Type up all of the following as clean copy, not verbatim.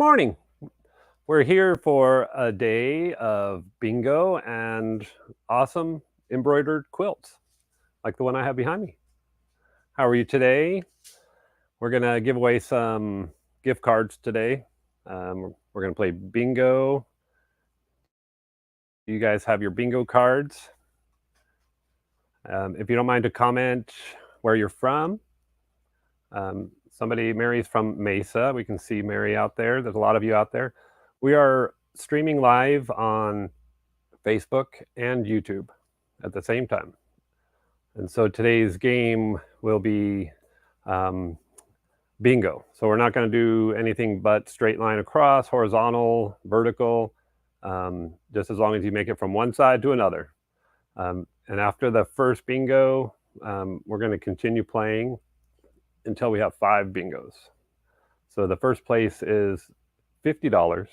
morning. We're here for a day of bingo and awesome embroidered quilts, like the one I have behind me. How are you today? We're gonna give away some gift cards today. We're gonna play bingo. You guys have your bingo cards. If you don't mind to comment where you're from. Mary's from Mesa. We can see Mary out there. There's a lot of you out there. We are streaming live on Facebook and YouTube at the same time. And so today's game will be bingo. So we're not going to do anything but straight line across, horizontal, vertical, just as long as you make it from one side to another. And after the first bingo, we're going to continue playing until we have 5 bingos. So the first place is $50,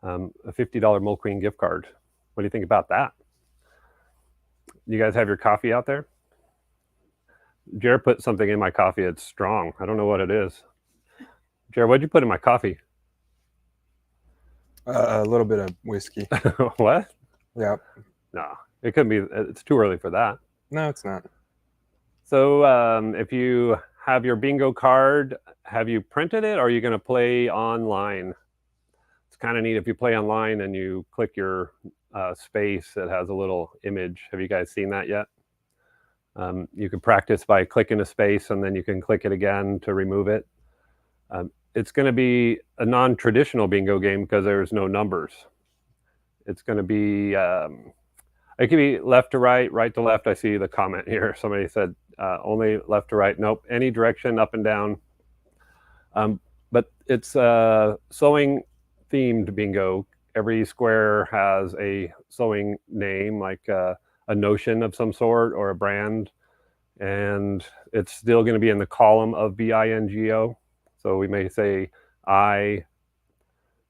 a $50 Mole Queen gift card. What do you think about that? You guys have your coffee out there? Jared put something in my coffee. It's strong. I don't know what it is. Jared, what'd you put in my coffee? A little bit of whiskey. What? Yeah. No, it couldn't be. It's too early for that. No, it's not. So if you have your bingo card, have you printed it, or are you going to play online? It's kind of neat if you play online and you click your space, it has a little image. Have you guys seen that yet? You can practice by clicking a space and then you can click it again to remove it. It's going to be a non-traditional bingo game because there's no numbers. It's going to be, it could be left to right, right to left. I see the comment here. Somebody said only left to right. Nope, any direction, up and down. But it's sewing themed bingo. Every square has a sewing name, like a notion of some sort or a brand. And it's still going to be in the column of bingo. So we may say I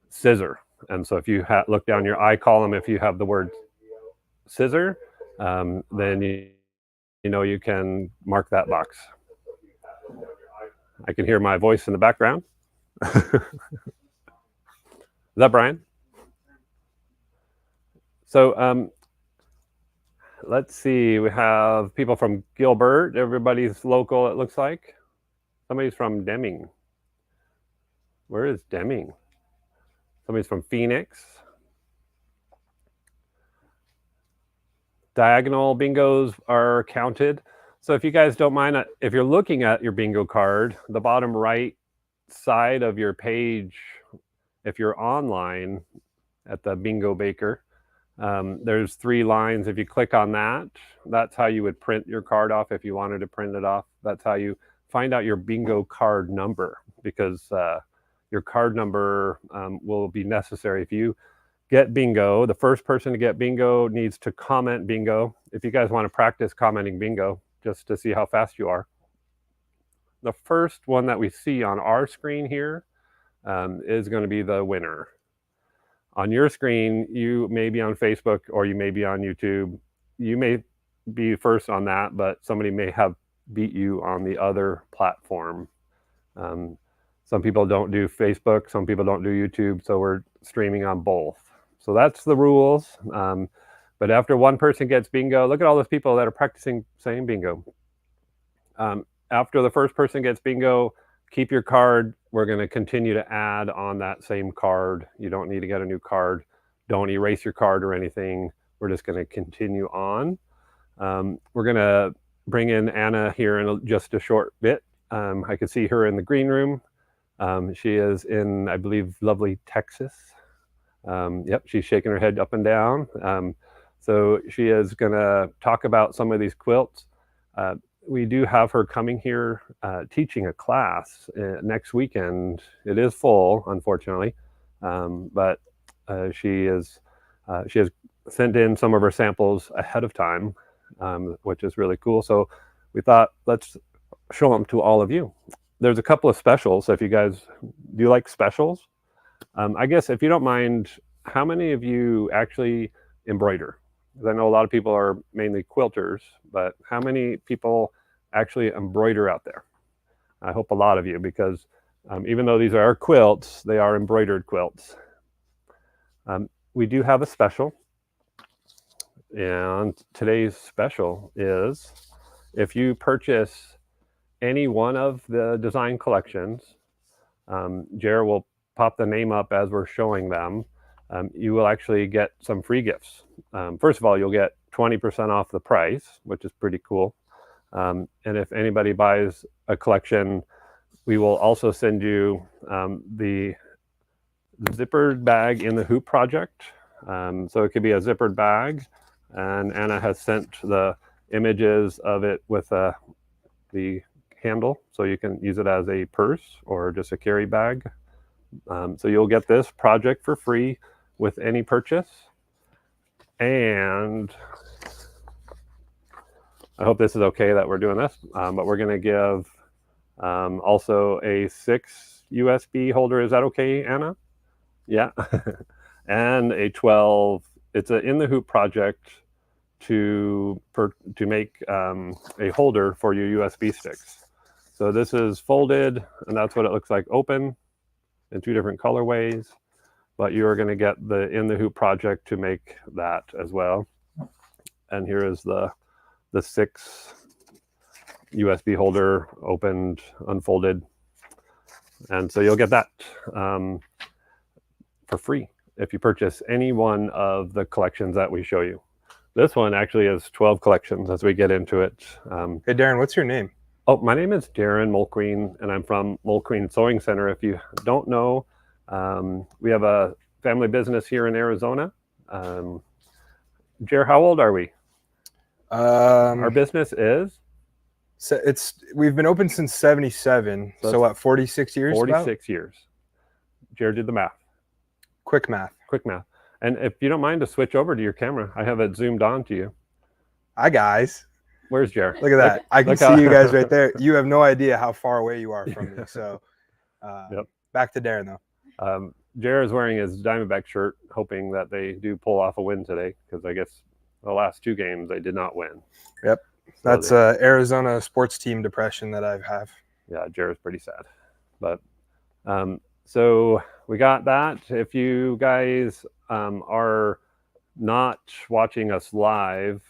scissor. And so if you look down your I column, if you have the word scissor, then you know you can mark that box. I can hear my voice in the background. Is that Brian? So let's see. We have people from Gilbert. Everybody's local, it looks like. Somebody's from Deming. Where is Deming? Somebody's from Phoenix. Diagonal bingos are counted. So if you guys don't mind, if you're looking at your bingo card, the bottom right side of your page, if you're online at the Bingo Baker, there's 3 lines. If you click on that, that's how you would print your card off if you wanted to print it off. That's how you find out your bingo card number, because your card number will be necessary. If you get bingo, the first person to get bingo needs to comment bingo. If you guys want to practice commenting bingo, just to see how fast you are. The first one that we see on our screen here is going to be the winner. On your screen, you may be on Facebook or you may be on YouTube. You may be first on that, but somebody may have beat you on the other platform. Some people don't do Facebook, some people don't do YouTube, so we're streaming on both. So that's the rules. But after one person gets bingo, look at all those people that are practicing saying bingo. After the first person gets bingo, keep your card. We're going to continue to add on that same card. You don't need to get a new card. Don't erase your card or anything. We're just going to continue on. We're going to bring in Anna here in just a short bit. I can see her in the green room. She is in, I believe, lovely Texas. Yep, she's shaking her head up and down. So she is going to talk about some of these quilts. We do have her coming here teaching a class next weekend. It is full, unfortunately, but she has sent in some of her samples ahead of time, which is really cool. So we thought, let's show them to all of you. There's a couple of specials. If you guys, do you like specials? I guess if you don't mind, how many of you actually embroider? Because I know a lot of people are mainly quilters, but how many people actually embroider out there? I hope a lot of you, because Even though these are quilts, they are embroidered quilts. We do have a special, and today's special is if you purchase any one of the design collections, Jared will pop the name up as we're showing them. You will actually get some free gifts. First of all, you'll get 20% off the price, which is pretty cool. And if anybody buys a collection, we will also send you the zippered bag in the hoop project. So it could be a zippered bag, and Anna has sent the images of it with the handle, so you can use it as a purse or just a carry bag. So you'll get this project for free with any purchase. And I hope this is okay that we're doing this, but we're going to give also a 6 USB holder. Is that okay, Anna? Yeah. And a 12. It's an in the hoop project to make a holder for your USB sticks. So this is folded, and that's what it looks like open in 2 different colorways. But you are going to get the in the hoop project to make that as well. And here is the 6 USB holder, opened, unfolded. And so you'll get that for free if you purchase any one of the collections that we show you. This one actually has 12 collections as we get into it. Hey, Darren, what's your name? Oh, my name is Darren Mulqueen, and I'm from Mulqueen Sewing Center. If you don't know, we have a family business here in Arizona. Jer, how old are we? Our business is? So we've been open since 77. So what, 46 years? 46 about? Years. Jer did the math. Quick math. Quick math. And if you don't mind to switch over to your camera, I have it zoomed on to you. Hi, guys. Where's Jer? Look at that. I can see you guys right there. You have no idea how far away you are from me. So yep. Back to Darren, though. Jer is wearing his Diamondback shirt, hoping that they do pull off a win today, because I guess the last 2 games they did not win. Yep. So that's Arizona sports team depression that I have. Yeah, Jer is pretty sad. But so we got that. If you guys are not watching us live,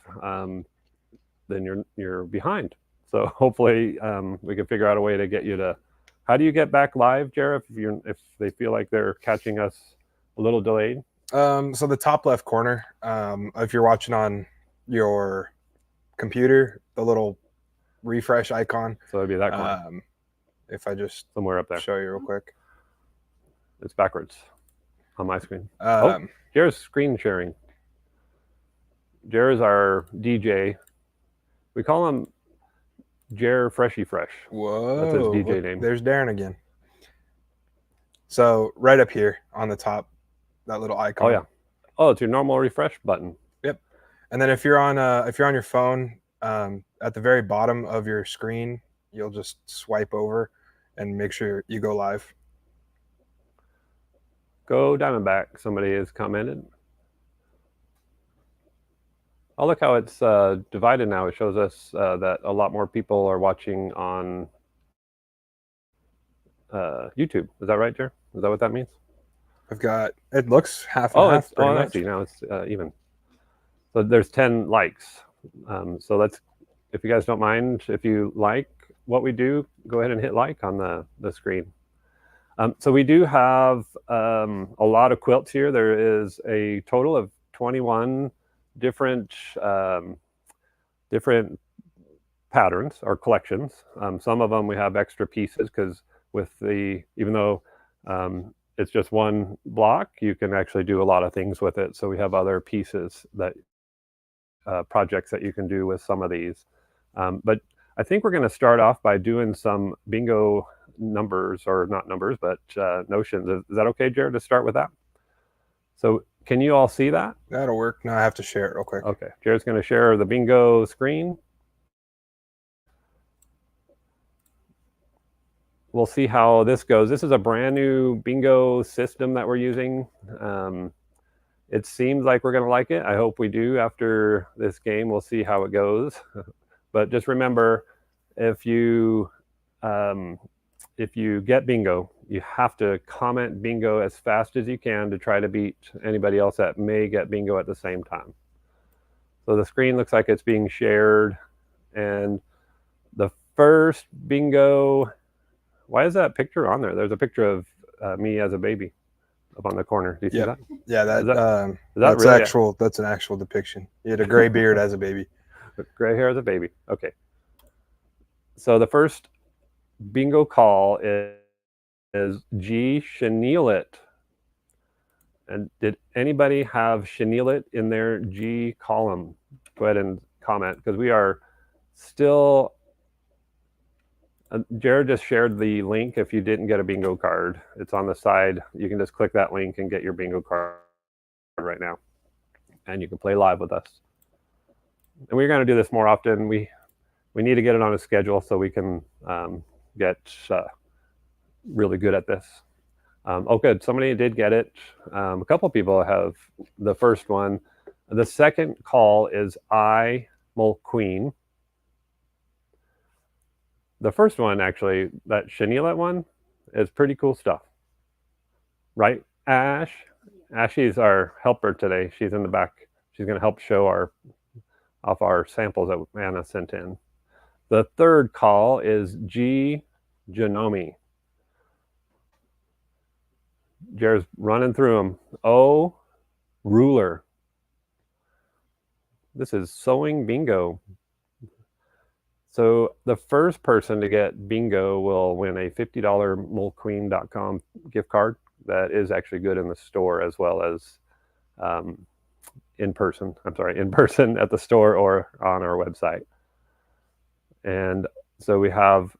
then you're behind. So hopefully we can figure out a way to get you to. How do you get back live, Jared? If they feel like they're catching us a little delayed? So the top left corner. If you're watching on your computer, the little refresh icon. So it'd be that corner. If I just somewhere up there, show you real quick. It's backwards on my screen. Jared's screen sharing. Jared's our DJ. We call him Jared Freshy Fresh. Whoa. That's his DJ name. There's Darren again. So right up here on the top, that little icon. Oh yeah. Oh, it's your normal refresh button. Yep. And then if you're on your phone, at the very bottom of your screen, you'll just swipe over and make sure you go live. Go Diamondback. Somebody has commented. Oh, look how it's divided now. It shows us that a lot more people are watching on YouTube. Is that right, Jer? Is that what that means? I've got, it looks half and half. I see. Now it's even. So there's 10 likes. So let's, if you guys don't mind, if you like what we do, go ahead and hit like on the screen. So we do have a lot of quilts here. There is a total of 21 different patterns or collections. Some of them we have extra pieces because even though it's just one block, you can actually do a lot of things with it. So we have other pieces that projects that you can do with some of these. But I think we're going to start off by doing some bingo numbers, or not numbers, but notions. Is that okay, Jared, to start with that? So can you all see that? That'll work. Now I have to share it real quick. Okay. Jared's going to share the bingo screen. We'll see how this goes. This is a brand new bingo system that we're using. It seems like we're going to like it. I hope we do after this game. We'll see how it goes. But just remember, if you if you get bingo, you have to comment bingo as fast as you can to try to beat anybody else that may get bingo at the same time. So the screen looks like it's being shared, and the first bingo, why is that picture on there? There's a picture of me as a baby up on the corner. Do you see Yep. that? Yeah, Is that that's really actual. That's an actual depiction. He had a gray beard as a baby. Gray hair as a baby? Okay. So the first bingo call is G chenille it. And did anybody have chenille it in their G column? Go ahead and comment, because we are still. Jared just shared the link. If you didn't get a bingo card, it's on the side. You can just click that link and get your bingo card right now, and you can play live with us. And we're going to do this more often. We need to get it on a schedule so we can get really good at this. Oh, good. Somebody did get it. A couple people have the first one. The second call is I, Mole Queen. The first one, actually, that chenille one, is pretty cool stuff. Right, Ash? Ashley's our helper today. She's in the back. She's going to help show off our samples that Anna sent in. The third call is G Genomi. Jared's running through them. O ruler. This is sewing bingo. So the first person to get bingo will win a $50 molequeen.com gift card that is actually good in the store as well as in person at the store or on our website. And so we have,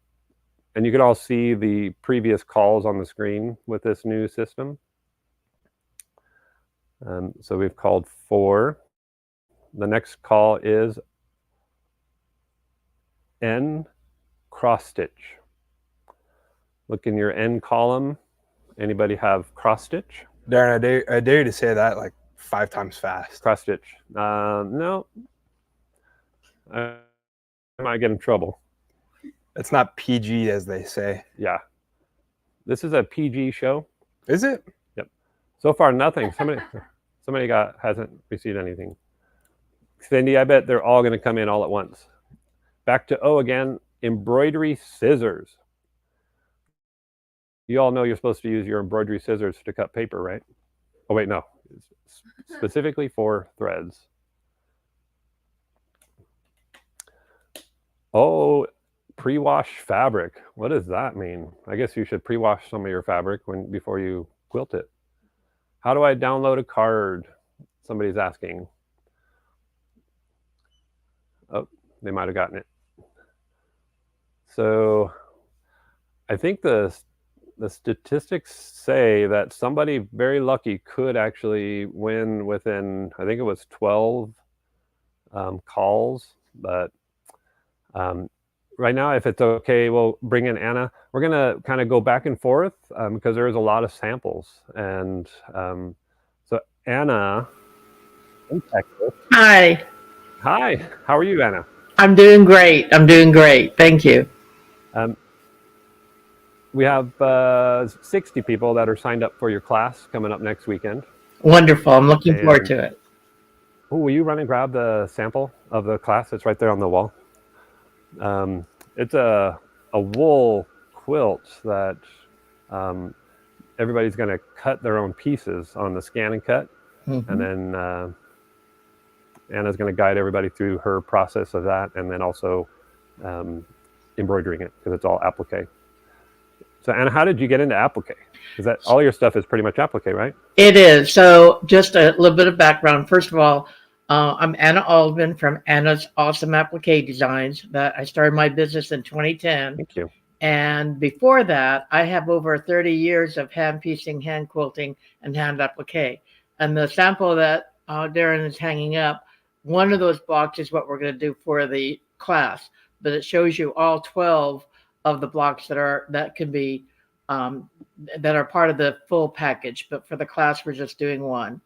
and you can all see the previous calls on the screen with this new system. So we've called 4. The next call is N cross stitch. Look in your N column. Anybody have cross stitch? Darren, I dare you to say that like 5 times fast. Cross stitch. No. I might get in trouble. It's not PG as they say. Yeah. This is a PG show. Is it? Yep. So far, nothing. Somebody hasn't received anything. Cindy, I bet they're all going to come in all at once. Back to O again, embroidery scissors. You all know you're supposed to use your embroidery scissors to cut paper, right? Oh, wait, no. It's specifically for threads. Oh, pre-wash fabric. What does that mean? I guess you should pre-wash some of your fabric before you quilt it. How do I download a card? Somebody's asking. Oh, they might have gotten it. So I think the statistics say that somebody very lucky could actually win within, I think it was 12 calls. But right now, if it's okay, we'll bring in Anna. We're going to kind of go back and forth because there's a lot of samples. And so Anna in Texas. Hi. Hi, how are you, Anna? I'm doing great. Thank you. We have 60 people that are signed up for your class coming up next weekend. Wonderful. I'm looking forward to it. Oh, will you run and grab the sample of the class? It's right there on the wall. It's a wool quilt that everybody's going to cut their own pieces on the scan and cut. Mm-hmm. And then Anna's going to guide everybody through her process of that, and then also embroidering it, because it's all applique. So Anna, how did you get into applique? Because that all your stuff is pretty much applique, right? It is. So just a little bit of background. First of all, I'm Anna Aldman from Anna's Awesome Applique Designs. That I started my business in 2010. Thank you. And before that, I have over 30 years of hand piecing, hand quilting, and hand applique. And the sample that Darren is hanging up, one of those blocks is what we're going to do for the class. But it shows you all 12 of the blocks that can be that are part of the full package. But for the class, we're just doing one.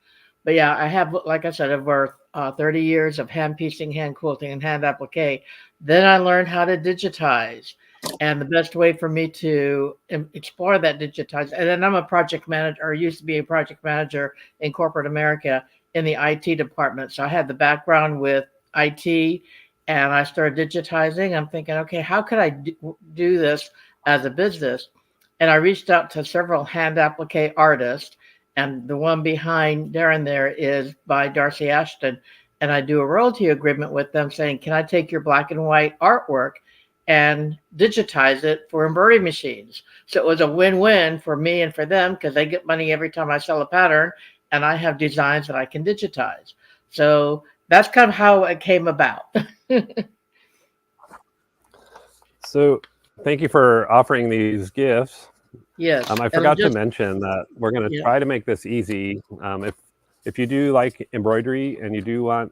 But yeah, I have, like I said, over 30 years of hand piecing, hand quilting, and hand applique. Then I learned how to digitize. And the best way for me to explore that digitize, and then I'm a project manager, or used to be a project manager in corporate America in the IT department. So I had the background with IT, and I started digitizing. I'm thinking, okay, how could I do this as a business? And I reached out to several hand applique artists, and the one behind Darren there is by Darcy Ashton. And I do a royalty agreement with them saying, can I take your black and white artwork and digitize it for embroidery machines? So it was a win-win for me and for them, because they get money every time I sell a pattern, and I have designs that I can digitize. So that's kind of how it came about. So thank you for offering these gifts. Yes. I forgot to mention that we're going to try to make this easy. If you do like embroidery and you do want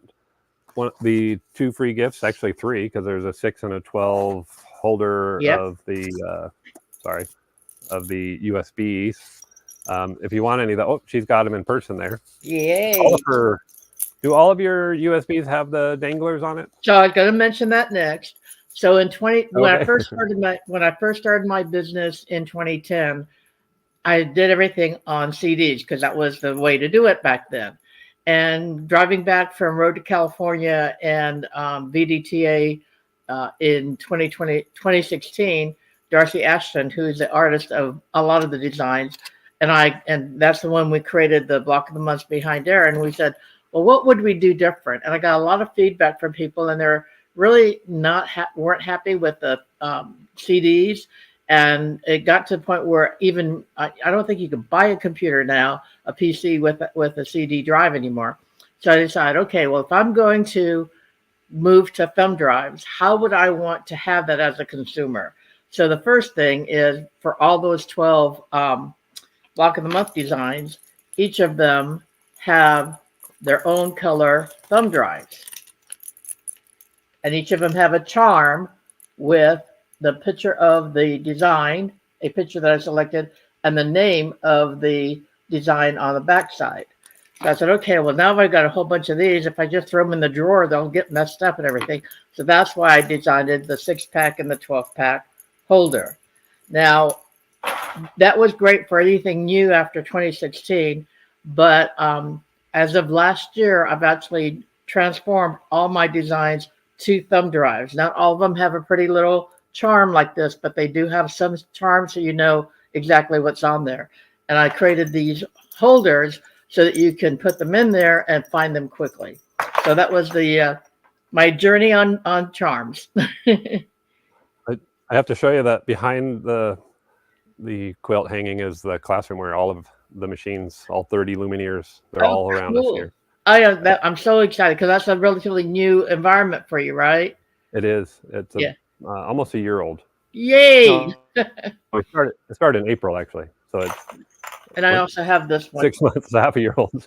the 2 free gifts, actually 3, because there's a 6 and a 12 holder of the of the USBs. If you want any of that, she's got them in person there. Yay! Do all of your USBs have the danglers on it? So I was going to mention that next. So when I first started my business in 2010, I did everything on CDs because that was the way to do it back then. And driving back from Road to California and VDTA in 2016, Darcy Ashton, who is the artist of a lot of the designs, and that's the one we created the block of the months behind there. And we said, well, what would we do different? And I got a lot of feedback from people, and they're really weren't happy with the CDs. And it got to the point where even I don't think you can buy a computer now, a PC with a CD drive anymore. So I decided, okay, well, if I'm going to move to thumb drives, how would I want to have that as a consumer? So the first thing is, for all those 12 block of the month designs, each of them have their own color thumb drives. And each of them have a charm with the picture of the design, a picture that I selected, and the name of the design on the back side. So I said, okay, well, now I've got a whole bunch of these. If I just throw them in the drawer, they'll get messed up and everything. So that's why I designed the 6-pack and the 12-pack holder. Now, that was great for anything new after 2016. But as of last year, I've actually transformed all my designs to thumb drives. Not all of them have a pretty little charm like this, but they do have some charm, so you know exactly what's on there. And I created these holders so that you can put them in there and find them quickly. So that was the my journey on charms. I have to show you that behind the quilt hanging is the classroom where all of the machines, all 30 Lumineers, they're all around us here. I'm so excited because that's a relatively new environment for you, right? It is. It's almost a year old. Yay! It started in April, actually. So it's. And I also have this one. 6 months, half a year old.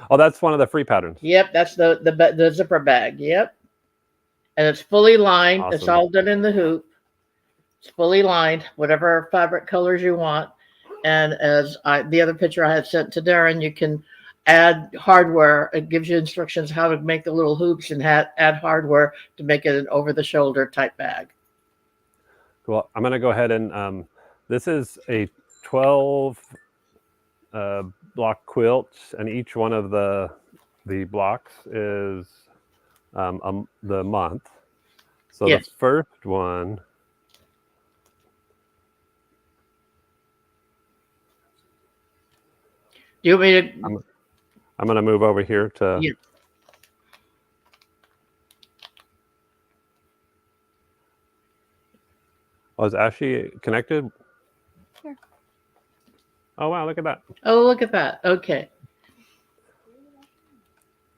Oh, that's one of the free patterns. Yep, that's the zipper bag. Yep, and it's fully lined. Awesome. It's all done in the hoop. It's fully lined, whatever fabric colors you want. And as the other picture I had sent to Darren, you can add hardware. It gives you instructions how to make the little hoops and add hardware to make it an over-the-shoulder type bag. Well, I'm going to go ahead and this is a 12 block quilt, and each one of the blocks is the month. So yes. The first one. You want me to? I'm going to move over here to. Yeah. Oh, is Ashley connected? Sure. Oh, wow, look at that. Oh, look at that. Okay.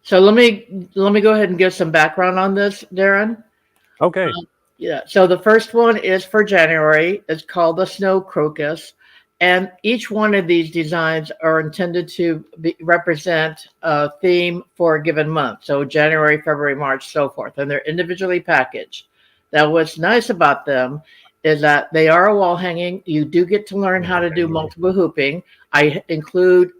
So let me go ahead and give some background on this, Darren. Okay. Yeah. So the first one is for January. It's called the Snow Crocus. And each one of these designs are intended to represent a theme for a given month. So January, February, March, so forth. And they're individually packaged. Now, what's nice about them is that they are a wall hanging. You do get to learn how to do multiple hooping. I include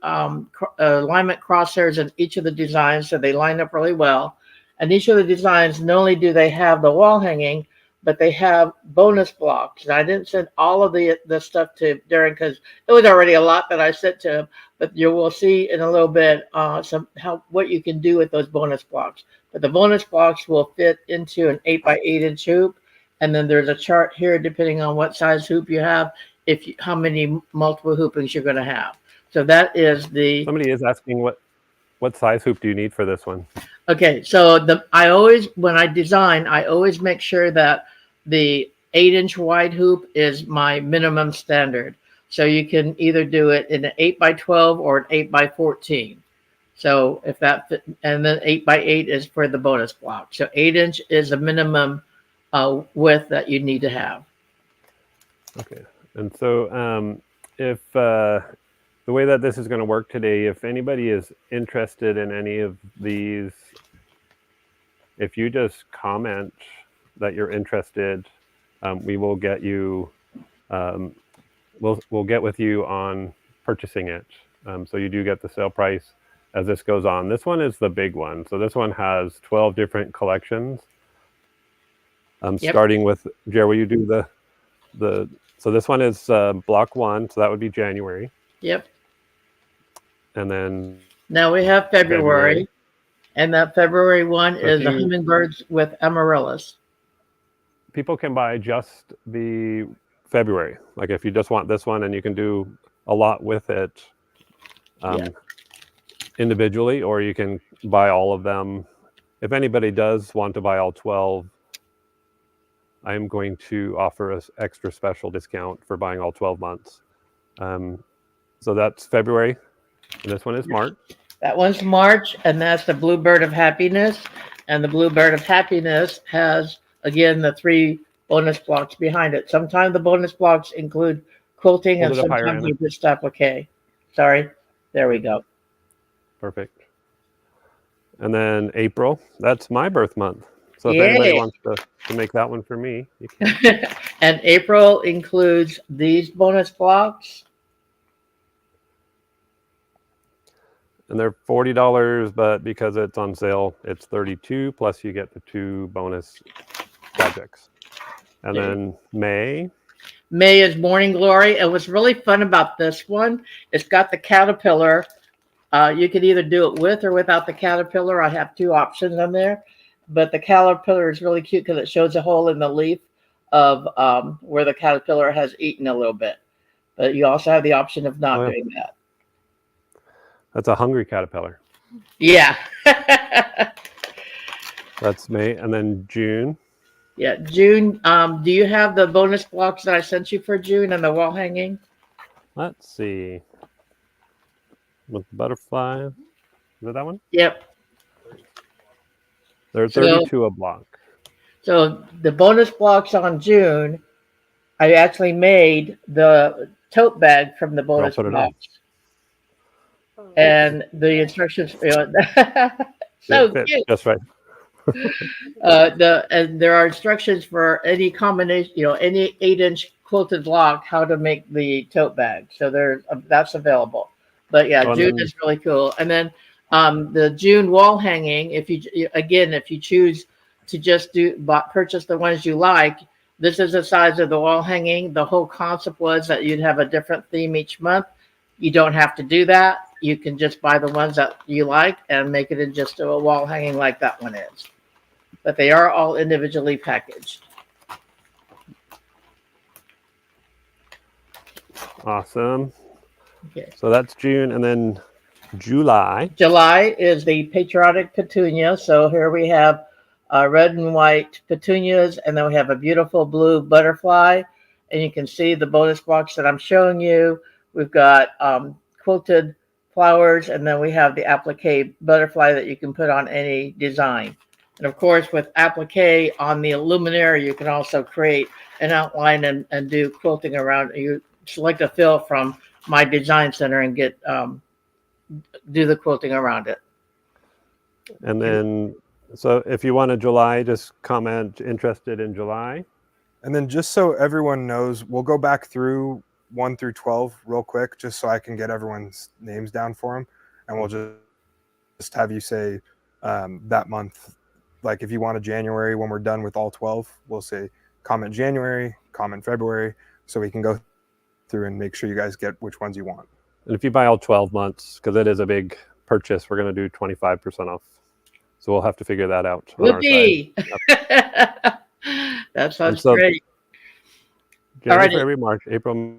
alignment crosshairs in each of the designs so they line up really well. And each of the designs, not only do they have the wall hanging, but they have bonus blocks. And I didn't send all of the stuff to Darren because it was already a lot that I sent to him. But you will see in a little bit what you can do with those bonus blocks. But the bonus blocks will fit into an 8x8 inch hoop, and then there's a chart here depending on what size hoop you have, how many multiple hoopings you're going to have. So that is the. Somebody is asking what size hoop do you need for this one? Okay, so when I design, I always make sure that the 8-inch wide hoop is my minimum standard. So you can either do it in an 8x12 or an 8x14. So if that fit, and then 8x8 is for the bonus block. So 8-inch is a minimum width that you need to have. Okay, and so if the way that this is going to work today, if anybody is interested in any of these, if you just comment that you're interested, we will get you. We'll get with you on purchasing it. So you do get the sale price as this goes on. This one is the big one. So this one has 12 different collections. Yep. Starting with, Jer, will you do the so this one is block 1, so that would be January. Yep. And then now we have February. And that February one is the hummingbirds with amaryllis. People can buy just the February. Like if you just want this one, and you can do a lot with it individually, or you can buy all of them. If anybody does want to buy all 12, I am going to offer an extra special discount for buying all 12 months. So that's February, and this one is March. That one's March, and that's the Bluebird of Happiness. And the Bluebird of Happiness has, again, the 3 bonus blocks behind it. Sometimes the bonus blocks include quilting, and sometimes they're just applique. Sorry. There we go. Perfect. And then April, that's my birth month. So if anybody wants to make that one for me, you can. And April includes these bonus blocks. And they're $40, but because it's on sale, it's $32, plus you get the 2 bonus projects. And then May. May is Morning Glory. And what's really fun about this one, it's got the caterpillar. You could either do it with or without the caterpillar. I have 2 options on there. But the caterpillar is really cute because it shows a hole in the leaf of where the caterpillar has eaten a little bit. But you also have the option of not doing that. That's a hungry caterpillar. Yeah. That's May. And then June. Yeah, June. Do you have the bonus blocks that I sent you for June and the wall hanging? Let's see. With the butterfly. Is it that one? Yep. They're 32 a block. So the bonus blocks on June, I actually made the tote bag from the bonus blocks. And the instructions, so cute. That's right. And there are instructions for any combination, any 8-inch quilted block, how to make the tote bag. So that's available. But yeah, June is really cool. And then the June wall hanging, if you choose to just purchase the ones you like, this is the size of the wall hanging. The whole concept was that you'd have a different theme each month. You don't have to do that. You can just buy the ones that you like and make it in just a wall hanging like that one is. But they are all individually packaged. Awesome. Okay. So that's June, and then July. July is the patriotic petunia. So here we have red and white petunias, and then we have a beautiful blue butterfly. And you can see the bonus box that I'm showing you. We've got quilted flowers, and then we have the applique butterfly that you can put on any design. And of course, with applique on the luminary, you can also create an outline and do quilting around. You select a fill from my design center and get do the quilting around it. And then, so if you want a July, just comment interested in July. And then just so everyone knows, we'll go back through 1 through 12 real quick, just so I can get everyone's names down for them. And we'll just have you say that month, like if you want a January, when we're done with all 12, we'll say comment January, comment February, so we can go through and make sure you guys get which ones you want. And if you buy all 12 months, because it is a big purchase, we're going to do 25% off. So we'll have to figure that out on our side. Whoopee! That sounds so- great. January, Alrighty. February, March, April,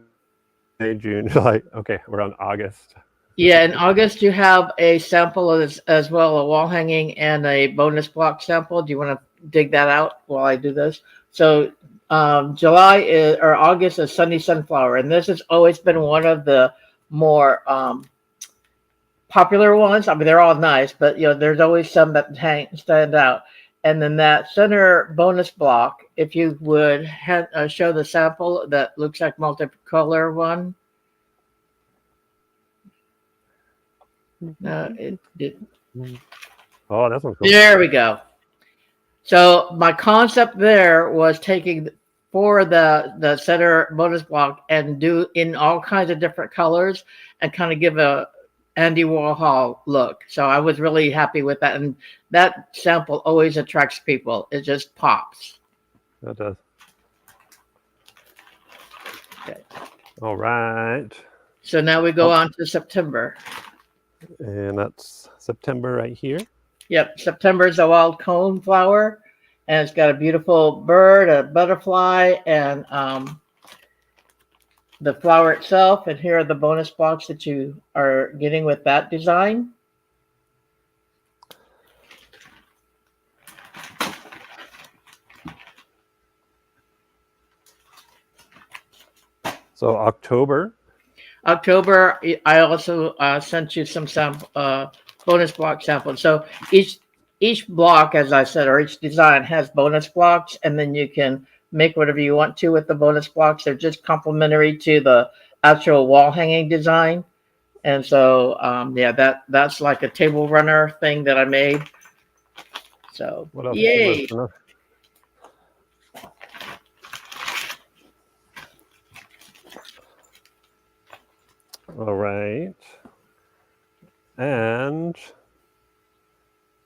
May, June, July. Okay, we're on August. Yeah, in August you have a sample of this as well, a wall hanging and a bonus block sample. Do you want to dig that out while I do this? So July is, or August is Sunny Sunflower, and this has always been one of the more popular ones. I mean, they're all nice, but there's always some that stand out. And then that center bonus block, if you would show the sample that looks like multicolor one. Oh, that's one cool. There we go. So my concept there was taking for the center bonus block and do in all kinds of different colors and kind of give a Andy Warhol look. So I was really happy with that. And that sample always attracts people. It just pops. That does. Okay. All right. So now we go on to September. And that's September right here. Yep. September is a wild cone flower. And it's got a beautiful bird, a butterfly, and the flower itself. And here are the bonus blocks that you are getting with that design. So October. October, I also sent you some bonus block samples. So each block, as I said, or each design has bonus blocks, and then you can make whatever you want to with the bonus blocks. They're just complementary to the actual wall hanging design. And so, yeah, that's like a table runner thing that I made. So, What else? yay. All right. And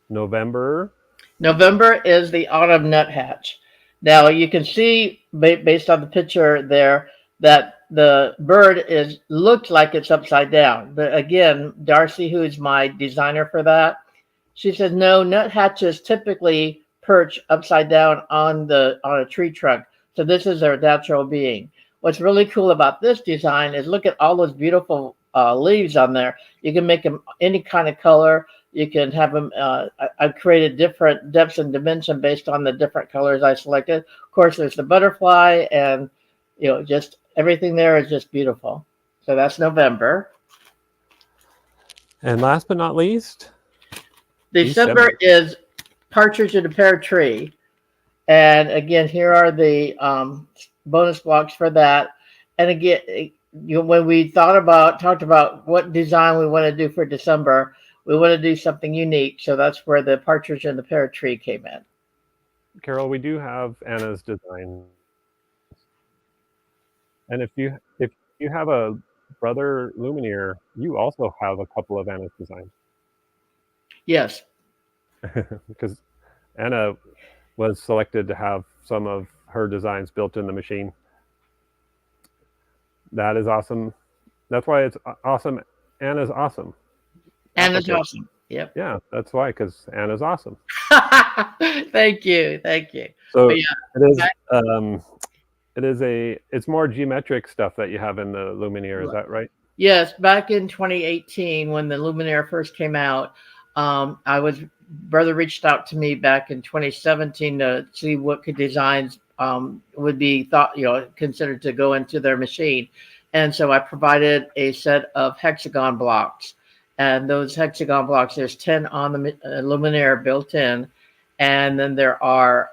November. November is the autumn nuthatch. Now you can see based on the picture there that the bird looks like it's upside down. But again, Darcy, who is my designer for that, she says no, nuthatches typically perch upside down on a tree trunk. So this is their natural being. What's really cool about this design is look at all those beautiful leaves on there. You can make them any kind of color. You can have them. I've created different depths and dimension based on the different colors I selected. Of course, there's the butterfly, and just everything there is just beautiful. So that's November. And last but not least, December is partridge in a pear tree. And again, here are the bonus blocks for that. And again, when we talked about what design we want to do for December, we want to do something unique. So that's where the partridge in the pear tree came in. Carol, we do have Anna's design. And if you have a brother Luminaire, you also have a couple of Anna's designs. Yes. Because Anna was selected to have some of her designs built in the machine. That is awesome. That's why it's awesome. Anna's awesome. Anna's awesome. Yep. Yeah, that's why, because Anna's awesome. Thank you. So yeah, it's more geometric stuff that you have in the Luminaire. Is that right? Yes. Back in 2018, when the Luminaire first came out, brother reached out to me back in 2017 to see what designs would be considered to go into their machine. And so I provided a set of hexagon blocks. And those hexagon blocks, there's 10 on the Luminaire built in. And then there are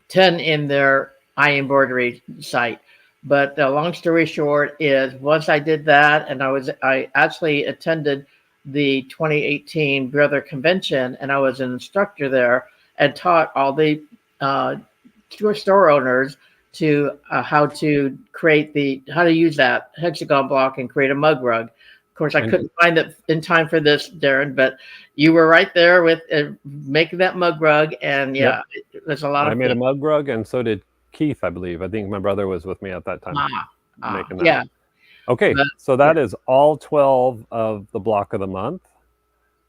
10 in their embroidery site. But the long story short is once I did that, and I actually attended the 2018 Brother Convention, and I was an instructor there and taught all the store owners to how to use that hexagon block and create a mug rug. Of course, I couldn't find it in time for this, Darren, but you were right there with making that mug rug, and yeah, it was a lot of fun. I made a mug rug, and so did Keith, I believe. I think my brother was with me at that time making that. Yeah. Okay, so that is all 12 of the block of the month.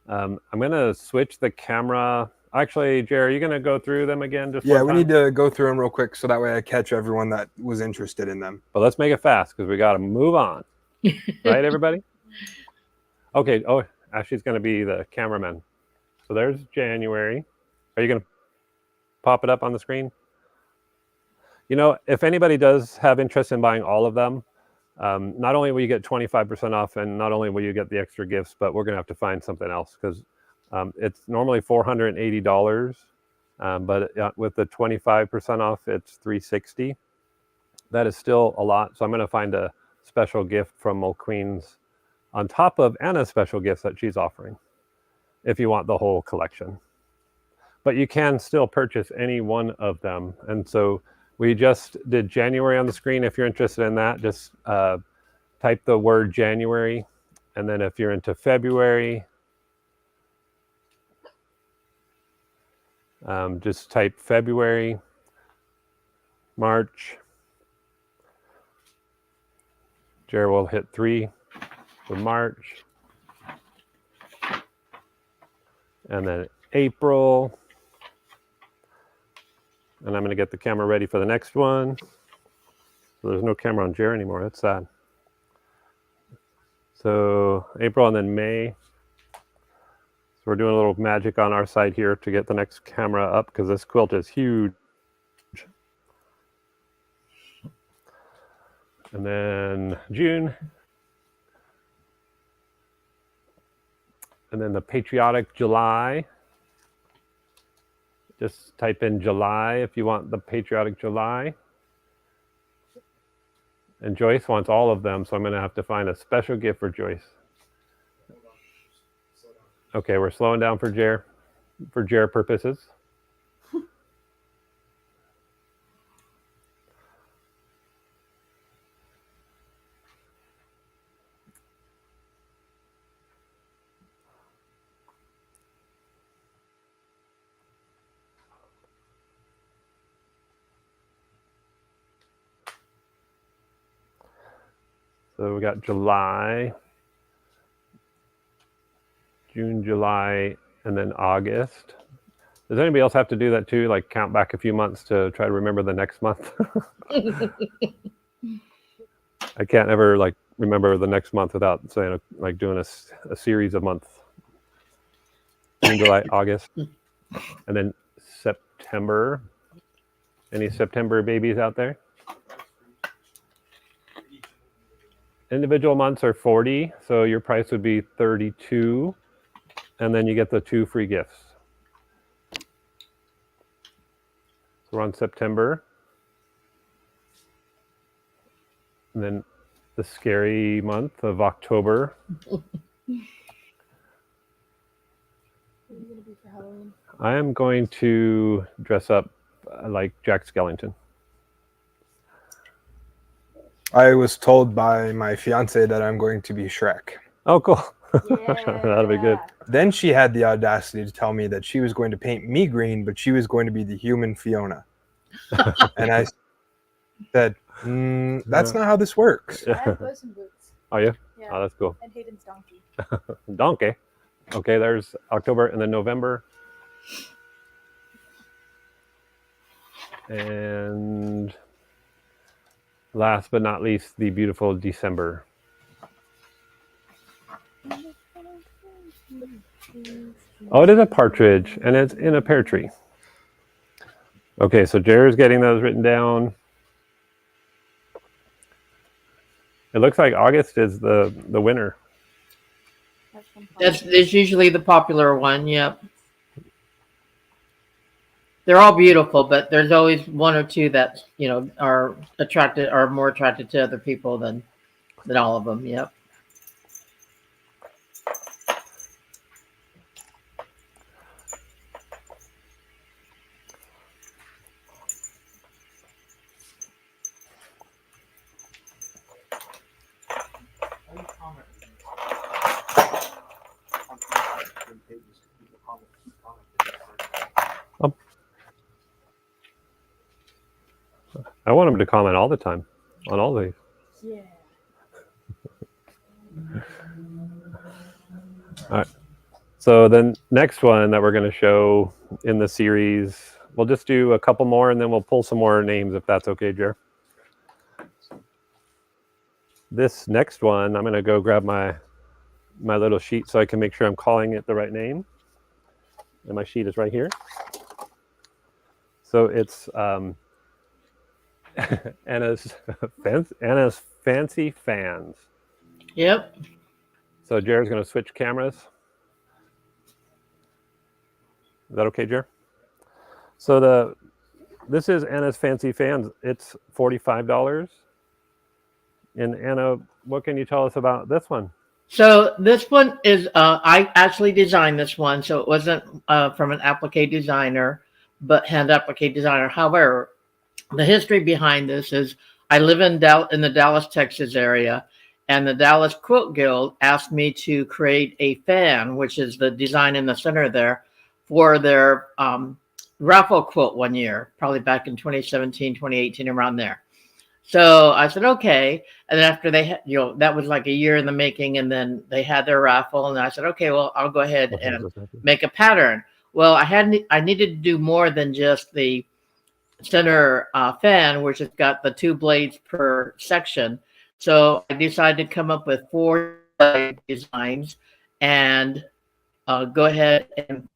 I'm going to switch the camera. Actually, Jerry, are you going to go through them again? Just we need to go through them real quick so that way I catch everyone that was interested in them. But let's make it fast because we got to move on. Right, everybody? Okay. Oh, Ashley's going to be the cameraman. So there's January. Are you going to pop it up on the screen? You know, if anybody does have interest in buying all of them, not only will you get 25% off, and not only will you get the extra gifts, but we're going to have to find something else because it's normally $480, but with the 25% off, it's $360. That is still a lot. So I'm going to find a special gift from Old Queens on top of Anna's special gifts that she's offering if you want the whole collection. But you can still purchase any one of them. And so we just did January on the screen. If you're interested in that, just type the word January. And then if you're into February, just type February, March. Jerry will hit 3 for March. And then April. And I'm going to get the camera ready for the next one. So there's no camera on Jerry anymore. That's sad. So April and then May. So we're doing a little magic on our side here to get the next camera up because this quilt is huge. And then June. And then the patriotic July. Just type in July if you want the patriotic July. And Joyce wants all of them, so I'm going to have to find a special gift for Joyce. Okay, we're slowing down for Jer purposes. So we got July, June, July, and then August. Does anybody else have to do that too? Like count back a few months to try to remember the next month? I can't ever like remember the next month without saying like doing a series of months. June, July, August, and then September. Any September babies out there? Individual months are 40, so your price would be 32, and then you get the 2 free gifts. So we're on September. And then the scary month of October. What are you going to be for Halloween? I am going to dress up like Jack Skellington. I was told by my fiance that I'm going to be Shrek. Oh, cool. Yeah. That'll be good. Then she had the audacity to tell me that she was going to paint me green, but she was going to be the human Fiona. And I said, that's not how this works. I have Puss in Boots. Oh, yeah? Yeah. Oh, that's cool. And Hayden's donkey. Donkey. Okay, there's October and then November. And last but not least, the beautiful December. Oh, it is a partridge, and it's in a pear tree. Okay, so Jared's getting those written down. It looks like August is the winner. That's usually the popular one. Yep. They're all beautiful, but there's always one or two that are more attracted to other people than all of them. Yep. I want them to comment all the time on all these. Yeah. All right. So the next one that we're going to show in the series, we'll just do a couple more and then we'll pull some more names if that's okay, Jer. This next one, I'm going to go grab my little sheet so I can make sure I'm calling it the right name. And my sheet is right here. So it's Anna's Fancy Fans. Yep. So Jared's going to switch cameras. Is that okay, Jared? So this is Anna's Fancy Fans. It's $45. And Anna, what can you tell us about this one? So this one is, I actually designed this one, so it wasn't from an applique designer, but hand applique designer. However, the history behind this is I live in the Dallas, Texas area, and the Dallas Quilt Guild asked me to create a fan, which is the design in the center there, for their raffle quilt one year, probably back in 2017, 2018, around there. So I said, okay. And then after they had, that was like a year in the making, and then they had their raffle, and I said, okay, well, I'll go ahead and make a pattern. Well, I needed to do more than just the center fan, which has got the 2 blades per section. So I decided to come up with 4 designs and go ahead and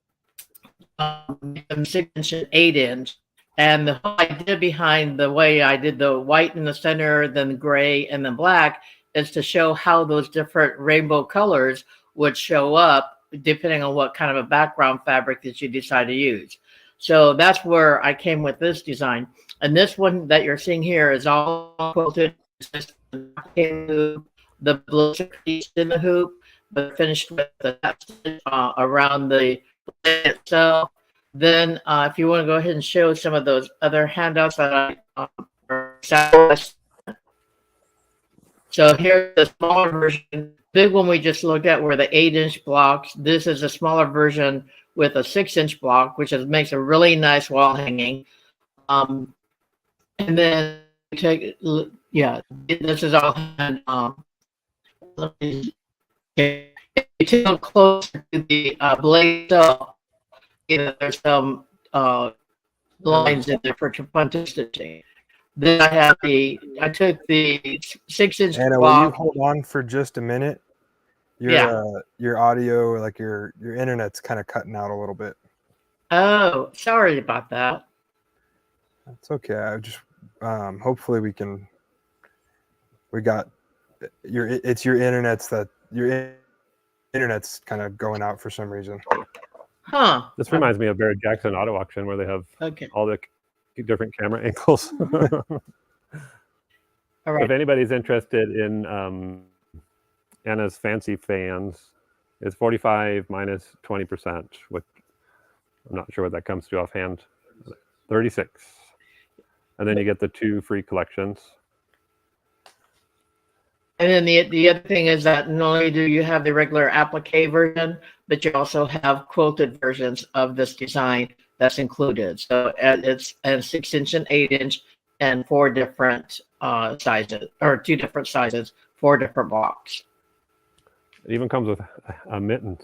make them 6-inch and 8-inch. And the whole idea behind the way I did the white in the center, then the gray, and then black is to show how those different rainbow colors would show up depending on what kind of a background fabric that you decide to use. So that's where I came with this design. And this one that you're seeing here is all quilted. The blue piece in the hoop, but finished with the around the blade itself. Then if you want to go ahead and show some of those other handouts that so here's the smaller version. Big one we just looked at were the 8-inch blocks. This is a smaller version with a 6-inch block, which makes a really nice wall hanging. And then take, yeah, this is all hand. Let me get closer to the blade itself. There's some lines in there for trapunto stitching. Then I took the 6-inch Anna, block. will you hold on for just a minute? Your audio, like your internet's kind of cutting out a little bit. Oh, sorry about that. That's okay. I just hopefully we got it's your internet's kind of going out for some reason. Huh. This reminds me of Barrett Jackson Auto Auction where they have all the different camera angles. All right. If anybody's interested in Anna's Fancy Fans, it's 45 minus 20%, which I'm not sure what that comes to offhand. 36. And then you get the 2 free collections. And then the other thing is that not only do you have the regular applique version, but you also have quilted versions of this design that's included. So it's a 6-inch and 8-inch and 4 different sizes, or 2 different sizes, 4 different blocks. It even comes with a mittens.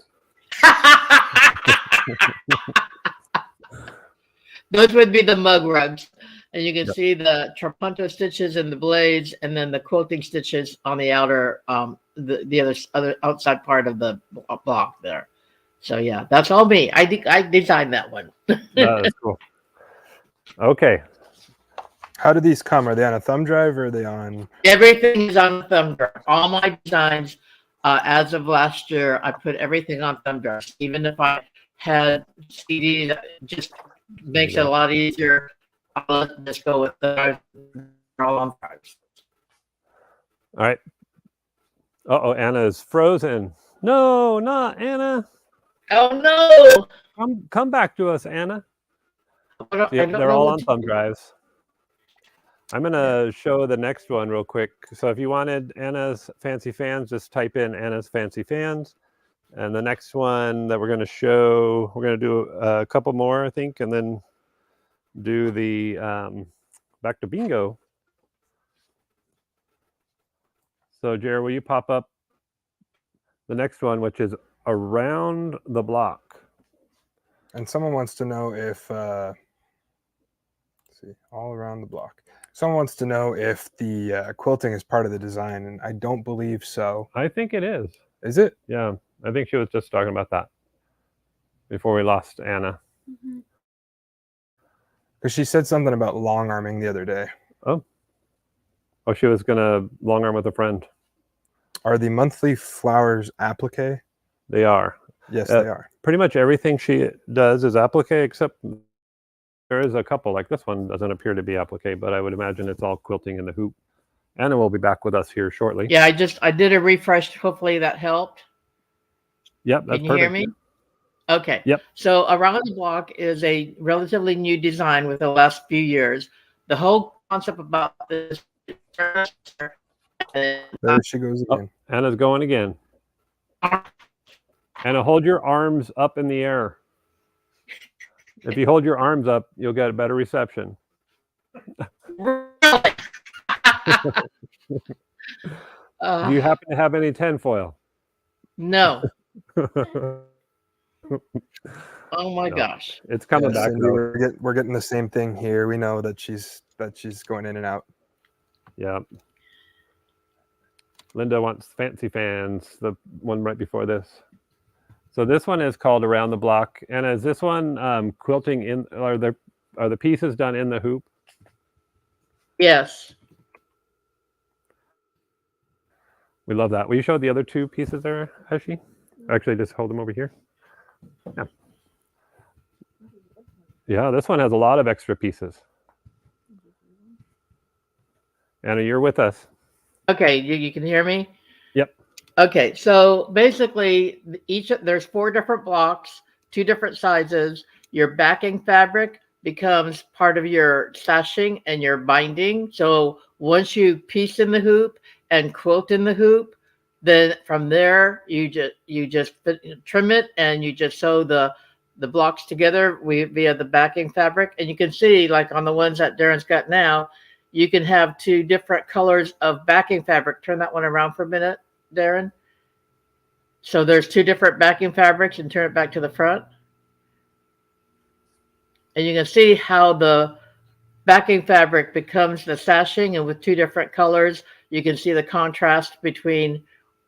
Those would be the mug rugs. And you can see the trapunto stitches in the blades, and then the quilting stitches on the outer, the other outside part of the block there. So yeah, that's all me. I designed that one. That's cool. Okay. How do these come? Are they on a thumb drive or are they on? Everything is on thumb drive. All my designs, as of last year, I put everything on thumb drives. Even if I had CDs, it just makes it a lot easier. I'll just go with the all on drives. All right. Uh-oh, Anna's frozen. No, not Anna. Oh no! Come back to us, Anna. I They're all on thumb drives. I'm going to show the next one real quick. So if you wanted Anna's Fancy Fans, just type in Anna's Fancy Fans. And the next one that we're going to show, we're going to do a couple more, I think, and then do the back to bingo. So, Jared, will you pop up the next one, which is around the block? And someone wants to know if, let's see, all around the block. Someone wants to know if the quilting is part of the design, and I don't believe so. I think it is. Is it? Yeah, I think she was just talking about that before we lost Anna. Mhm. Because she said something about long arming the other day. Oh, she was gonna long arm with a friend. Are the monthly flowers applique? They are. Yes, they are. Pretty much everything she does is applique, except there is a couple, like this one doesn't appear to be applique, but I would imagine it's all quilting in the hoop. Anna will be back with us here shortly. Yeah, I did a refresh. Hopefully that helped. Yep, that's Can you perfect. hear me? Okay. Yep. So Around the Block is a relatively new design with the last few years. The whole concept about this. There she goes again. Anna's going again. Anna, hold your arms up in the air. If you hold your arms up, you'll get a better reception. Really? Do you happen to have any tinfoil? No. Oh my No. gosh. It's coming Yeah, back. Cindy, we're getting the same thing here. We know that she's going in and out. Yeah. Linda wants fancy fans, the one right before this. So this one is called Around the Block. And is this one quilting in, are the pieces done in the hoop? Yes. We love that. Will you show the other two pieces there, Heshi? Actually, just hold them over here. Yeah. Yeah, this one has a lot of extra pieces. Anna, you're with us. Okay, you can hear me? Yep. Okay, so basically there's 4 different blocks, 2 different sizes. Your backing fabric becomes part of your sashing and your binding. So once you piece in the hoop and quilt in the hoop, then from there you just trim it and you just sew the blocks together via the backing fabric. And you can see, like on the ones that Darren's got now, you can have 2 different colors of backing fabric. Turn that one around for a minute, Darren. So there's 2 different backing fabrics, and turn it back to the front. And you can see how the backing fabric becomes the sashing, and with 2 different colors, you can see the contrast between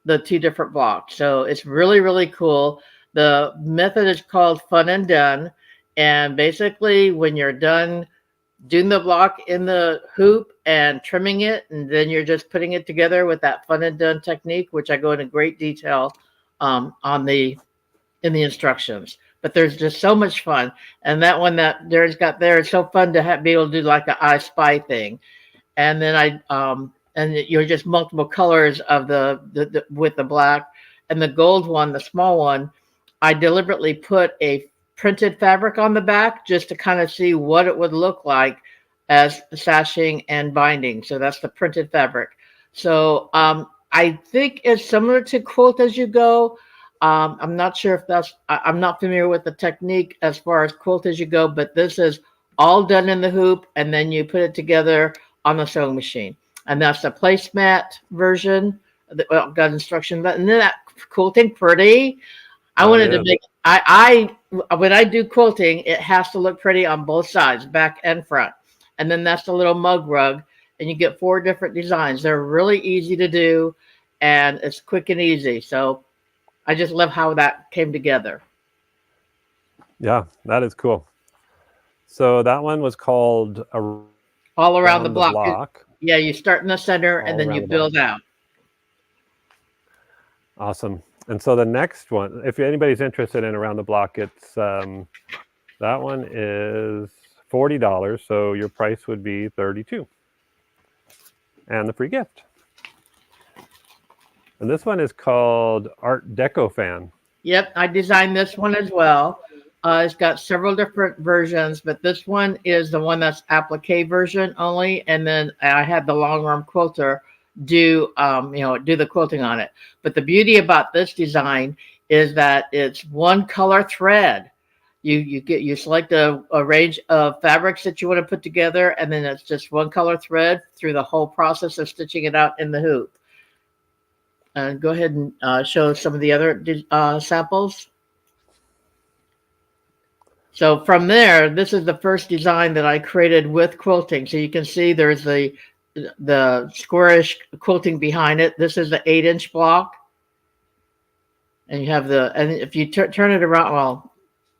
the 2 different blocks. So it's really, really cool. The method is called Fun and Done. And basically, when you're done doing the block in the hoop and trimming it, and then you're just putting it together with that Fun and Done technique, which I go into great detail in the instructions. But there's just so much fun, and that one that Darren's got there is so fun to be able to do like an I Spy thing, and then and you're just multiple colors of the with the black and the gold one, the small one. I deliberately put a printed fabric on the back just to kind of see what it would look like as sashing and binding. So that's the printed fabric. So I think it's similar to Quilt As You Go. I'm not sure if I'm not familiar with the technique as far as Quilt As You Go, but this is all done in the hoop, and then you put it together on the sewing machine. And that's the placemat version. Got instructions, and then that quilting pretty. I wanted to make when I do quilting, it has to look pretty on both sides, back and front. And then that's the little mug rug, and you get 4 different designs. They're really easy to do, and it's quick and easy. So I just love how that came together. Yeah, that is cool. So that one was called All Around the Block. Yeah, you start in the center and then you build out. Awesome. And so the next one, if anybody's interested in Around the Block, it's that one is $40. So your price would be $32, and the free gift. And this one is called Art Deco Fan. Yep, I designed this one as well. It's got several different versions, but this one is the one that's applique version only. And then I had the long arm quilter do the quilting on it. But the beauty about this design is that it's one color thread. You select a range of fabrics that you want to put together, and then it's just one color thread through the whole process of stitching it out in the hoop. And go ahead and show some of the other samples. So from there, this is the first design that I created with quilting. So you can see there's the squarish quilting behind it. This is the 8-inch block. And you have and if you turn it around, well,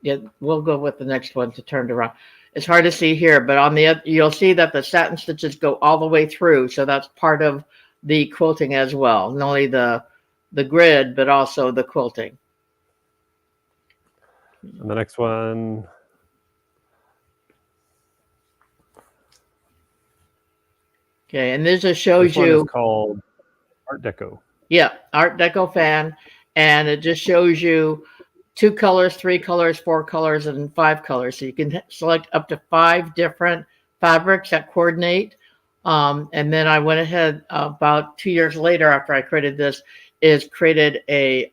yeah, we'll go with the next one to turn it around. It's hard to see here, but on the you'll see that the satin stitches go all the way through. So that's part of the quilting as well. Not only the grid, but also the quilting. And the next one. Okay, and this just shows This one you. is called Art Deco. Yeah, Art Deco fan, and it just shows you 2 colors, 3 colors, 4 colors, and 5 colors. So you can select up to 5 different fabrics that coordinate. And then I went ahead about 2 years later after I created this, created a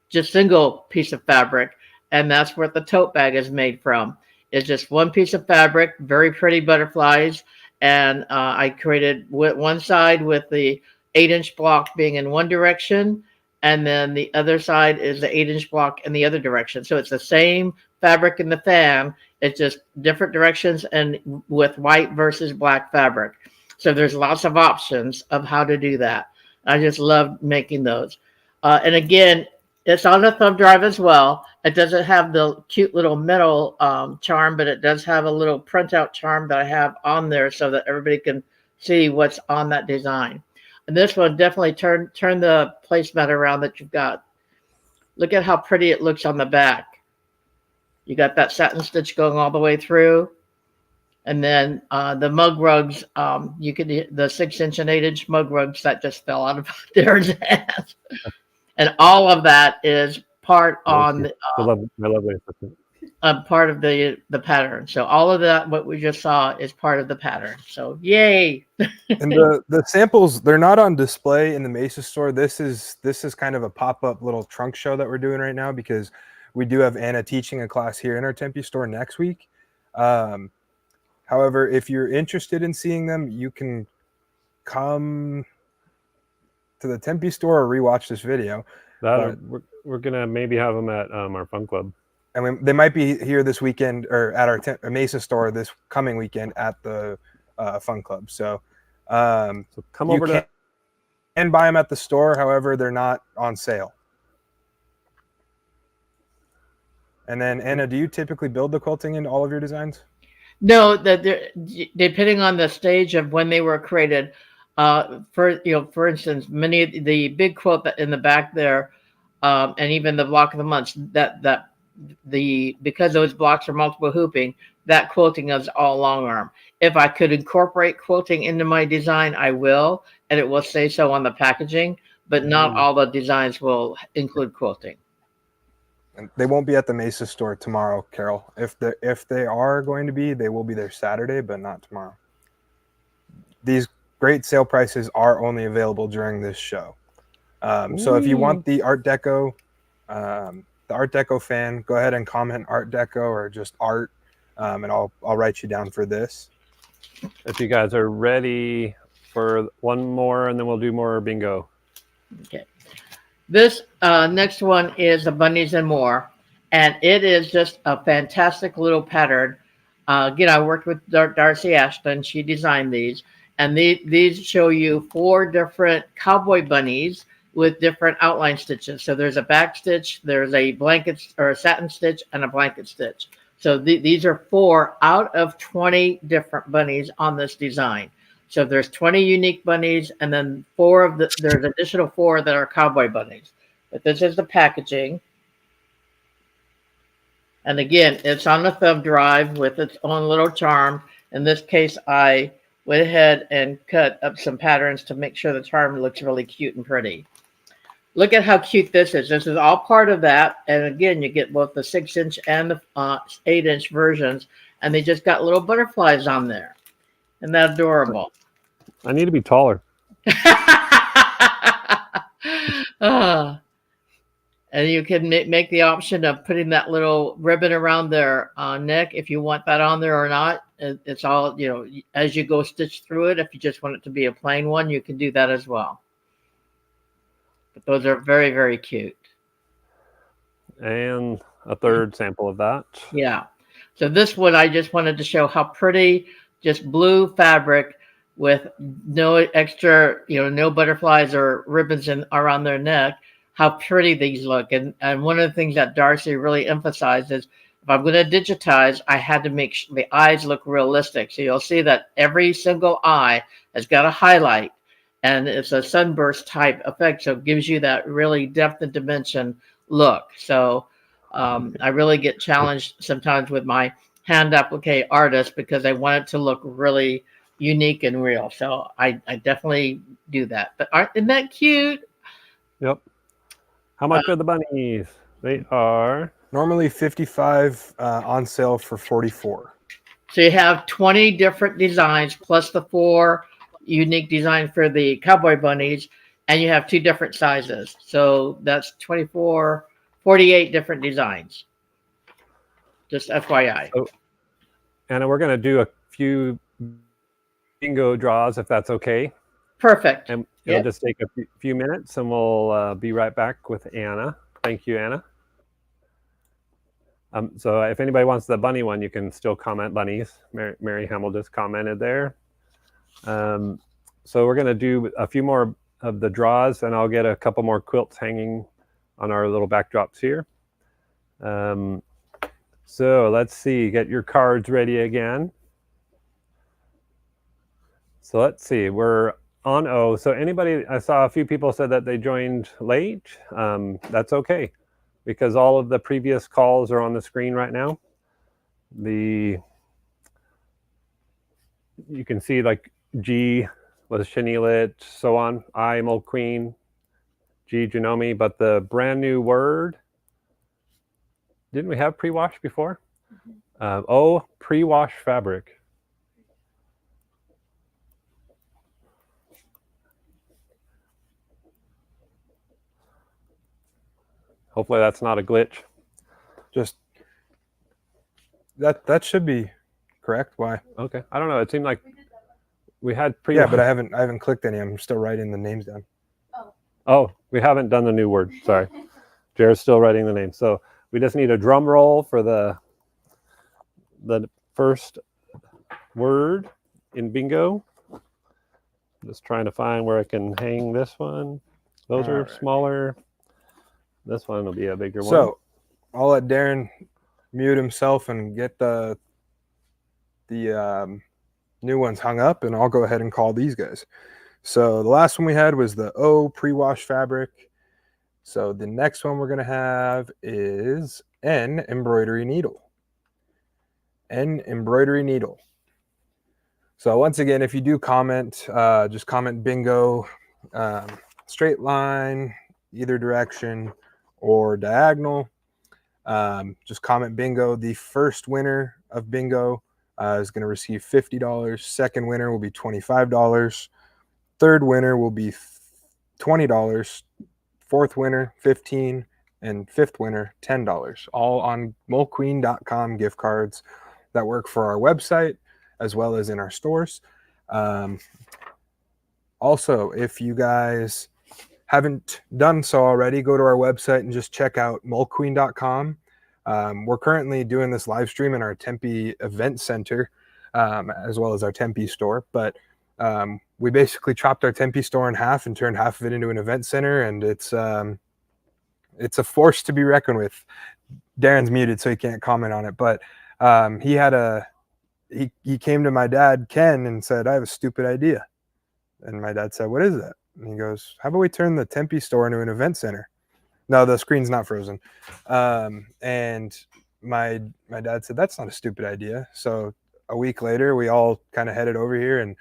just single piece of fabric, and that's what the tote bag is made from. It's just one piece of fabric, very pretty butterflies, and I created one side with the 8-inch block being in one direction, and then the other side is the 8-inch block in the other direction. So it's the same fabric in the fan, it's just different directions and with white versus black fabric. So there's lots of options of how to do that. I just love making those. And again, it's on a thumb drive as well. It doesn't have the cute little metal charm, but it does have a little printout charm that I have on there so that everybody can see what's on that design. And this one, definitely turn the placemat around that you've got. Look at how pretty it looks on the back. You got that satin stitch going all the way through. And then the mug rugs, you could the 6-inch and 8-inch mug rugs that just fell out of Darren's hands. And all of that is part on the my lovely assistant. Part of the pattern. So all of that, what we just saw, is part of the pattern. So yay! And the samples, they're not on display in the Mesa store. This is kind of a pop-up little trunk show that we're doing right now because we do have Anna teaching a class here in our Tempe store next week. However, if you're interested in seeing them, you can come to the Tempe store or rewatch this video. We're gonna maybe have them at our fun club. And they might be here this weekend or at our Mesa store this coming weekend at the fun club. So, So come over to and buy them at the store. However, they're not on sale. And then Anna, do you typically build the quilting in all of your designs? No, depending on the stage of when they were created. For instance, many of the big quilt that in the back there, and even the block of the months because those blocks are multiple hooping, that quilting is all long arm. If I could incorporate quilting into my design, I will, and it will say so on the packaging. But not all the designs will include quilting. And they won't be at the Mesa store tomorrow, Carol. If they are going to be, they will be there Saturday, but not tomorrow. These great sale prices are only available during this show. So if you want the Art Deco fan, go ahead and comment Art Deco or just art, and I'll write you down for this. If you guys are ready for one more, and then we'll do more bingo. Okay. This next one is the Bunnies and More, and it is just a fantastic little pattern. Again, I worked with Darcy Ashton. She designed these, and these show you 4 different cowboy bunnies with different outline stitches. So there's a back stitch, there's a blanket or a satin stitch, and a blanket stitch. So these are 4 out of 20 different bunnies on this design. So there's 20 unique bunnies, and then there's additional 4 that are cowboy bunnies. But this is the packaging. And again, it's on the thumb drive with its own little charm. In this case, I went ahead and cut up some patterns to make sure the charm looks really cute and pretty. Look at how cute this is. This is all part of that. And again, you get both the 6-inch and the 8-inch versions, and they just got little butterflies on there. Isn't that adorable? I need to be taller. And And you can make the option of putting that little ribbon around their neck if you want that on there or not. It's all, you know, as you go stitch through it. If you just want it to be a plain one, you can do that as well. But those are very, very cute. And a third sample of that. Yeah. So this one, I just wanted to show how pretty, just blue fabric with no extra, you know, no butterflies or ribbons around their neck, how pretty these look. And one of the things that Darcy really emphasizes, if I'm going to digitize, I had to make the eyes look realistic. So you'll see that every single eye has got a highlight, and it's a sunburst type effect. So it gives you that really depth and dimension look. So I really get challenged sometimes with my hand applique artists because I want it to look really unique and real. So I definitely do that. But isn't that cute? Yep. How much are the bunnies? They are Normally 55, on sale for 44. So you have 20 different designs plus the 4 unique designs for the cowboy bunnies, and you have 2 different sizes. So that's 24, 48 different designs. Just FYI. So, Anna, we're going to do a few bingo draws if that's okay. Perfect. And it'll just take a few minutes, and we'll be right back with Anna. Thank you, Anna. So if anybody wants the bunny one, you can still comment bunnies. Mary Hamill just commented there. So we're going to do a few more of the draws, and I'll get a couple more quilts hanging on our little backdrops here. So let's see, get your cards ready again. So let's see, we're on O. So anybody, I saw a few people said that they joined late. That's okay, because all of the previous calls are on the screen right now. You can see like G was Shanilit, so on. I, Mold Queen, G, Genomi, but the brand new word, didn't we have pre-wash before? O, pre-wash fabric. Hopefully that's not a glitch. Just that should be correct. Why? Okay, I don't know. It seemed like we had pre. Yeah, but I haven't clicked any. I'm still writing the names down. Oh, we haven't done the new word. Sorry, Jared's still writing the name. So we just need a drum roll for the first word in bingo. Just trying to find where I can hang this one. Those are smaller. This one will be a bigger one. So I'll let Darren mute himself and get the new ones hung up, and I'll go ahead and call these guys. So the last one we had was the O, pre-wash fabric. So the next one we're going to have is N, embroidery needle. N, embroidery needle. So once again, if you do comment, just comment bingo, straight line, either direction, or diagonal. Just comment bingo. The first winner of bingo is going to receive $50. Second winner will be $25. Third winner will be $20. Fourth winner, $15. And fifth winner, $10. All on moldqueen.com gift cards that work for our website as well as in our stores. Also, if you guys haven't done so already, go to our website and just check out moldqueen.com. We're currently doing this live stream in our Tempe event center, as well as our Tempe store. But we basically chopped our Tempe store in half and turned half of it into an event center, and it's a force to be reckoned with. Darren's muted, so he can't comment on it. But he came to my dad, Ken, and said, "I have a stupid idea." And my dad said, "What is that?" And he goes, "How about we turn the Tempe store into an event center?" No, the screen's not frozen. And my dad said, "That's not a stupid idea." So a week later, we all kind of headed over here and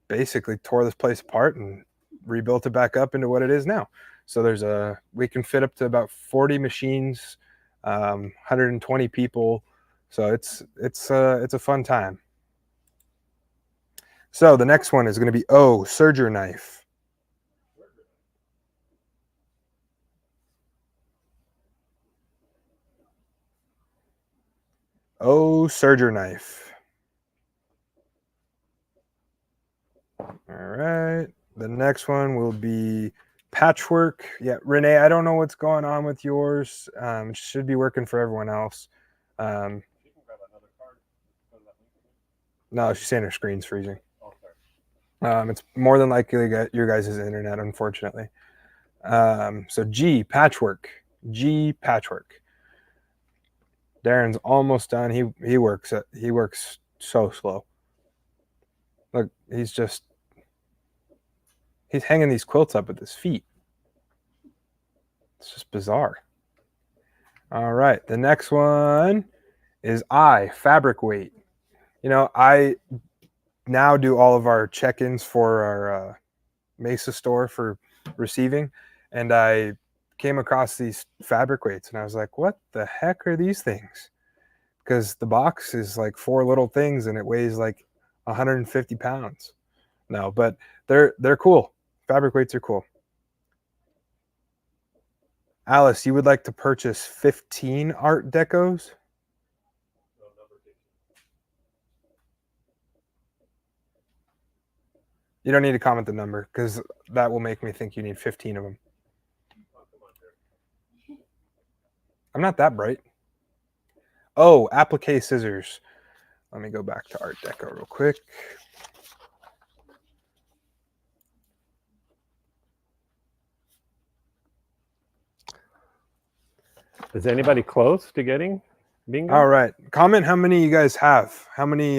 basically tore this place apart and rebuilt it back up into what it is now. So we can fit up to about 40 machines, 120 people. So it's a fun time. So the next one is going to be O, serger knife. Oh, serger knife. All right. The next one will be patchwork. Yeah, Renee, I don't know what's going on with yours. It should be working for everyone else. No, she's saying her screen's freezing. It's more than likely your guys' internet, unfortunately. So G, patchwork. G, patchwork. Darren's almost done. He works so slow. Look, he's hanging these quilts up with his feet. It's just bizarre. All right, the next one is I, fabric weight. You know, I now do all of our check-ins for our Mesa store for receiving, and I came across these fabric weights, and I was like, what the heck are these things? Because the box is like 4 little things, and it weighs like 150 pounds. No, but they're cool. Fabric weights are cool. Alice, you would like to purchase 15 Art Decos? You don't need to comment the number because that will make me think you need 15 of them. I'm not that bright. Oh, applique scissors. Let me go back to Art Deco real quick. Is anybody close to getting bingo? All right. Comment how many you guys have. How many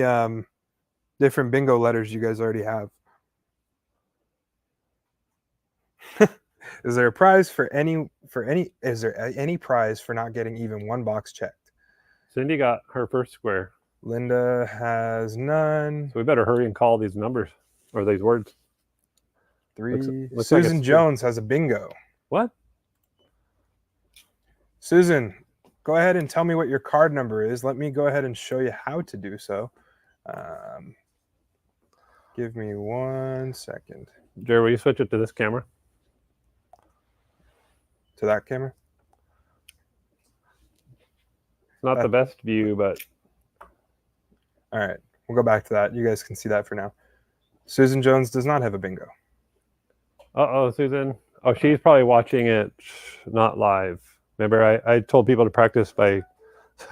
different bingo letters you guys already have. Is there a prize is there any prize for not getting even one box checked? Cindy got her first square. Linda has none. So we better hurry and call these numbers or these words. 3. Looks like Susan it's Jones has a bingo. What? Susan, go ahead and tell me what your card number is. Let me go ahead and show you how to do so. Give me 1 second. Jerry, will you switch it to this camera? To that camera? It's not the best view, but... All right, we'll go back to that. You guys can see that for now. Susan Jones does not have a bingo. Uh-oh, Susan. Oh, she's probably watching it not live. Remember, I told people to practice by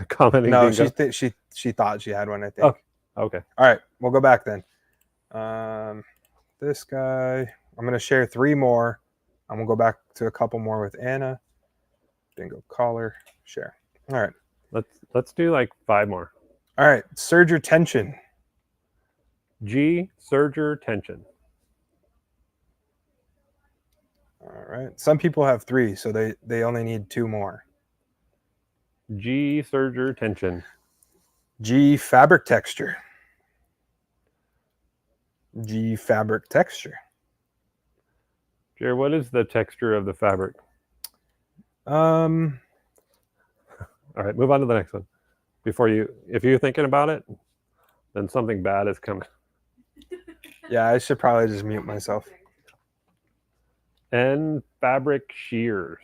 commenting No, bingo? she thought she had one, I think. Oh, okay. All right, we'll go back then. This guy, I'm going to share 3 more. I'm going to go back to a couple more with Anna. Bingo collar, share. All right. Let's do like 5 more. All right, serger tension. G, serger tension. All right. Some people have 3, so they only need 2 more. G, serger tension. G, fabric texture. G, fabric texture. Jerry, what is the texture of the fabric? All right, move on to the next one. If you're thinking about it, then something bad is coming. Yeah, I should probably just mute myself. And fabric shears.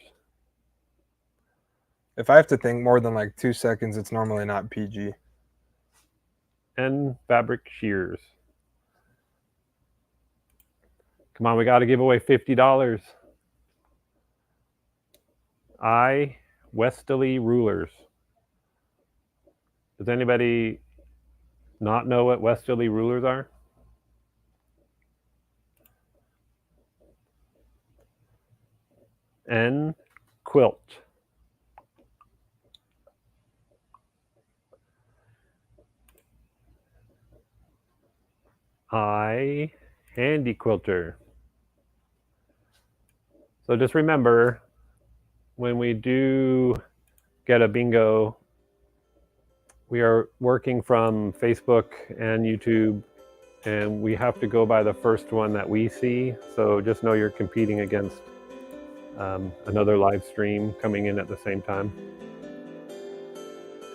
If I have to think more than like 2 seconds, it's normally not PG. And fabric shears. Come on, we got to give away $50. I, Westerly rulers. Does anybody not know what Westerly rulers are? N, quilt. I, handy quilter. So just remember, when we do get a bingo, we are working from Facebook and YouTube, and we have to go by the first one that we see. So just know you're competing against another live stream coming in at the same time.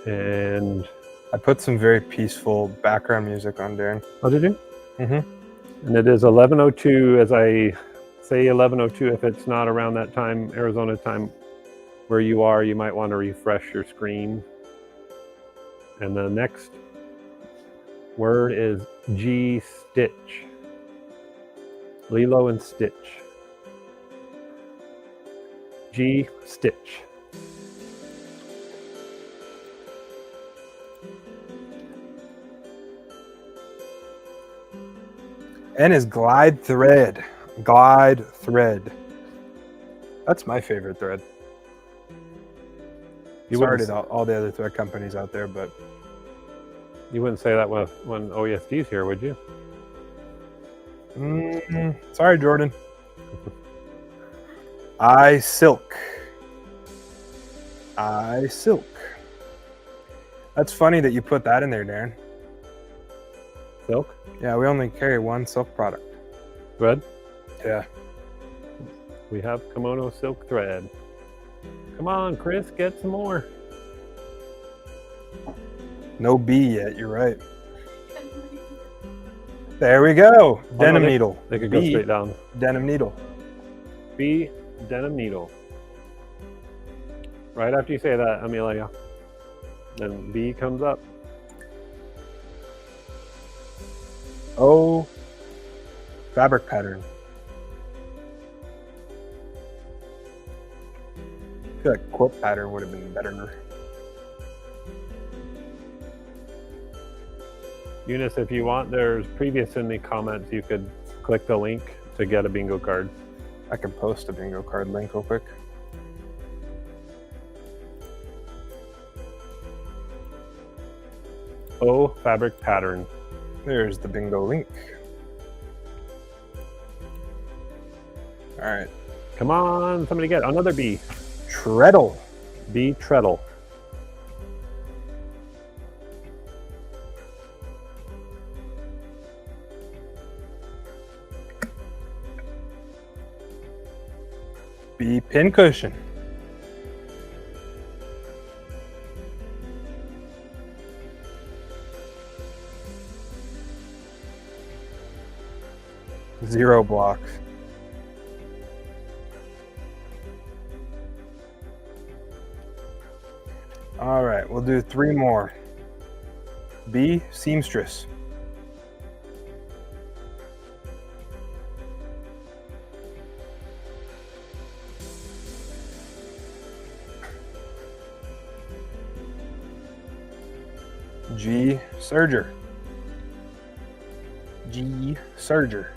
And I put some very peaceful background music on, Darren. oh, did you? Mm-hmm. And it is 11:02 as I say 11:02. If it's not around that time, Arizona time, where you are, you might want to refresh your screen. And the next word is G Stitch. Lilo and Stitch. G Stitch. N is Glide Thread. Glide Thread. That's my favorite thread. You Sorry wouldn't, to all the other thread companies out there, but you wouldn't say that when OESD's here, would you? sorry, Jordan. I Silk. I Silk. That's funny that you put that in there, Darren. Silk? Yeah, we only carry one silk product. Thread? Yeah. We have kimono silk thread. Come on, Chris, get some more. No B yet, you're right. There we go. Denim they- needle. They could go B, straight down. denim needle. B, denim needle. Right after you say that, Amelia, then B comes up. O, fabric pattern. I feel like quilt pattern would have been better. Eunice, if you want, there's previous in the comments. You could click the link to get a bingo card. I can post a bingo card link real quick. O, fabric pattern. There's the bingo link. All right. Come on, somebody get another B. Treadle. B, treadle. B, pincushion. Zero blocks. All right, we'll do 3 more. B, seamstress. G, serger. G, serger.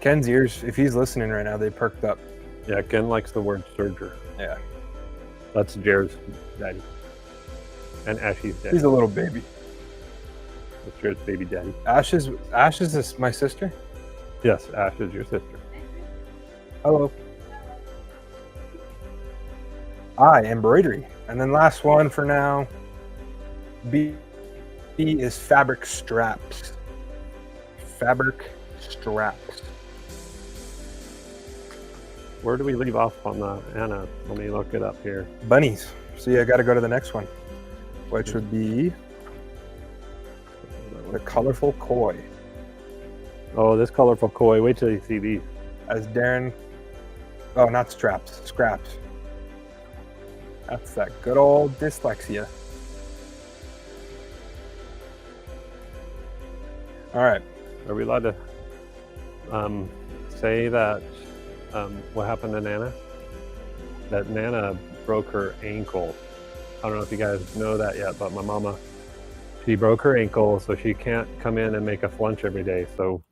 Ken's ears, if he's listening right now, they perked up. Yeah, Ken likes the word serger. Yeah. That's Jared's daddy. And Ashley's daddy. He's a little baby. That's Jared's baby daddy. Ash is my sister. Yes, Ash is your sister. Hello. I, embroidery. And then last one for now. B is fabric straps. Fabric straps. Where do we leave off on the Anna? Let me look it up here. Bunnies. So yeah, I got to go to the next one, which would be the colorful koi. Oh, this colorful koi. Wait till you see these. As Darren, oh, not straps, scraps. That's that good old dyslexia. All right. Are we allowed to say that what happened to Nana? That Nana broke her ankle. I don't know if you guys know that yet, but my mama, she broke her ankle, so she can't come in and make us lunch every day. So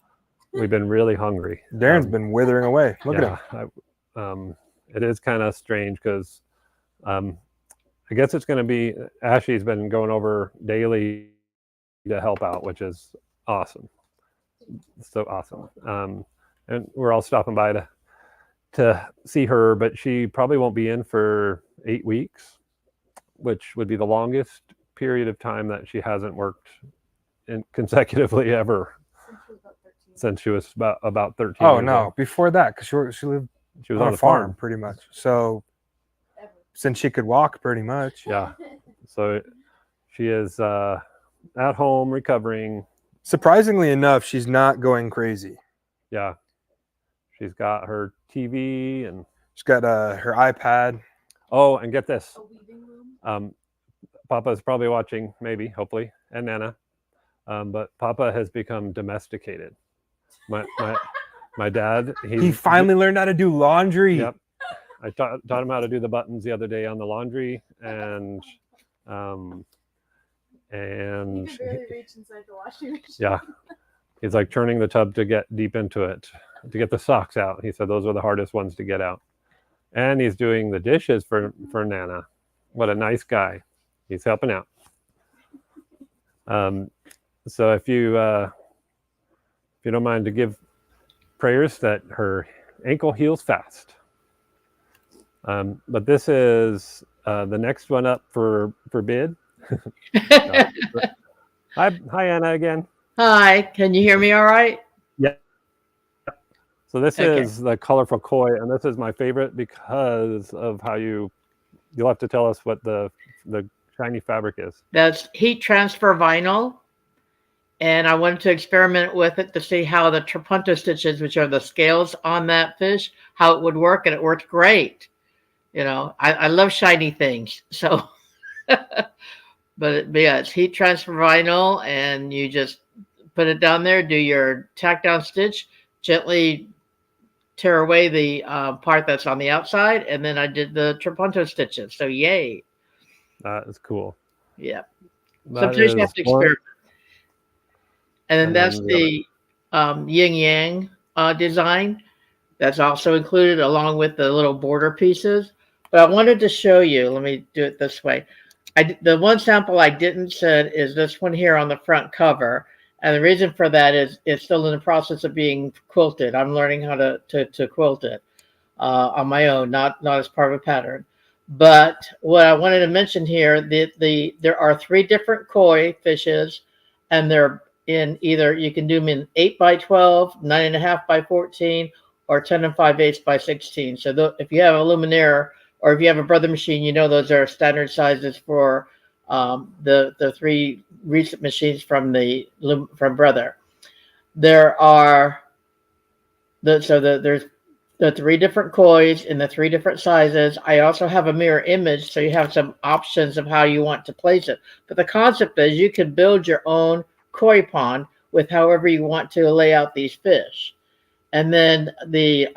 we've been really hungry. Darren's been withering away. Look at him. It is kind of strange because I guess it's going to be, Ashley's been going over daily to help out, which is awesome. So awesome. And we're all stopping by to see her, but she probably won't be in for 8 weeks, which would be the longest period of time that she hasn't worked consecutively ever since she was about 13. Oh years no, old. before that, because she lived She was on on a a farm pretty much. So since she could walk pretty much. Yeah. So she is at home recovering. Surprisingly enough, she's not going crazy. Yeah. She's got her TV and She's got her iPad. oh, and get this. Papa is probably watching, maybe, hopefully, and Nana. But Papa has become domesticated. My dad, He finally learned how to do laundry. Yep. I taught him how to do the buttons the other day on the laundry, and You can barely reach inside the washing machine. yeah, he's like turning the tub to get deep into it to get the socks out. He said those are the hardest ones to get out. And he's doing the dishes for Nana. What a nice guy. He's helping out. So if you don't mind to give prayers that her ankle heals fast. But this is the next one up for bid. Hi Anna again. Hi, can you hear me all right? Yeah. So this Okay. is the colorful koi, and this is my favorite because of how you'll have to tell us what the shiny fabric is. That's heat transfer vinyl. And I wanted to experiment with it to see how the trapunto stitches, which are the scales on that fish, how it would work, and it worked great. You know, I love shiny things. So, but yeah, it's heat transfer vinyl, and you just put it down there, do your tack down stitch, gently tear away the part that's on the outside, and then I did the trapunto stitches. So yay. That is cool. Yeah. That Sometimes you have is to one- experiment. And then And that's then the the yin yang design. That's also included along with the little border pieces. But I wanted to show you, let me do it this way. The one sample I didn't send is this one here on the front cover. And the reason for that is it's still in the process of being quilted. I'm learning how to quilt it on my own, not as part of a pattern. But what I wanted to mention here, there are 3 different koi fishes, and they're in either, you can do them in 8 by 12, 9.5 by 14, or 10 5/8 by 16. So if you have a Luminaire or if you have a Brother machine, you know those are standard sizes for the 3 recent machines from Brother. There are there's the 3 different kois in the 3 different sizes. I also have a mirror image, so you have some options of how you want to place it. But the concept is you can build your own koi pond with however you want to lay out these fish. And then the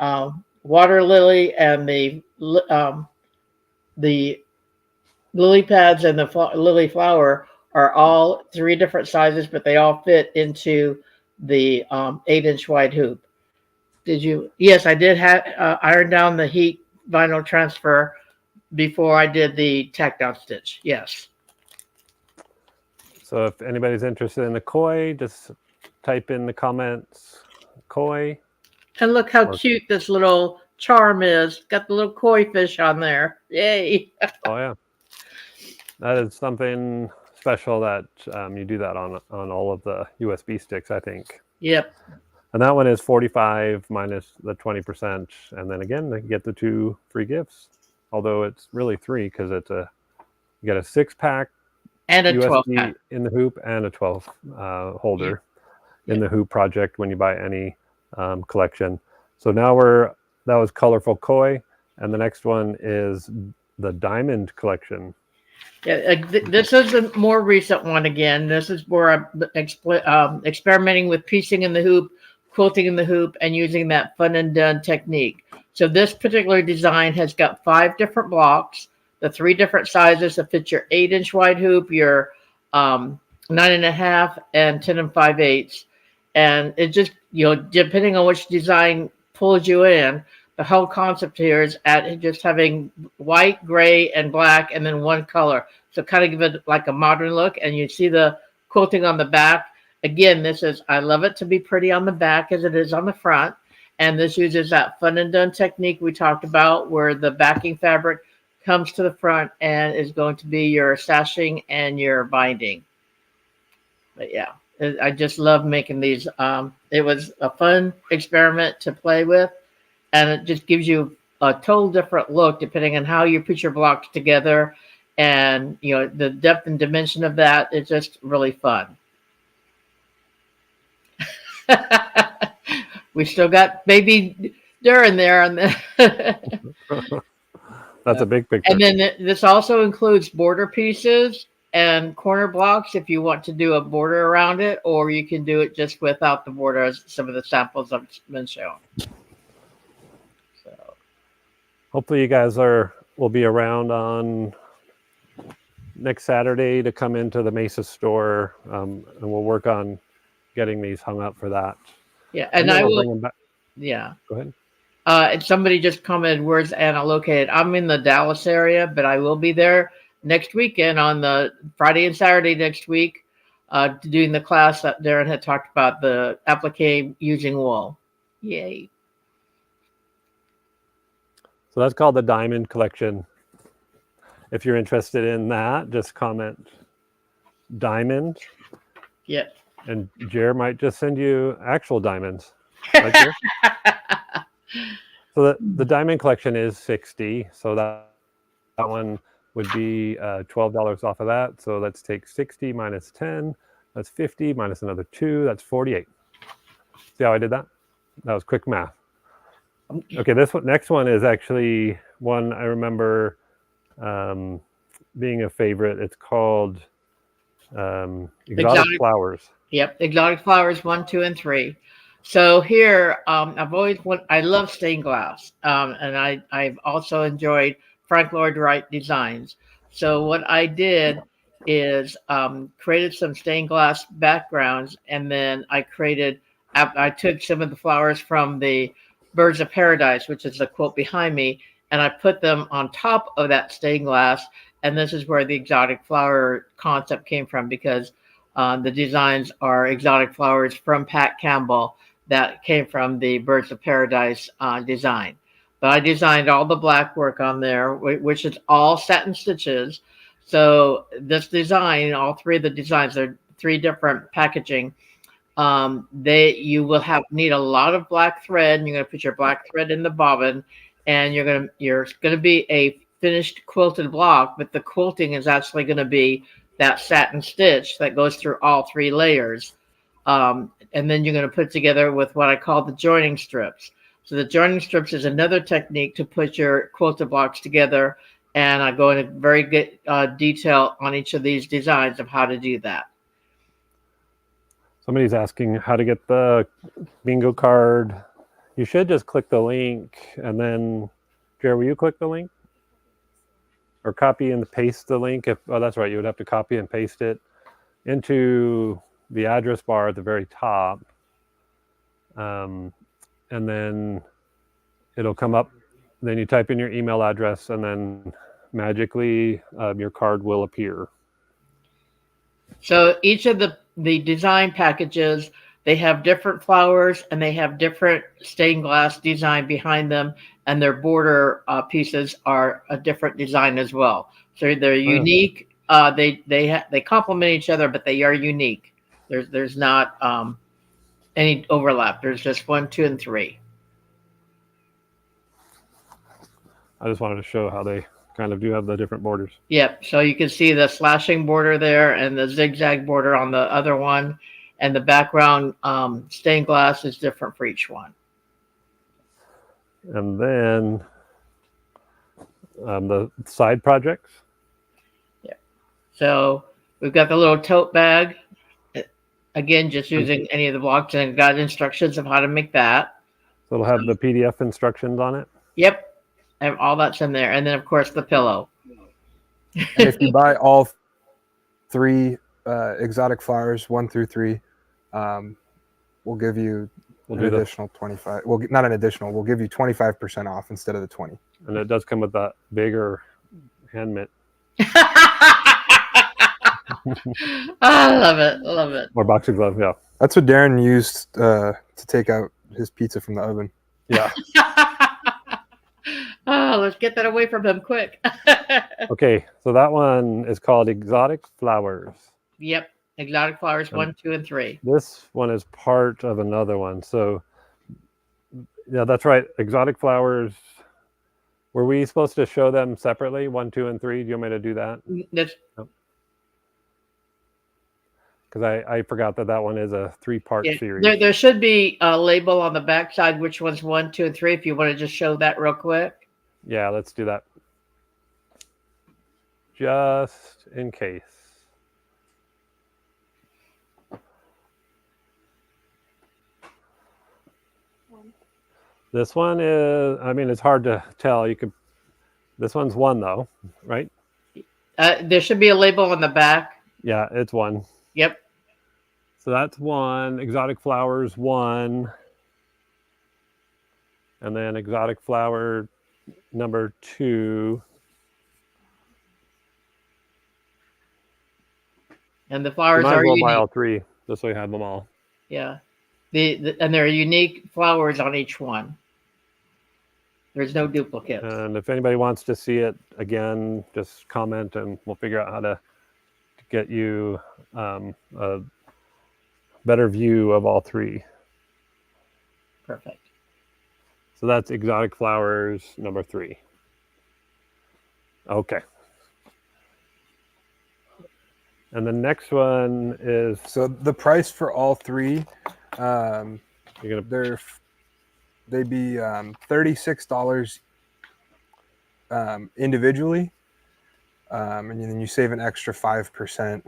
water lily and the lily pads and the lily flower are all 3 different sizes, but they all fit into the 8-inch wide hoop. Did you? Yes, I did have iron down the heat vinyl transfer before I did the tack down stitch. Yes. So if anybody's interested in the koi, just type in the comments koi. And look how cute this little charm is. Got the little koi fish on there. Yay. Oh yeah, that is something special that you do that on all of the USB sticks, I think. Yep. And that one is 45 minus the 20%, and then again they get the 2 free gifts. Although it's really 3 because you get a 6-pack and a USB 12-pack in the hoop and a 12 holder in the hoop project when you buy any collection. So now that was colorful koi, and the next one is the diamond collection. Yeah, this is a more recent one again. This is where I'm experimenting with piecing in the hoop, quilting in the hoop, and using that fun and done technique. So this particular design has got 5 different blocks, the 3 different sizes that fit your 8-inch wide hoop, your 9.5, and 10 5/8. And it just, depending on which design pulls you in, the whole concept here is at just having white, gray, and black, and then one color. So kind of give it like a modern look. And you see the quilting on the back. Again, I love it to be pretty on the back as it is on the front. And this uses that fun and done technique we talked about, where the backing fabric comes to the front and is going to be your sashing and your binding. But yeah, I just love making these. It was a fun experiment to play with, and it just gives you a total different look depending on how you put your blocks together, and the depth and dimension of that is just really fun. We still got baby Darren there on the That's a big picture. And then this also includes border pieces and corner blocks if you want to do a border around it, or you can do it just without the border, as some of the samples I've been shown. So Hopefully you guys will be around on next Saturday to come into the Mesa store, and we'll work on getting these hung up for that. yeah, and then I we'll will. bring them back. Yeah. Go ahead. And somebody just commented, "Where's Anna located?" I'm in the Dallas area, but I will be there next weekend on the Friday and Saturday next week, doing the class that Darren had talked about, the applique using wool. Yay! So that's called the Diamond Collection. If you're interested in that, just comment diamond, Yeah. and Jer might just send you actual diamonds. Right, Jer? So the Diamond Collection is $60. So that one would be $12 off of that. So let's take 60 minus 10. That's 50 minus another 2. That's 48. See how I did that? That was quick math. Okay, next one is actually one I remember being a favorite. It's called Exotic Flowers. Yep, Exotic Flowers 1, 2, and 3. So here, I love stained glass, and I've also enjoyed Frank Lloyd Wright designs. So what I did is created some stained glass backgrounds, and then I took some of the flowers from the Birds of Paradise, which is the quilt behind me, and I put them on top of that stained glass. And this is where the exotic flower concept came from, because the designs are exotic flowers from Pat Campbell that came from the Birds of Paradise design. But I designed all the black work on there, which is all satin stitches. So this design, all three of the designs, they're 3 different packaging. You will need a lot of black thread, and you're going to put your black thread in the bobbin, and you're going to be a finished quilted block, but the quilting is actually going to be that satin stitch that goes through all 3 layers. And then you're going to put together with what I call the joining strips. So the joining strips is another technique to put your quilted blocks together. And I go into very good detail on each of these designs of how to do that. Somebody's asking how to get the bingo card. You should just click the link, and then, Jerry, will you click the link? Or copy and paste the link? That's right, you would have to copy and paste it into the address bar at the very top. And then it'll come up. Then you type in your email address, and then magically your card will appear. So each of the design packages, they have different flowers, and they have different stained glass design behind them, and their border pieces are a different design as well. So they're unique. They complement each other, but they are unique. There's not any overlap. There's just 1, 2, and 3. I just wanted to show how they kind of do have the different borders. Yep. So you can see the slashing border there and the zigzag border on the other one, and the background stained glass is different for each one. And then the side projects. Yeah. So we've got the little tote bag. Again, just using any of the blocks, and got instructions of how to make that. So it'll have the PDF instructions on it. Yep. And all that's in there. And then, of course, the pillow. And if you buy all 3 exotic flowers, 1 through 3, we'll give you an additional 25. Well, not an additional. We'll give you 25% off instead of the 20. And it does come with that bigger hand mitt. I love it. Love it. Or boxing glove, yeah. That's what Darren used to take out his pizza from the oven. Yeah. Oh, let's get that away from him quick. Okay, so that one is called Exotic Flowers. Yep. Exotic Flowers 1, 2, and 3. This one is part of another one. So, yeah, that's right. Exotic Flowers. Were we supposed to show them separately, 1, 2, and 3? Do you want me to do that? Because I forgot that one is a 3-part series. There should be a label on the back side, which one's 1, 2, and 3, if you want to just show that real quick. Yeah, let's do that. just in case. This one is, I mean, it's hard to tell. This one's 1 though, right? There should be a label on the back. Yeah, it's 1. Yep. So that's 1. Exotic flowers 1. And then exotic flower number 2. And the You flowers might as are well buy unique. all 3. This way you have them all. Yeah. And there are unique flowers on each one. There's no duplicates. And if anybody wants to see it again, just comment and we'll figure out how to get you a better view of all 3. Perfect. So that's exotic flowers number 3. Okay. And the next one is, So the price for all 3, you're gonna they'd be $36 individually, and then you save an extra 5%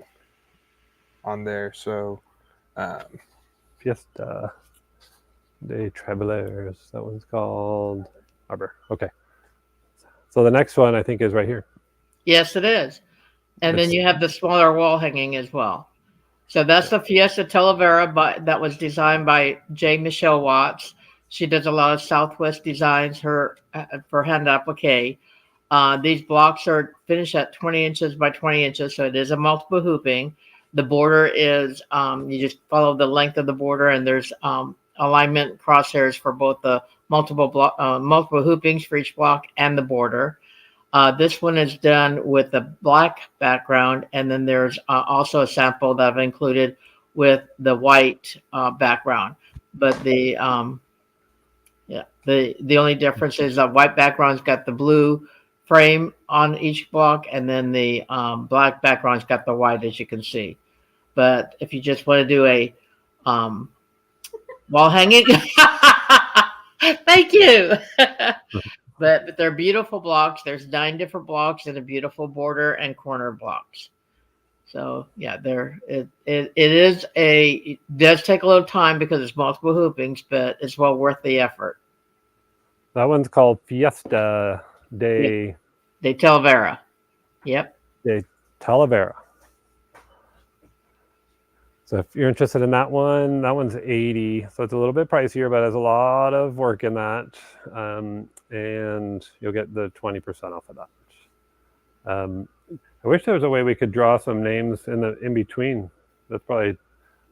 on there. So Fiesta de Travelers. That one's called Arbor. Okay. So the next one I think is right here. Yes, it is. And then you have the smaller wall hanging as well. So that's the Fiesta Talavera that was designed by J. Michelle Watts. She does a lot of Southwest designs for hand applique. These blocks are finished at 20 inches by 20 inches, so it is a multiple hooping. The border is, you just follow the length of the border, and there's alignment crosshairs for both the multiple hoopings for each block and the border. This one is done with a black background, and then there's also a sample that I've included with the white background. But the only difference is that white background's got the blue frame on each block, and then the black background's got the white, as you can see. But if you just want to do a wall hanging, thank you. But they're beautiful blocks. There's 9 different blocks and a beautiful border and corner blocks. So yeah, it does take a little time because it's multiple hoopings, but it's well worth the effort. That one's called Fiesta de Talavera. Yep. De Talavera. So if you're interested in that one's 80. So it's a little bit pricier, but there's a lot of work in that. And you'll get the 20% off of that. I wish there was a way we could draw some names in between. That's probably a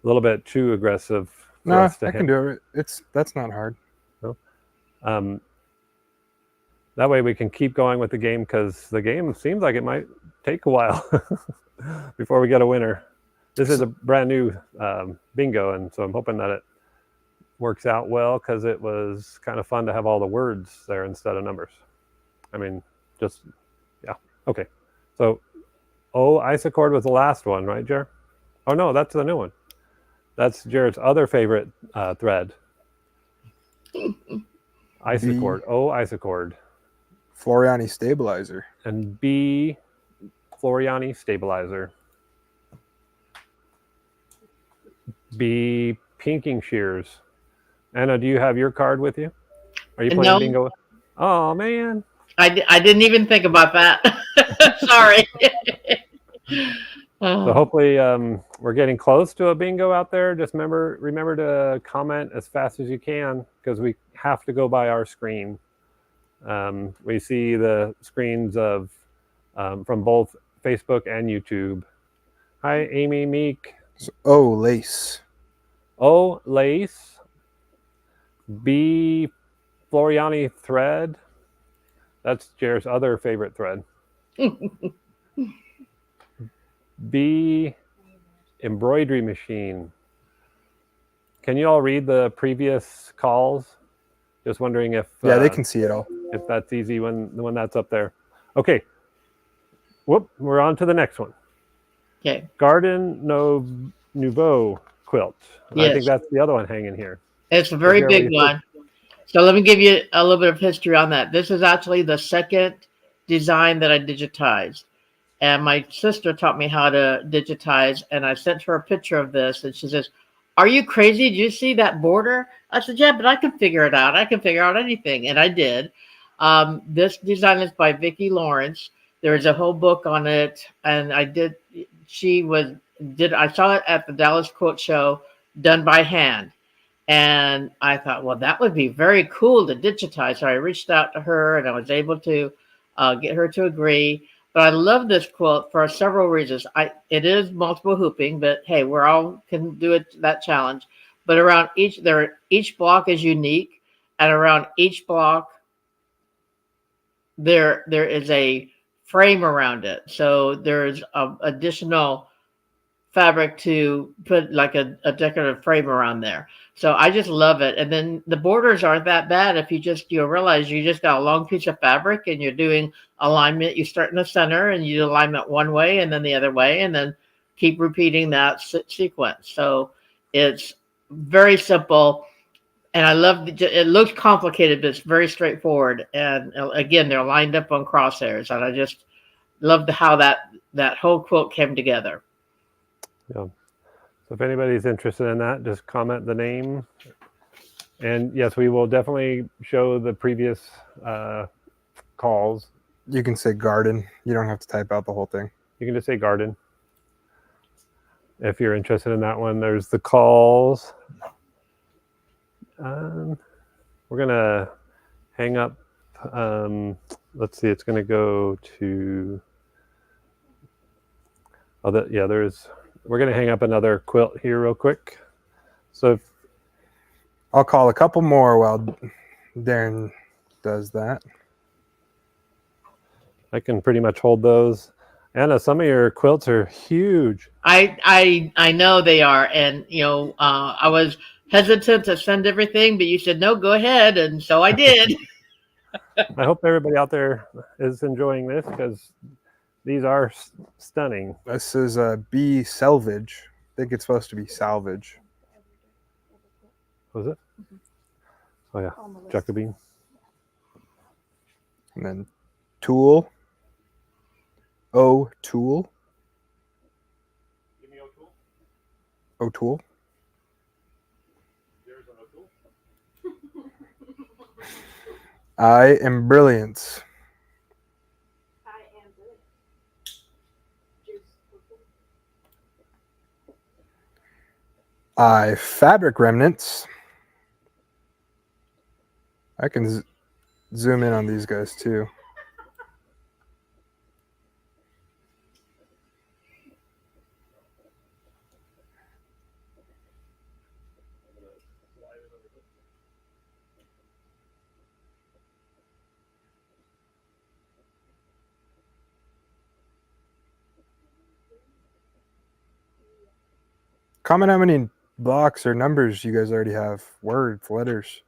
little bit too aggressive. No, I can do it. That's not hard. No? That way we can keep going with the game, because the game seems like it might take a while before we get a winner. This is a brand new bingo, and so I'm hoping that it works out well, because it was kind of fun to have all the words there instead of numbers. I mean, just, yeah. Okay. So, Isocord was the last one, right, Jer? Oh, no, that's the new one. That's Jared's other favorite thread. Isocord. Isocord. Floriani Stabilizer. And B. Floriani Stabilizer. B. Pinking Shears. Anna, do you have your card with you? Are you playing bingo? Oh, man. I didn't even think about that. Sorry. So hopefully we're getting close to a bingo out there. Just remember to comment as fast as you can, because we have to go by our screen. We see the screens of from both Facebook and YouTube. Hi, Amy Meek. So, Lace. Lace. B. Floriani thread. That's Jared's other favorite thread. B. Embroidery machine. Can you all read the previous calls? Just wondering if they can see it all. If that's easy when that's up there. Okay. Whoop, we're on to the next one. Okay. Garden Nouveau quilt. Yes. I think that's the other one hanging here. It's a very big one. So let me give you a little bit of history on that. This is actually the second design that I digitized. And my sister taught me how to digitize, and I sent her a picture of this, and she says, "Are you crazy? Did you see that border?" I said, "Yeah, but I can figure it out. I can figure out anything," and I did. This design is by Vicki Lawrence. There's a whole book on it, and I did. She was did. I saw it at the Dallas Quilt Show, done by hand. And I thought, well, that would be very cool to digitize. So I reached out to her and I was able to get her to agree. But I love this quilt for several reasons. It is multiple hooping, but hey, we're all can do it that challenge. But around each block is unique, and around each block there is a frame around it. So there's additional fabric to put like a decorative frame around there. So I just love it. And then the borders aren't that bad if you realize you just got a long piece of fabric and you're doing alignment. You start in the center and you do alignment one way and then the other way, and then keep repeating that sequence. So it's very simple. And I love it looks complicated, but it's very straightforward. And again, they're lined up on crosshairs, and I just loved how that whole quilt came together. Yeah. So if anybody's interested in that, just comment the name. And yes, we will definitely show the previous calls. You can say garden. You don't have to type out the whole thing. You can just say garden. If you're interested in that one, there's the calls. We're going to hang up. Let's see, it's going to go to... Oh, yeah, we're going to hang up another quilt here real quick. So I'll call a couple more while Darren does that. I can pretty much hold those. Anna, some of your quilts are huge. I know they are, and I was hesitant to send everything, but you said no, go ahead, and so I did. I hope everybody out there is enjoying this because these are stunning. This is a B selvage. I think it's supposed to be salvage. Was it? Oh yeah, Jacobine. And then tool. O'Toole. Give me O'Toole. O'Toole. There's an O'Toole. I am brilliance. I am good. I fabric remnants. I can zoom in on these guys too. Comment how many blocks or numbers you guys already have. Words, letters.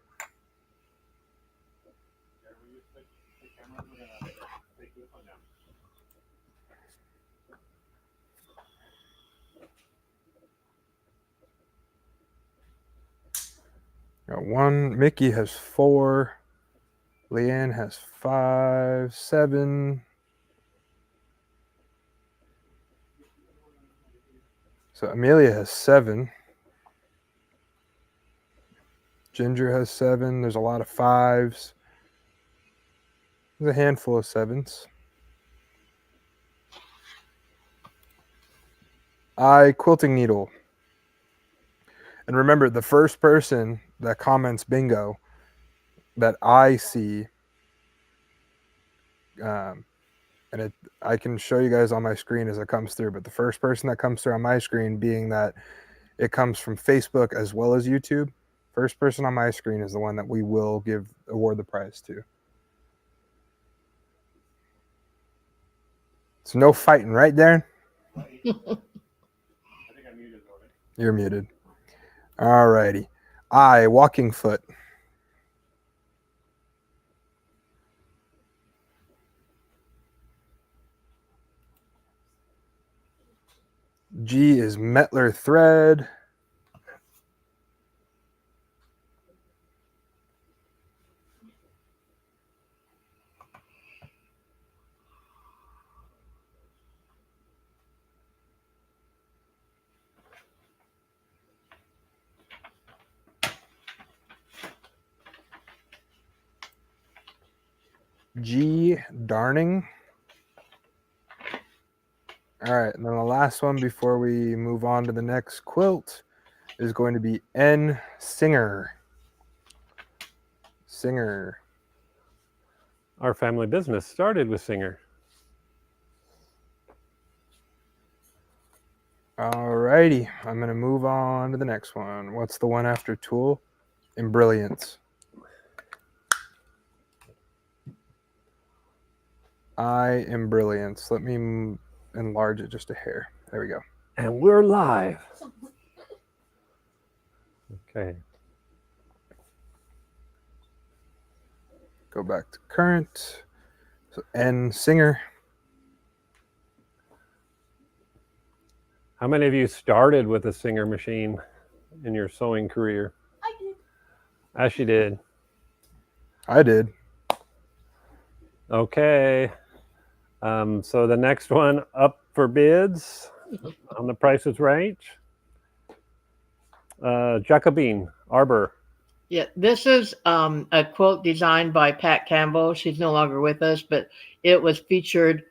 Got 1. Mickey has 4. Leanne has 5, 7. So Amelia has 7. Ginger has 7. There's a lot of 5s. There's a handful of 7s. I quilting needle. And remember, the first person that comments bingo that I see, I can show you guys on my screen as it comes through, but the first person that comes through on my screen, being that it comes from Facebook as well as YouTube, first person on my screen is the one that we will award the prize to. So no fighting, right, Darren? I think I'm muted already. You're muted. All righty. I walking foot. G is Metler thread. G. Darning. All right, and then the last one before we move on to the next quilt is going to be N. Singer. Singer. Our family business started with Singer. All righty, I'm going to move on to the next one. What's the one after Tool? Embrilliance. I am Brilliance. Let me enlarge it just a hair. There we go. And we're live. Okay. Go back to current. So N. Singer. How many of you started with a Singer machine in your sewing career? I did. Ashley did. I did. Okay. So the next one up for bids on the Price is Right. Jacobine Arbor. Yeah, this is a quilt designed by Pat Campbell. She's no longer with us, but it was featured,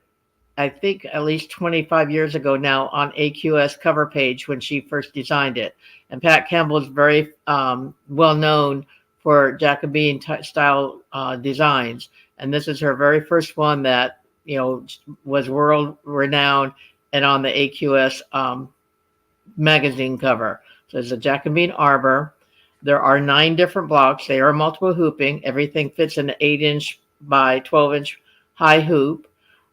I think, at least 25 years ago now on AQS cover page when she first designed it. And Pat Campbell is very well known for Jacobine style designs. And this is her very first one that, you know, was world renowned and on the AQS magazine cover. So it's a Jacobine Arbor. There are 9 different blocks. They are multiple hooping. Everything fits in an 8-inch by 12-inch high hoop.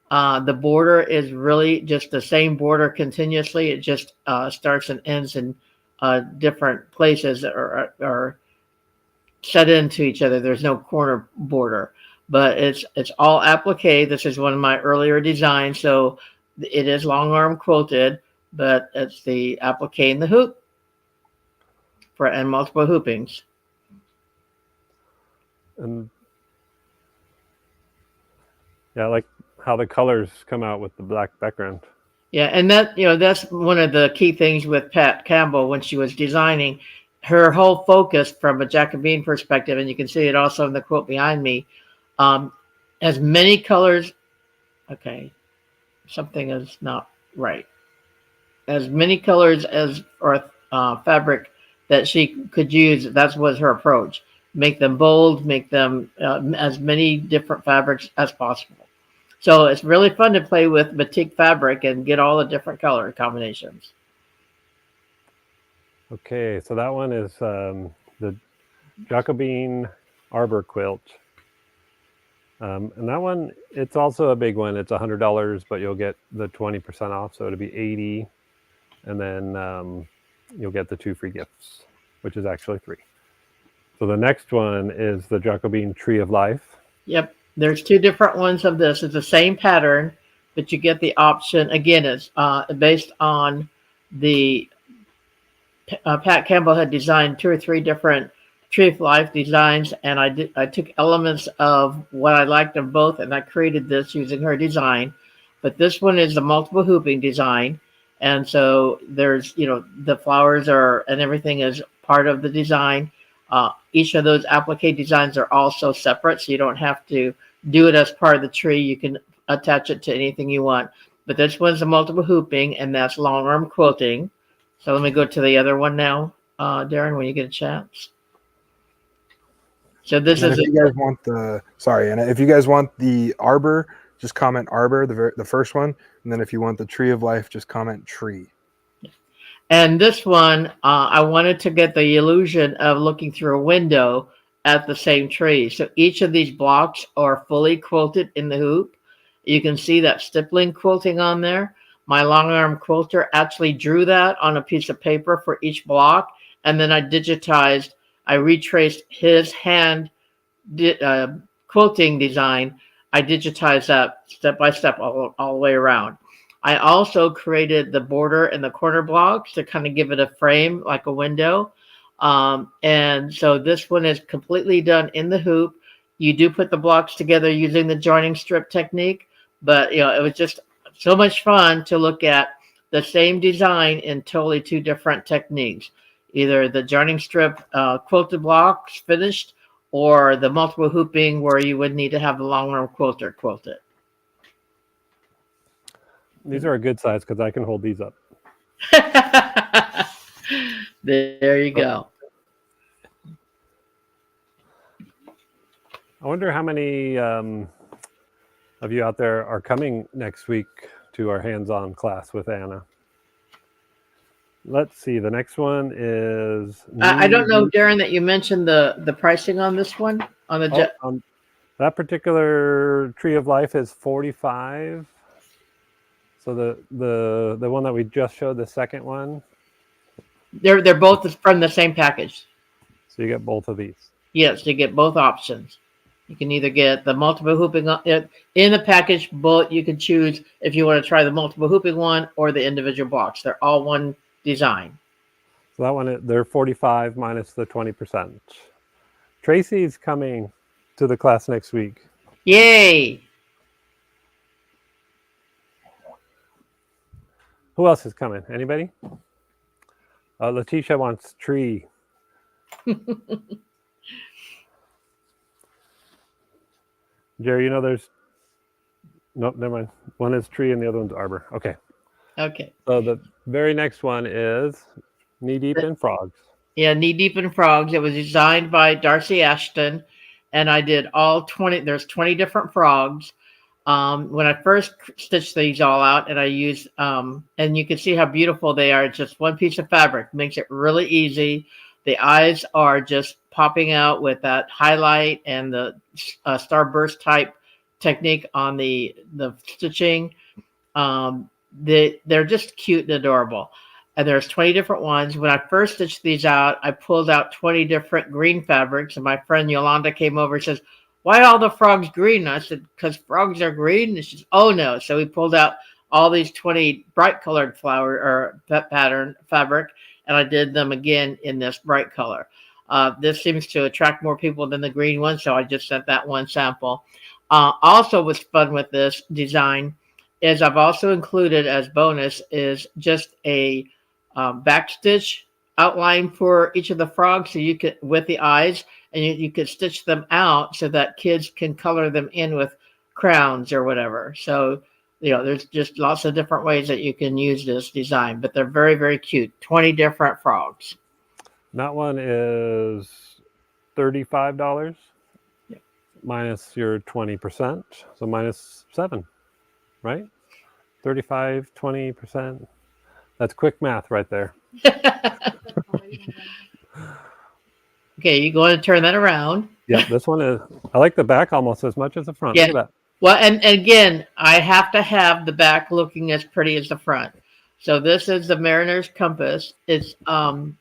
The border is really just the same border continuously. It just starts and ends in different places that are set into each other. There's no corner border, but it's all applique. This is one of my earlier designs, so it is long arm quilted, but it's the applique and the hoop and multiple hoopings. And yeah, I like how the colors come out with the black background. Yeah, and that, you know, that's one of the key things with Pat Campbell when she was designing. Her whole focus from a Jacobine perspective, and you can see it also in the quote behind me, as many colors. Okay, something is not right. As many colors as or fabric that she could use. That was her approach. Make them bold, make them as many different fabrics as possible. So it's really fun to play with batik fabric and get all the different color combinations. Okay, so that one is the Jacobine Arbor quilt. And that one, it's also a big one. It's $100, but you'll get the 20% off, so it'll be $80. And then you'll get the 2 free gifts, which is actually 3. So the next one is the Jacobine Tree of Life. Yep, there's 2 different ones of this. It's the same pattern, but you get the option. Again, it's based on the Pat Campbell had designed 2 or 3 different Tree of Life designs, and I took elements of what I liked of both, and I created this using her design. But this one is the multiple hooping design, and so there's, you know, the flowers are and everything is part of the design. Each of those applique designs are also separate, so you don't have to do it as part of the tree. You can attach it to anything you want. But this one's a multiple hooping, and that's long arm quilting. So let me go to the other one now, Darren, when you get a chance. So this is. If you guys want the and if you guys want the arbor, just comment arbor, the first one, and then if you want the Tree of Life, just comment tree. And this one, I wanted to get the illusion of looking through a window at the same tree. So each of these blocks are fully quilted in the hoop. You can see that stippling quilting on there. My long arm quilter actually drew that on a piece of paper for each block. And then I retraced his hand quilting design. I digitized that step by step all the way around. I also created the border and the corner blocks to kind of give it a frame like a window. And so this one is completely done in the hoop. You do put the blocks together using the joining strip technique, but you know, it was just so much fun to look at the same design in totally 2 different techniques, either the joining strip quilted blocks finished or the multiple hooping where you would need to have the long arm quilter quilt it. These are a good size because I can hold these up. There you go. I wonder how many of you out there are coming next week to our hands-on class with Anna. Let's see. The next one is. I don't know, Darren, that you mentioned the pricing on this one on the. That particular Tree of Life is $45. So the one that we just showed, the second one. They're both from the same package. So you get both of these. Yes, you get both options. You can either get the multiple hooping in the package, but you can choose if you want to try the multiple hooping one or the individual blocks. They're all one design. So that one, they're 45 minus the 20%. Tracy's coming to the class next week. Yay! Who else is coming? Anybody? Letitia wants tree. Jerry, there's... Nope, never mind. One is tree and the other one's arbor. Okay. Okay. So the very next one is Knee Deep in Frogs. Yeah, Knee Deep in Frogs. It was designed by Darcy Ashton, and I did all 20. There's 20 different frogs. When I first stitched these all out, and I used, and you can see how beautiful they are. It's just one piece of fabric, makes it really easy. The eyes are just popping out with that highlight and the starburst type technique on the stitching. They're just cute and adorable. And there's 20 different ones. When I first stitched these out, I pulled out 20 different green fabrics, and my friend Yolanda came over and says, "Why are all the frogs green?" And I said, "Because frogs are green." And she says, "Oh no." So we pulled out all these 20 bright colored flower or pattern fabric, and I did them again in this bright color. This seems to attract more people than the green one, so I just sent that one sample. Also what's fun with this design is I've also included as bonus is just a back stitch outline for each of the frogs, so you could, with the eyes, and you could stitch them out so that kids can color them in with crowns or whatever. So, there's just lots of different ways that you can use this design, but they're very, very cute. 20 different frogs. That one is $35 minus your 20%. So minus 7, right? 35, 20%. That's quick math right there. Okay, you go and turn that around. Yeah, this one is, I like the back almost as much as the front. Yeah. Look at that. Well, and again, I have to have the back looking as pretty as the front. So this is the Mariner's Compass. It's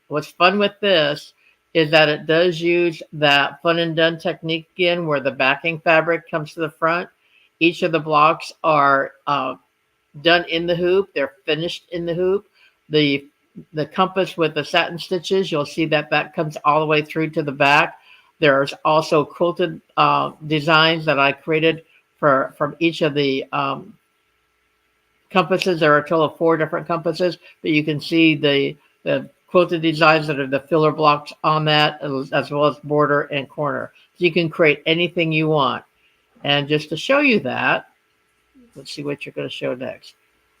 what's fun with this is that it does use that Fun and Done technique again, where the backing fabric comes to the front. Each of the blocks are done in the hoop. They're finished in the hoop. The compass with the satin stitches, you'll see that comes all the way through to the back. There's also quilted designs that I created from each of the compasses. There are a total of 4 different compasses, but you can see the quilted designs that are the filler blocks on that, as well as border and corner. So you can create anything you want. And just to show you that, let's see what you're going to show next.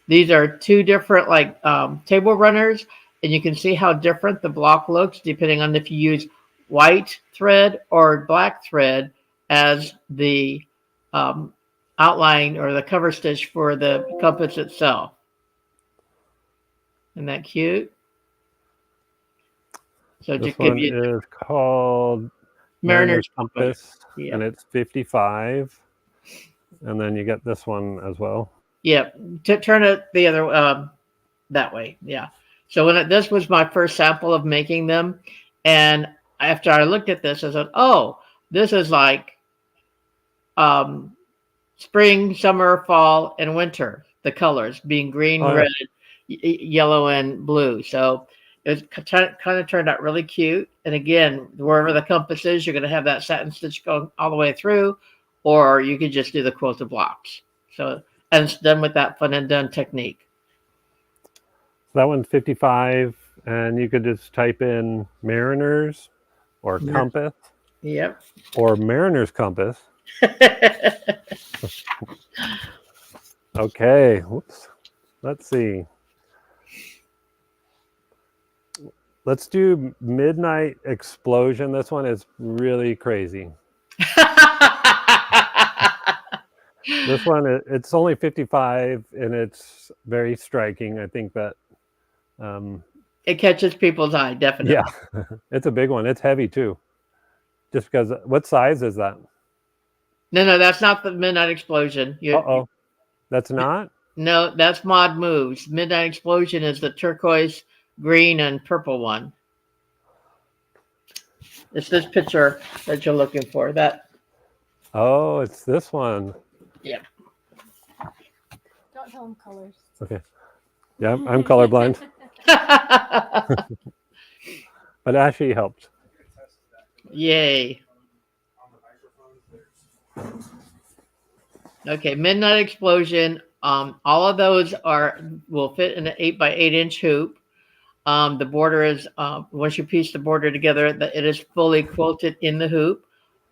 These are 2 different table runners, and you can see how different the block looks depending on if you use white thread or black thread as the outline or the cover stitch for the compass itself. Isn't that cute? So this just give one you is called Mariner's Compass, yeah. and it's 55. And then you get this one as well. Yeah, to turn it the other that way. Yeah. So this was my first sample of making them, and after I looked at this, I said, "Oh, this is like spring, summer, fall, and winter. The colors being green, red, yellow, and blue." So it kind of turned out really cute. And again, wherever the compass is, you're going to have that satin stitch going all the way through, or you could just do the quilted blocks. So, and it's done with that Fun and Done technique. So that one's 55, and you could just type in Mariners or Compass. Yep. or mariner's compass. Okay, whoops. Let's see. Let's do Midnight Explosion. This one is really crazy. This one, it's only 55 and it's very striking. I think that, It catches people's eye, definitely. yeah, it's a big one. It's heavy too. Just because, what size is that? No, that's not the Midnight Explosion. Uh-oh. That's not? No, that's Mod Moves. Midnight Explosion is the turquoise, green, and purple one. It's this picture that you're looking for. That. Oh, it's this one. Yeah. Don't tell them colors. Okay. Yeah, I'm colorblind, but Ashley helped. Yay. Okay, Midnight Explosion. All of those will fit in an 8x8 hoop. The border is once you piece the border together, it is fully quilted in the hoop.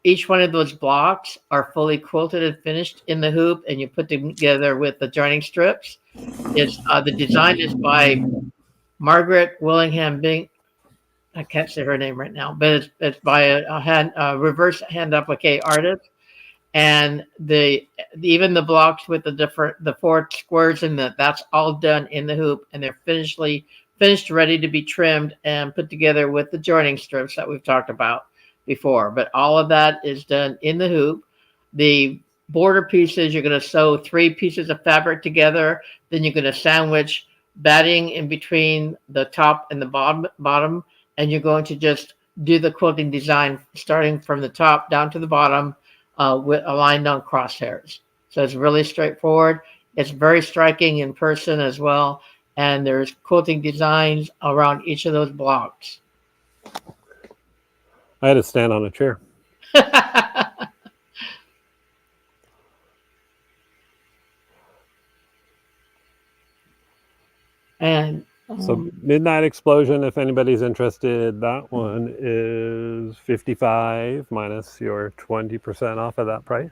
Each one of those blocks are fully quilted and finished in the hoop, and you put them together with the joining strips. It's the design is by Margaret Willingham Bing. I can't say her name right now, but it's by a reverse hand applique artist. And even the blocks with the 4 squares in that's all done in the hoop, and they're finished, ready to be trimmed and put together with the joining strips that we've talked about before. But all of that is done in the hoop. The border pieces, you're going to sew 3 pieces of fabric together. Then you're going to sandwich batting in between the top and the bottom, and you're going to just do the quilting design starting from the top down to the bottom with aligned on crosshairs. So it's really straightforward. It's very striking in person as well. And there's quilting designs around each of those blocks. I had to stand on a chair. And so Midnight Explosion, if anybody's interested, that one is 55 minus your 20% off of that price.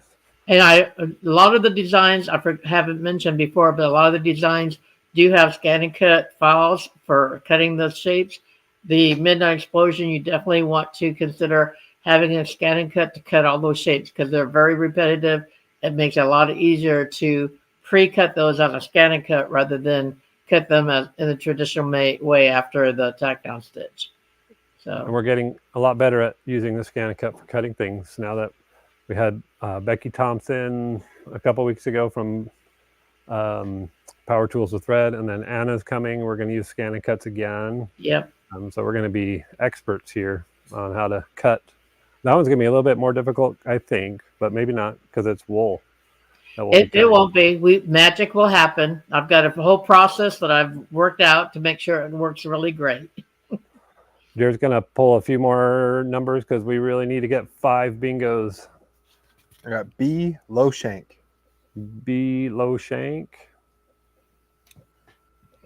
And a lot of the designs I haven't mentioned before, but a lot of the designs do have scan and cut files for cutting those shapes. The Midnight Explosion, you definitely want to consider having a scan and cut to cut all those shapes because they're very repetitive. It makes it a lot easier to pre-cut those on a scan and cut rather than cut them in the traditional way after the tack down stitch. So, and we're getting a lot better at using the scan and cut for cutting things now that we had Becky Thompson a couple weeks ago from Power Tools with Thread, and then Anna's coming. We're going to use scan and cuts again. Yep. So we're going to be experts here on how to cut. That one's going to be a little bit more difficult, I think, but maybe not because it's wool. It won't be. Magic will happen. I've got a whole process that I've worked out to make sure it works really great. Jared's going to pull a few more numbers because we really need to get 5 bingos. I got B, low shank. B, low shank.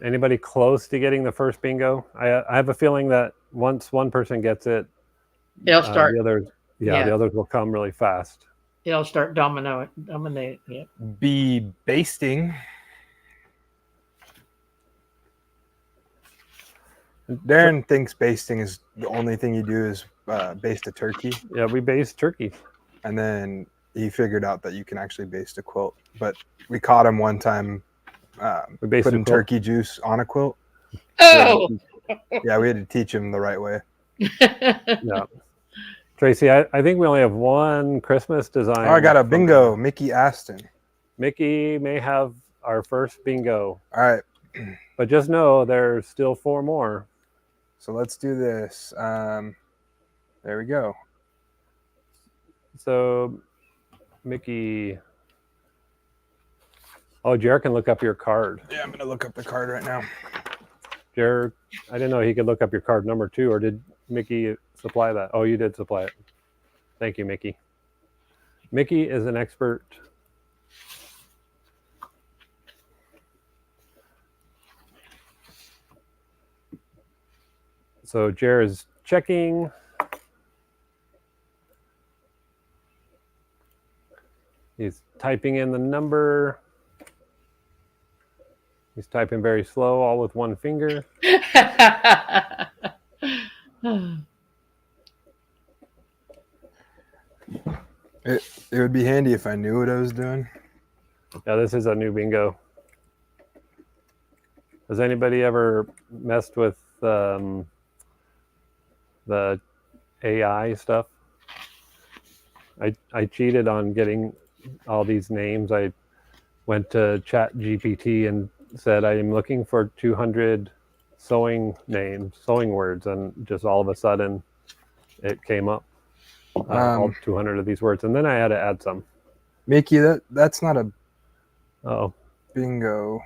Anybody close to getting the first bingo? I have a feeling that once one person gets it, it'll start. The others will come really fast. It'll start dominating. Yep. B, basting. Darren thinks basting is the only thing you do is baste a turkey. Yeah, we baste turkey. And then he figured out that you can actually baste a quilt. But we caught him one time putting turkey juice on a quilt. Oh! Yeah, we had to teach him the right way. Yeah. Tracy, I think we only have one Christmas design. Oh, I got a bingo. Mickey Aston. Mickey may have our first bingo. All right. But just know there's still 4 more. So let's do this. There we go. So, Mickey. Oh, Jared can look up your card. Yeah, I'm going to look up the card right now. Jared, I didn't know he could look up your card number 2, or did Mickey supply that? Oh, you did supply it. Thank you, Mickey. Mickey is an expert. So Jared is checking. He's typing in the number. He's typing very slow, all with one finger. It would be handy if I knew what I was doing. Yeah, this is a new bingo. Has anybody ever messed with the AI stuff? I cheated on getting all these names. I went to Chat GPT and said I am looking for 200 sewing names, sewing words, and just all of a sudden it came up. All 200 of these words, and then I had to add some. Mickey, that's not a Oh, bingo.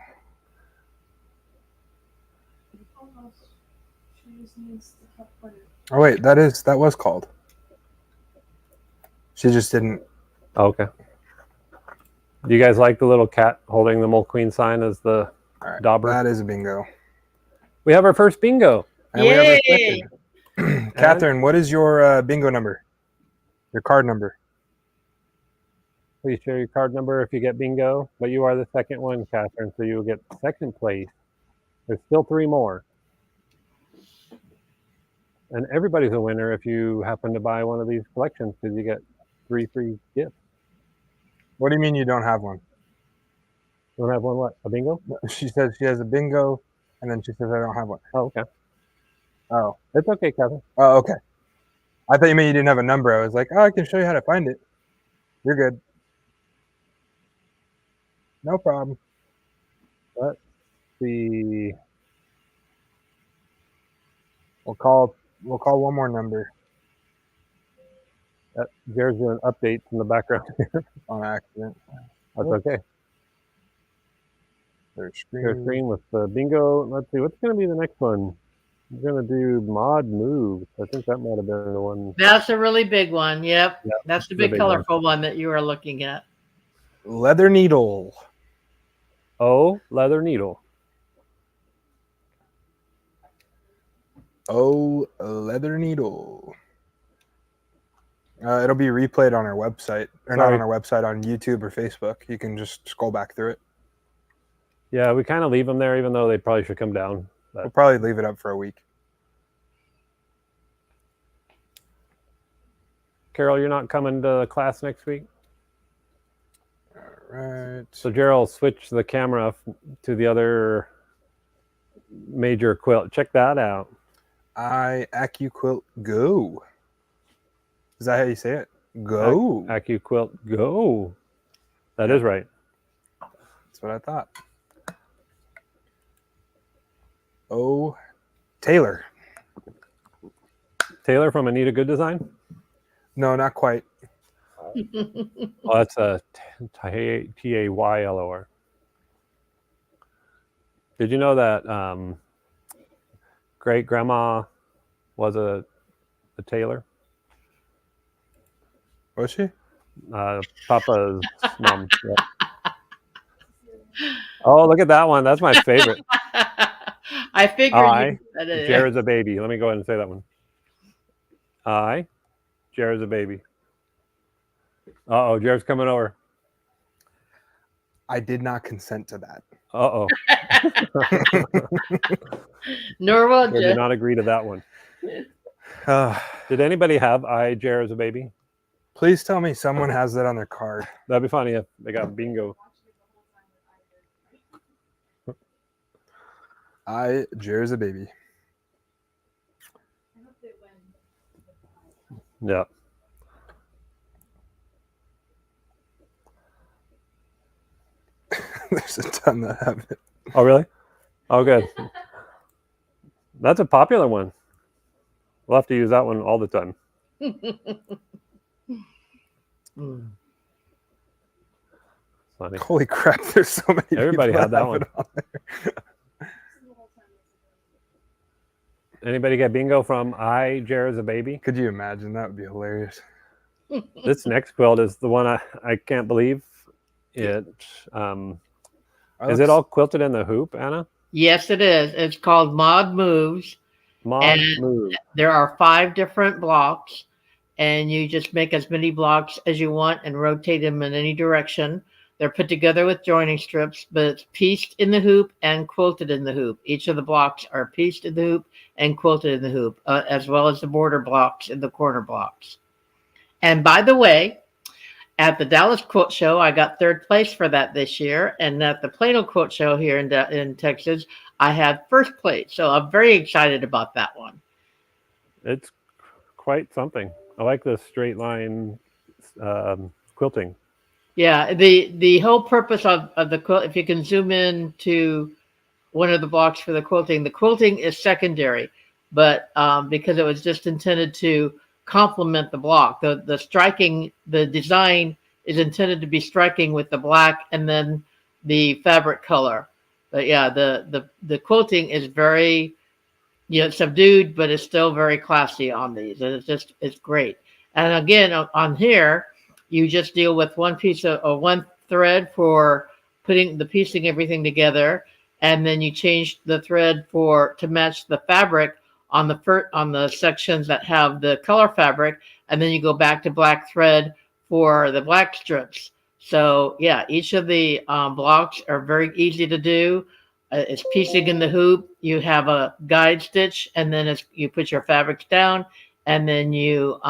Oh wait, that was called. She just didn't. okay. Do you guys like the little cat holding the Mole Queen sign as the dauber? That is a bingo. We have our first bingo. And we have our Yay! second. Catherine, what is your bingo number? Your card number. Please share your card number if you get bingo. But you are the second one, Catherine, so you will get second place. There's still 3 more. And everybody's a winner if you happen to buy one of these collections, because you get 3 free gifts. What do you mean you don't have one? You don't have one what? A bingo? She says she has a bingo, and then she says I don't have one. Oh, okay. Oh. It's okay, Catherine. Oh, okay. I thought you meant you didn't have a number. I was like, oh, I can show you how to find it. You're good. No problem. Let's see. We'll call one more number Jared's doing updates in the background. on accident. That's okay. There's Share screen. screen with the bingo. Let's see, what's going to be the next one? We're going to do mod moves. I think that might have been the one. That's a really big one. Yep. Yeah, That's the the big big one. colorful one that you are looking at. Leather needle. Oh, leather needle. Oh, leather needle. It'll be replayed on our website, or not on our website, on YouTube or Facebook. You can just scroll back through it. Yeah, we kind of leave them there, even though they probably should come down. But We'll probably leave it up for a week. Carol, you're not coming to class next week? All right. So Gerald, switch the camera to the other major quilt. Check that out. Appliqued Go. Is that how you say it? Go. Appliqued Quilt Go. That is right. That's what I thought. Oh, Taylor. Taylor from Anita Good Design? No, not quite. Oh, that's a Taylor. Did you know that great grandma was a tailor? Was she? Papa's mom. Yeah. Oh, look at that one. That's my favorite. I figured that is. Jared's a baby. Let me go ahead and say that one. Jared's a baby. Uh-oh, Jared's coming over. I did not consent to that. Uh-oh. Nor will I did you. not agree to that one. Did anybody have Jared as a baby? Please tell me someone has that on their card. That'd be funny if they got bingo. Jared's a baby. Yeah. There's a ton that have it. Oh, really? Oh, good. That's a popular one. We'll have to use that one all the time. Funny. Holy crap, there's so many Everybody people had that have one. it on there. Anybody get bingo from Jared's a baby? Could you imagine? That would be hilarious. This next quilt is the one I can't believe it. Is it all quilted in the hoop, Anna? Yes, it is. It's called Mod Moves. Mod And Move. there are 5 different blocks, and you just make as many blocks as you want and rotate them in any direction. They're put together with joining strips, but it's pieced in the hoop and quilted in the hoop. Each of the blocks are pieced in the hoop and quilted in the hoop, as well as the border blocks and the corner blocks. And by the way, at the Dallas Quilt Show, I got third place for that this year. And at the Plano Quilt Show here in Texas, I had first place. So I'm very excited about that one. It's quite something. I like the straight line quilting. Yeah, the whole purpose of the quilt, if you can zoom in to one of the blocks for the quilting is secondary, but because it was just intended to complement the block. The striking, the design is intended to be striking with the black and then the fabric color. But yeah, the quilting is very, subdued, but it's still very classy on these. And it's great. And again, on here, you just deal with one piece of one thread for piecing everything together, and then you change the thread to match the fabric on the sections that have the color fabric, and then you go back to black thread for the black strips. So yeah, each of the blocks are very easy to do. It's piecing in the hoop. You have a guide stitch, and then you put your fabrics down, and then you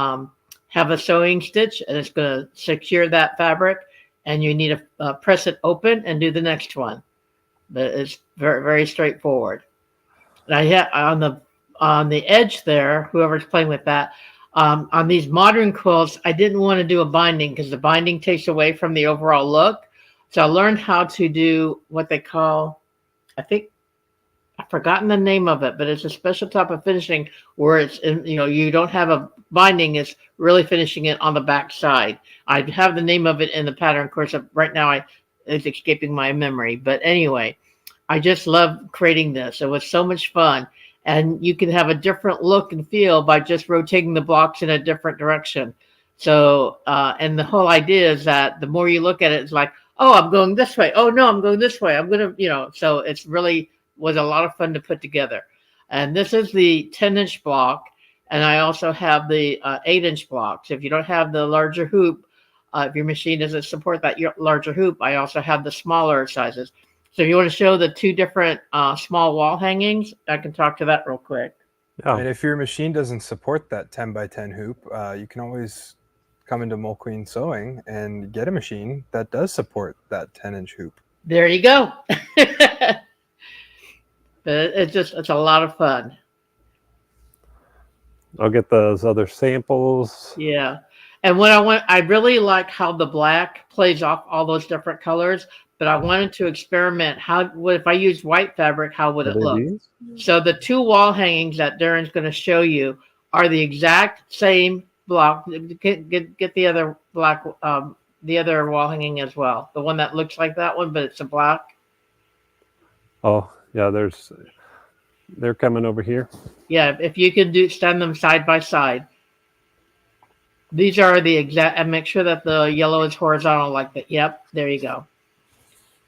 have a sewing stitch, and it's going to secure that fabric, and you need to press it open and do the next one. But it's very, very straightforward. And I have on the edge there, whoever's playing with that, on these modern quilts, I didn't want to do a binding because the binding takes away from the overall look. So I learned how to do what they call, I've forgotten the name of it, but it's a special type of finishing where it's, you don't have a binding, it's really finishing it on the back side. I have the name of it in the pattern. Of course, right now it's escaping my memory. But anyway, I just love creating this. It was so much fun. And you can have a different look and feel by just rotating the blocks in a different direction. So, and the whole idea is that the more you look at it, it's like, oh, I'm going this way. Oh, no, I'm going this way. I'm going to, so it's really was a lot of fun to put together. And this is the 10-inch block. And I also have the 8-inch blocks. If you don't have the larger hoop, if your machine doesn't support that larger hoop, I also have the smaller sizes. So if you want to show the two different small wall hangings, I can talk to that real quick. Yeah. And if your machine doesn't support that 10 by 10 hoop, you can always come into Mole Queen Sewing and get a machine that does support that 10-inch hoop. There you go. But it's a lot of fun. I'll get those other samples. Yeah. And I really like how the black plays off all those different colors, but I wanted to experiment. If I used white fabric, how would it look? So the two wall hangings that Darren's going to show you are the exact same block. Get the other black, the other wall hanging as well. The one that looks like that one, but it's a black. Oh, yeah, they're coming over here. Yeah, if you can stand them side by side. These are the exact, and make sure that the yellow is horizontal like that. Yep, there you go.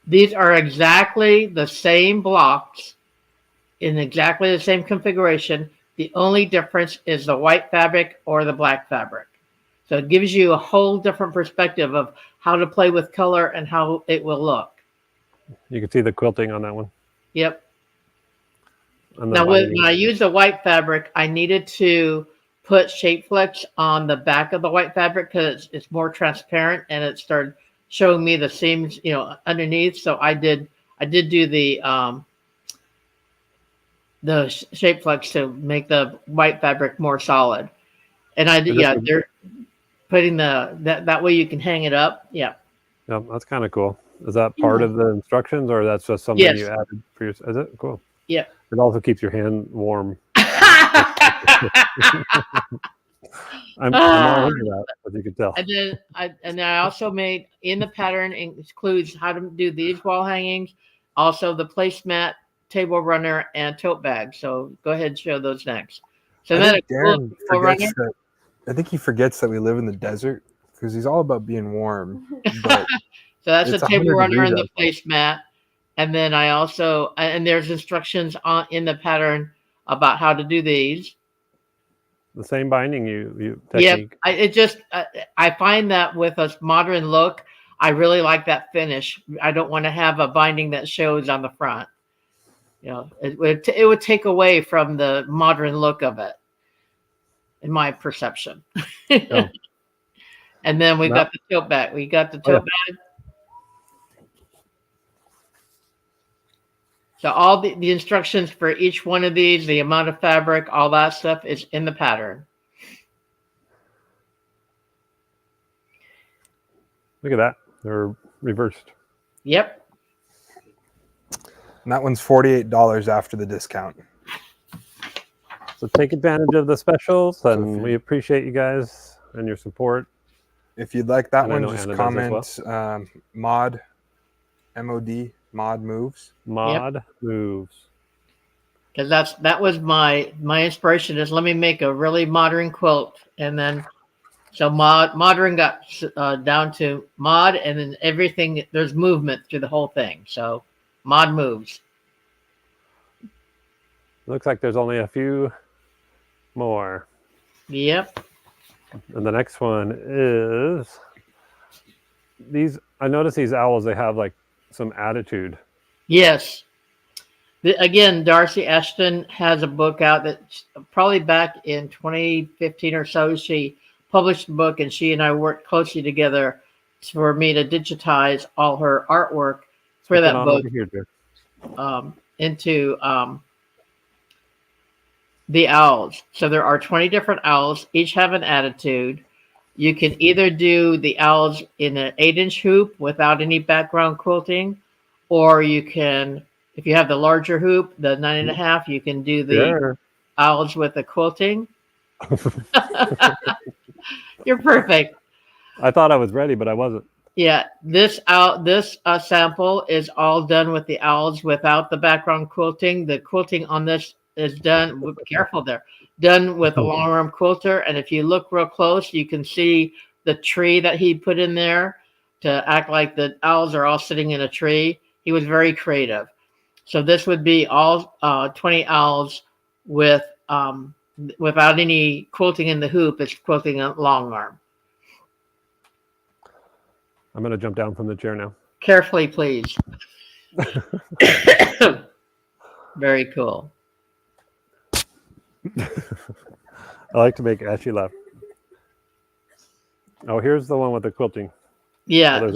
These are exactly the same blocks in exactly the same configuration. The only difference is the white fabric or the black fabric. So it gives you a whole different perspective of how to play with color and how it will look. You can see the quilting on that one. Yep. Now, when I use the white fabric, I needed to put shape flex on the back of the white fabric because it's more transparent and it started showing me the seams, underneath. So I did do the shape flex to make the white fabric more solid. And they're putting that way you can hang it up. Yeah. Yeah, that's kind of cool. Is that part of the instructions, or that's just something you added for your? Is it cool? Yeah. It also keeps your hand warm. I'm all into that, as you can tell. And then I also made in the pattern includes how to do these wall hangings, also the placemat, table runner, and tote bag. So go ahead and show those next. So I think he forgets that we live in the desert because he's all about being warm. But so that's the table runner and the placemat. And then I also, and there's instructions in the pattern about how to do these. The same binding you Yeah, technique. I find that with a modern look, I really like that finish. I don't want to have a binding that shows on the front. You know, it would take away from the modern look of it, in my perception. Oh. And then we've No. got the tote bag. We got the Oh, yeah. tote bag. So all the instructions for each one of these, the amount of fabric, all that stuff is in the pattern. Look at that. They're reversed. Yep. And that one's $48 after the discount. So take advantage of the specials, and we appreciate you guys and your support. If you'd like that And I one, know just Anna does as comment mod, MOD, mod moves. Mod moves. Because that was my inspiration is let me make a really modern quilt, and then so modern got down to mod, and then everything there's movement through the whole thing. So mod moves. Looks like there's only a few more. Yep. And the next one is these. I noticed these owls, they have like some attitude. Yes. Again, Darcy Ashton has a book out that probably back in 2015 or so, she published a book, and she and I worked closely together for me to digitize all her artwork for that book into the owls. So there are 20 different owls. Each have an attitude. You can either do the owls in an 8-inch hoop without any background quilting, or you can, if you have the larger hoop, the 9.5, you can do the owls with the quilting. You're perfect. I thought I was ready, but I wasn't. Yeah, this sample is all done with the owls without the background quilting. The quilting on this is done. Be careful there. Done with a long arm quilter, and if you look real close, you can see the tree that he put in there to act like the owls are all sitting in a tree. He was very creative. So this would be all 20 owls with without any quilting in the hoop. It's quilting a long arm. I'm going to jump down from the chair now. Carefully, please. Very cool. I like to make Ashley laugh. Oh, here's the one with the quilting. Yeah. Oh,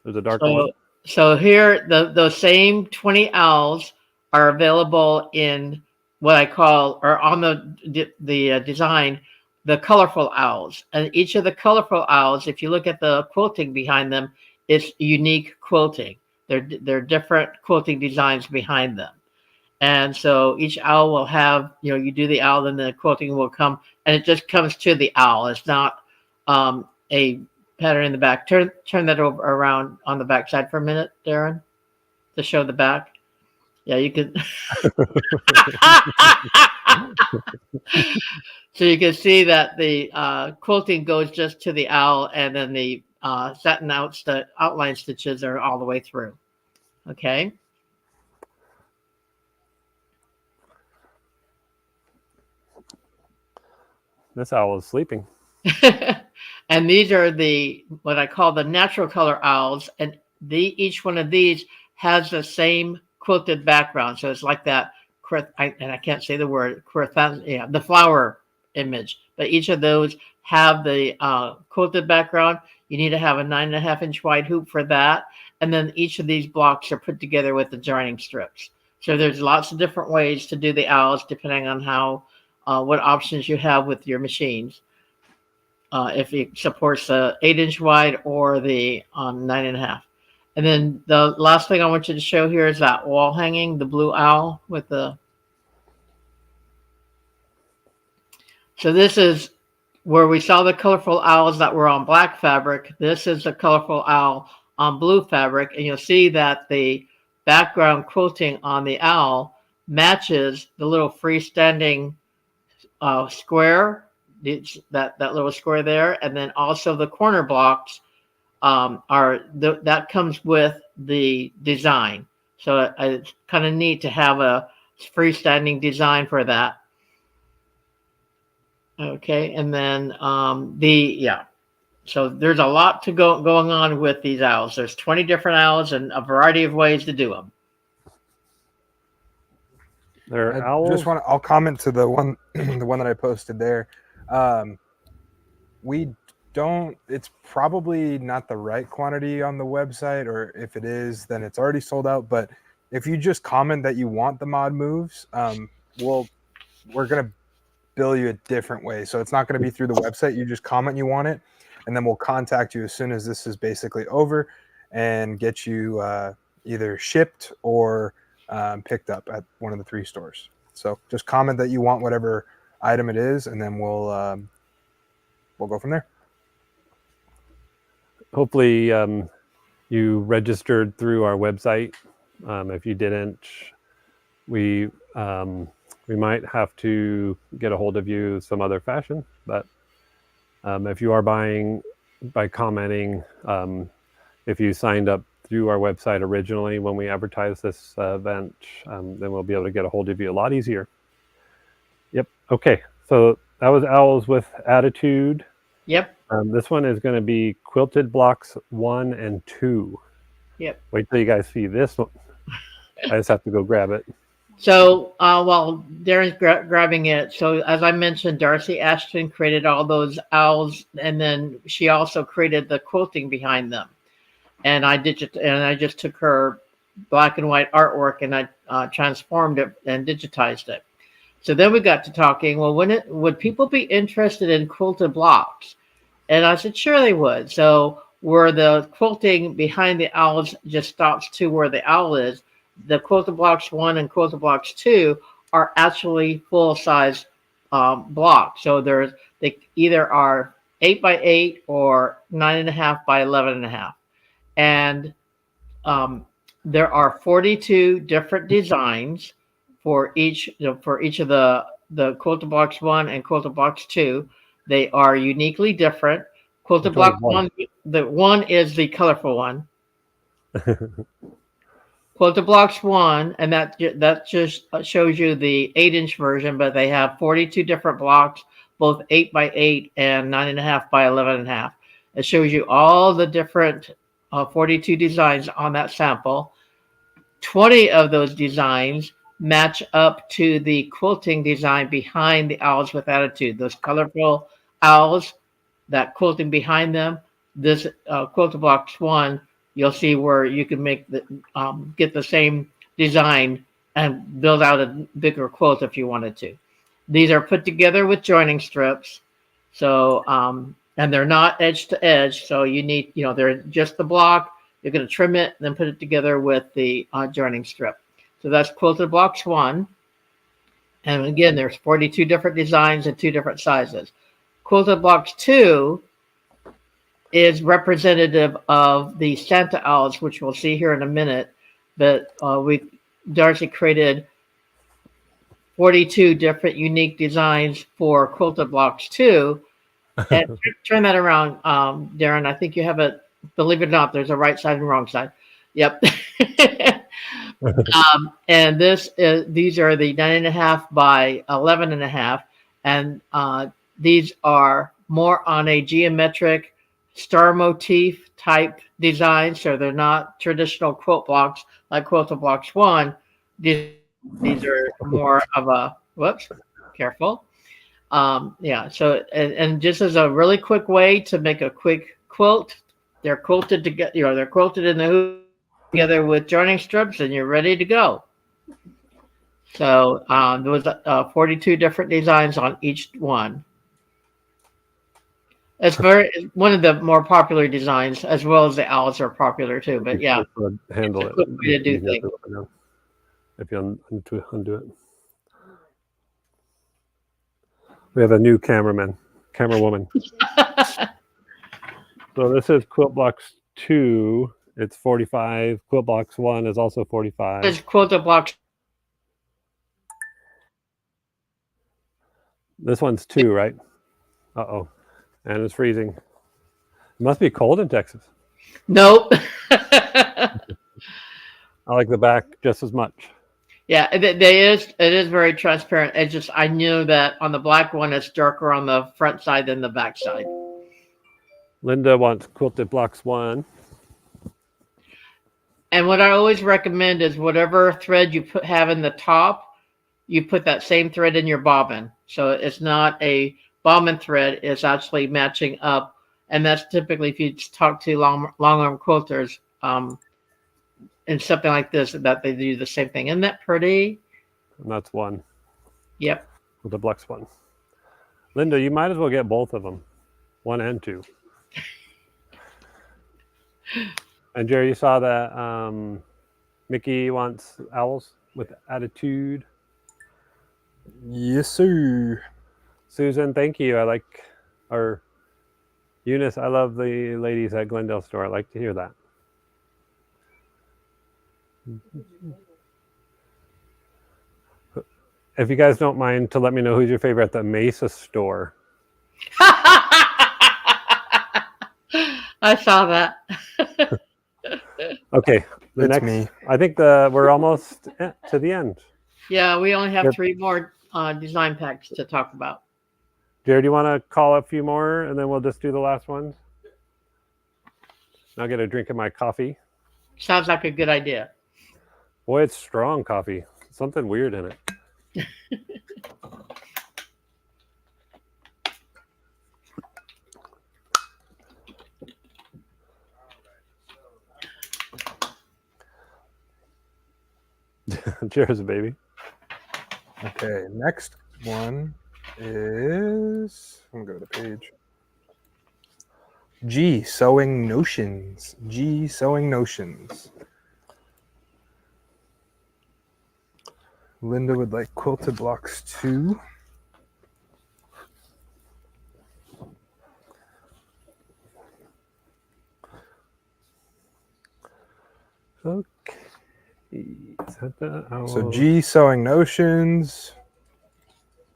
there's a darker one. So here, those same 20 owls are available in what I call, or on the design, the colorful owls. And each of the colorful owls, if you look at the quilting behind them, it's unique quilting. They're different quilting designs behind them. And so each owl will have, you do the owl, then the quilting will come, and it just comes to the owl. It's not a pattern in the back. Turn that over around on the back side for a minute, Darren, to show the back. Yeah, you can. So you can see that the quilting goes just to the owl, and then the satin outline stitches are all the way through. Okay. This owl is sleeping. And these are what I call the natural color owls, and each one of these has the same quilted background. So it's like that, and I can't say the word, the flower image. But each of those have the quilted background. You need to have a 9.5-inch wide hoop for that, and then each of these blocks are put together with the joining strips. So there's lots of different ways to do the owls depending on how what options you have with your machines. If it supports the 8-inch wide or the 9.5. And then the last thing I want you to show here is that wall hanging, the blue owl with the. So this is where we saw the colorful owls that were on black fabric. This is the colorful owl on blue fabric. And you'll see that the background quilting on the owl matches the little freestanding square. That little square there, and then also the corner blocks that comes with the design. So it's kind of neat to have a freestanding design for that. Okay, and then so there's a lot going on with these owls. There's 20 different owls and a variety of ways to do them. They're I owls. just want to, I'll comment to the one the one that I posted there. We don't, it's probably not the right quantity on the website, or if it is, then it's already sold out. But if you just comment that you want the mod moves, we're gonna bill you a different way. So it's not going to be through the website. You just comment you want it, and then we'll contact you as soon as this is basically over and get you either shipped or picked up at one of the 3 stores. So just comment that you want whatever item it is, and then we'll go from there. Hopefully you registered through our website. If you didn't, we might have to get a hold of you some other fashion. But if you are buying by commenting, if you signed up through our website originally when we advertised this event, then we'll be able to get a hold of you a lot easier. Yep. Okay. So that was Owls with Attitude. Yep. This one is going to be Quilted Blocks 1 and 2. Yep. Wait till you guys see this one. I just have to go grab it. So while Darren's grabbing it, so as I mentioned, Darcy Ashton created all those owls, and then she also created the quilting behind them. And I just took her black and white artwork and I transformed it and digitized it. So then we got to talking. Well, would people be interested in quilted blocks? And I said, sure they would. So where the quilting behind the owls just stops to where the owl is, the Quilted Blocks 1 and Quilted Blocks 2 are actually full-size blocks. So they either are 8 by 8 or 9.5 by 11.5. And there are 42 different designs for each of the Quilted Blocks 1 and Quilted Blocks 2. They are uniquely different. Quilted Block 1, the one is the colorful one. Quilted Blocks 1, and that just shows you the 8-inch version, but they have 42 different blocks, both 8 by 8 and 9.5 by 11.5. It shows you all the different 42 designs on that sample. 20 of those designs match up to the quilting design behind the Owls with Attitude. Those colorful owls, that quilting behind them, this Quilted Blocks 1, you'll see where you can make get the same design and build out a bigger quilt if you wanted to. These are put together with joining strips. So, and they're not edge to edge. So you need, they're just the block. You're going to trim it and then put it together with the joining strip. So that's Quilted Blocks 1. And again, there's 42 different designs and 2 different sizes. Quilted Blocks 2 is representative of the Santa Owls, which we'll see here in a minute. But Darcy created 42 different unique designs for Quilted Blocks 2. And turn that around, Darren. I think you have it. Believe it or not, there's a right side and wrong side. Yep. And these are the 9.5 by 11.5, and these are more on a geometric star motif type design. So they're not traditional quilt blocks like Quilted Blocks 1. These are more of a careful. So and just as a really quick way to make a quick quilt, they're quilted together. They're quilted in the hoop together with joining strips, and you're ready to go. So there was 42 different designs on each one. It's one of the more popular designs, as well as the owls are popular too. But yeah, handle it. Way to do things. If you undo it. We have a new camerawoman. So this is Quilt Blocks 2. It's 45. Quilt Blocks 1 is also 45. It's Quilted Blocks. This one's 2, right? Uh-oh. And it's freezing. It must be cold in Texas. Nope. I like the back just as much. Yeah, it is very transparent. It's just I knew that on the black one it's darker on the front side than the back side. Linda wants quilted blocks 1. And what I always recommend is whatever thread you have in the top, you put that same thread in your bobbin. So it's not a bobbin thread, it's actually matching up. And that's typically if you talk to long arm quilters, and something like this, that they do the same thing. Isn't that pretty? And that's 1. Yep. With the blocks 1. Linda, you might as well get both of them, 1 and 2. And Jerry, you saw that Mickey wants owls with attitude. Yes, sir. Susan, thank you. I like, or Eunice, I love the ladies at Glendale store. I like to hear that. If you guys don't mind to let me know who's your favorite at the Mesa store. I saw that. Okay, It's me. I think we're almost to the end. Yeah, we only have Yep. 3 more design packs to talk about. Jared, do you want to call a few more and then we'll just do the last ones? I'll get a drink of my coffee. Sounds like a good idea. Boy, it's strong coffee. Something weird in it. Cheers, baby. Okay, next one is, I'm gonna go to the page. G, Sewing Notions. G, Sewing Notions. Linda would like quilted blocks 2. Okay. So G, Sewing Notions.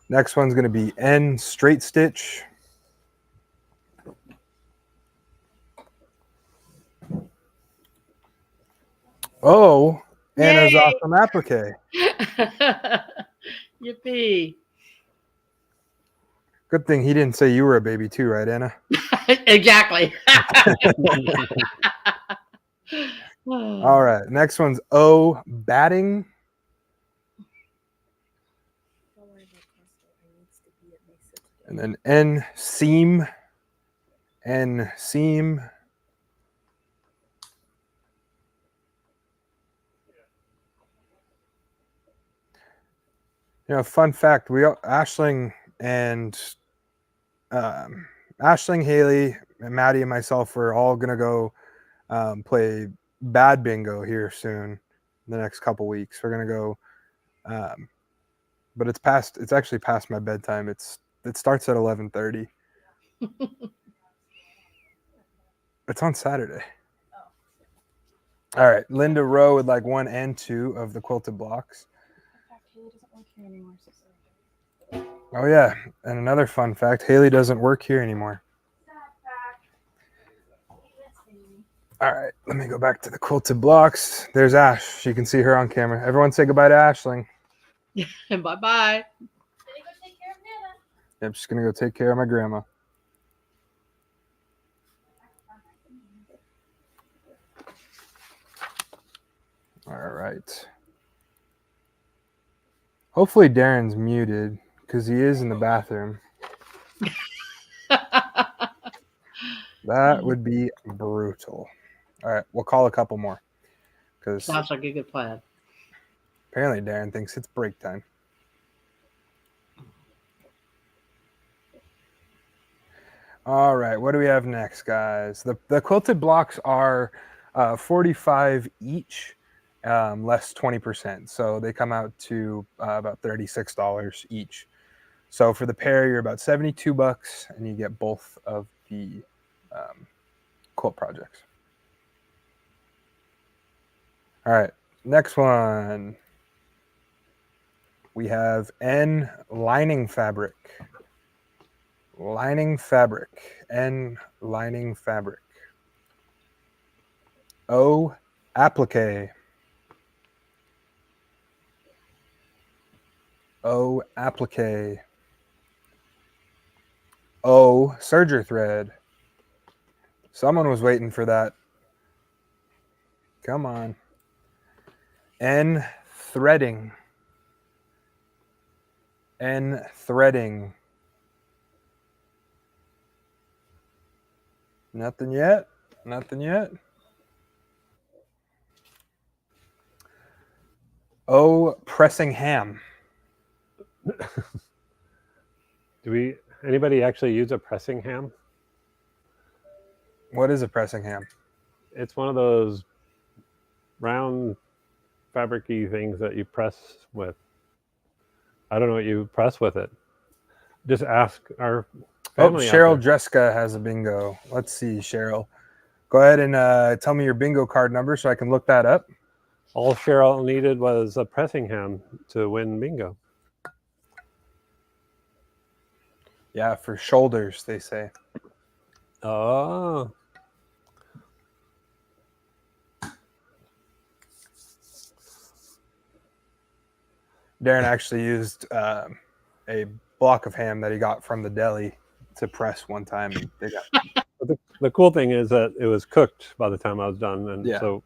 Next one's going to be N, Straight Stitch. O, Anna's Yay! Awesome Applique. Yippee. Good thing he didn't say you were a baby too, right, Anna? Exactly. All right, next one's O, Batting. And then N, Seam. N, Seam. You know, fun fact, Aisling and Haley, and Maddie and myself were all gonna go play bad bingo here soon in the next couple weeks. We're gonna go, but it's actually past my bedtime. It starts at 11:30. It's on Saturday. All right, Linda Rowe would like 1 and 2 of the quilted blocks. Oh yeah, and another fun fact, Haley doesn't work here anymore. All right, let me go back to the quilted blocks. There's Ash. You can see her on camera. Everyone say goodbye to Aisling. And bye-bye. I'm just going to go take care of my grandma. All right. Hopefully Darren's muted because he is in the bathroom. That would be brutal. All right, we'll call a couple more. Because Sounds like a good plan. apparently Darren thinks it's break time. All right, what do we have next, guys? The quilted blocks are $45 each, less 20%. So they come out to about $36 each. So for the pair, you're about $72, and you get both of the quilt projects. All right, next one. We have N, lining fabric. Lining fabric. N, lining fabric. O, applique. O applique. O serger thread. Someone was waiting for that. Come on. N threading. N threading. Nothing yet. Nothing yet. O pressing ham. Do anybody actually use a pressing ham? What is a pressing ham? It's one of those round fabric-y things that you press with. I don't know what you press with it. Just ask our family. Cheryl Dreska has a bingo. Let's see, Cheryl. Go ahead and tell me your bingo card number so I can look that up. All Cheryl needed was a pressing ham to win bingo. Yeah, for shoulders, they say. Oh. Darren actually used a block of ham that he got from the deli to press one time. And they got... The cool thing is that it was cooked by the time I was done. And so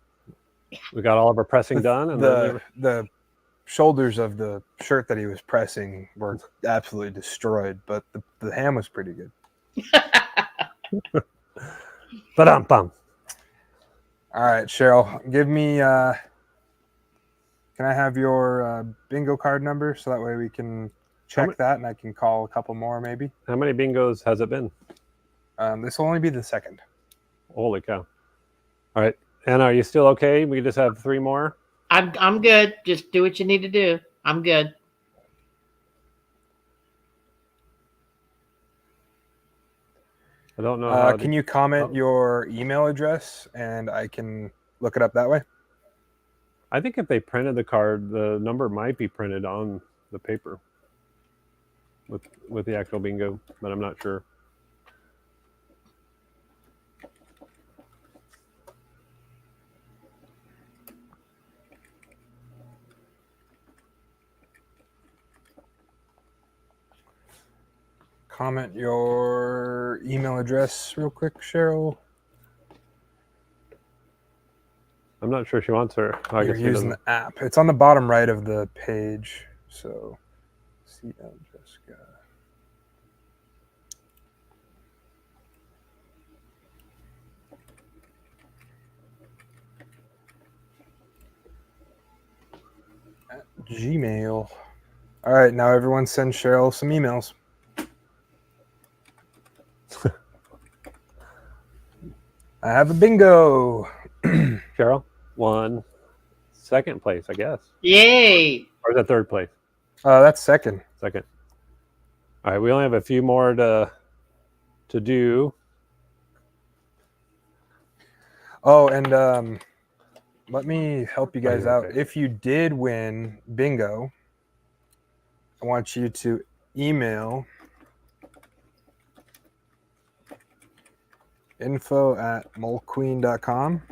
we got all of our pressing done. And the shoulders of the shirt that he was pressing were absolutely destroyed, but the ham was pretty good. Ba-dum-bum. All right, Cheryl, give me... can I have your bingo card number so that way we can check that and I can call a couple more maybe? How many bingos has it been? This will only be the second. Holy cow. All right. Anna, are you still okay? We just have 3 more? I'm good. Just do what you need to do. I'm good. I don't know. How can you comment your email address and I can look it up that way? I think if they printed the card, the number might be printed on the paper with the actual bingo, but I'm not sure. Comment your email address real quick, Cheryl. I'm not sure she wants her. Oh, you're using the app. It's on the bottom right of the page. So, CL Jessica. At Gmail. All right, now everyone send Cheryl some emails. I have a bingo. Cheryl won 2nd place, I guess. Yay! Or is that 3rd place? That's second. Second. All right, we only have a few more to do. Oh, and let me help you guys out. If you did win bingo, I want you to email info@molequeen.com,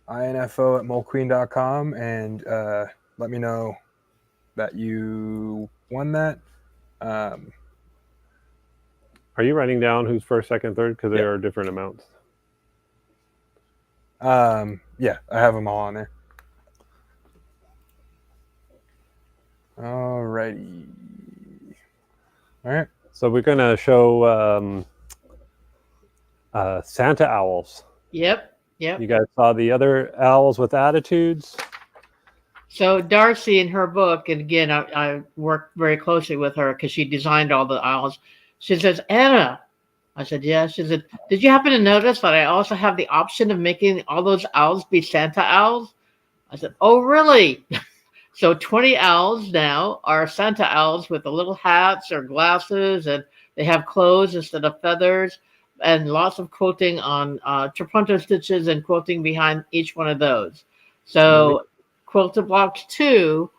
info@molequeen.com, and let me know that you won that. Are you writing down who's 1st, 2nd, 3rd? Because they are different amounts. Yeah, I have them all on there. All righty. All right. So we're going to show Santa owls. Yep. You guys saw the other owls with attitudes? So Darcy, in her book, and again, I worked very closely with her because she designed all the owls. She says, Anna. I said, yeah. She said, did you happen to notice that I also have the option of making all those owls be Santa owls? I said, oh, really? So 20 owls now are Santa owls with the little hats or glasses, and they have clothes instead of feathers, and lots of quilting on trapunto stitches and quilting behind each one of those. So Quilted Blocks 2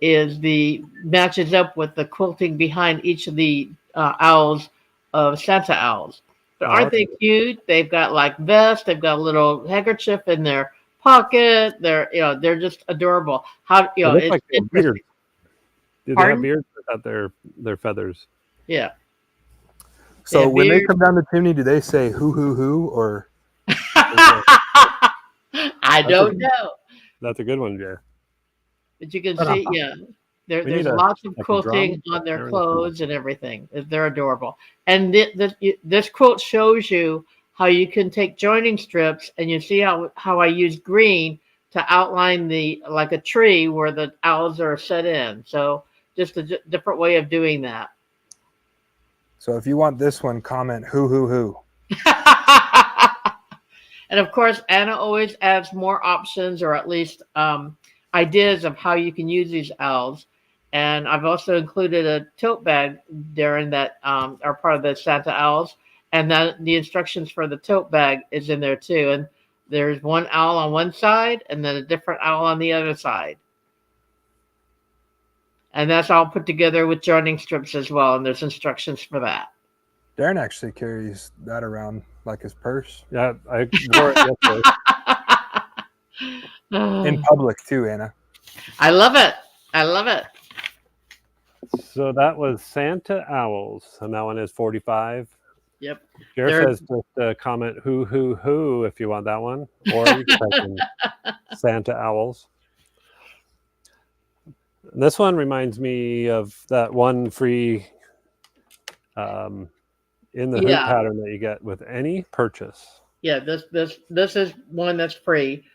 matches up with the quilting behind each of the owls of Santa owls. But aren't they cute? They've got like vests, they've got a little handkerchief in their pocket. They're just adorable. How They look it's like they have interesting. beards. Do they Pardon? have beards without their feathers? Yeah. So have when they beards. come down the chimney, do they say hoo or? I don't know, That's a good one, Jay. but you can see, We there's need lots of a quilting drum. on their There it is. clothes and everything. They're adorable. And this quilt shows you how you can take joining strips, and you see how I use green to outline like a tree where the owls are set in. So just a different way of doing that. So if you want this one, comment hoo. And of course, Anna always adds more options, or at least ideas of how you can use these owls. And I've also included a tote bag, Darren, that are part of the Santa owls. And then the instructions for the tote bag is in there too. And there's one owl on one side and then a different owl on the other side. And that's all put together with joining strips as well. And there's instructions for that. Darren actually carries that around like his purse. Yeah, I wore it yesterday. In public too, Anna. I love it. I love it. So that was Santa Owls, and that one is 45. Yep. Jared says just comment who if you want that one, or you can type in Santa Owls. This one reminds me of that one free in the hoop pattern that you get with any purchase. Yeah, this is one that's free.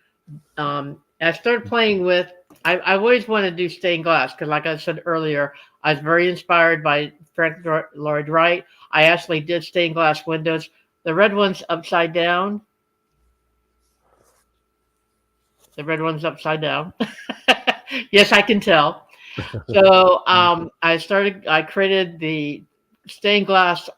I started playing with. I always want to do stained glass because, like I said earlier, I was very inspired by Frank Lloyd Wright. I actually did stained glass windows. The red one's upside down. The red one's upside down. Yes, I can tell. So I created the stained glass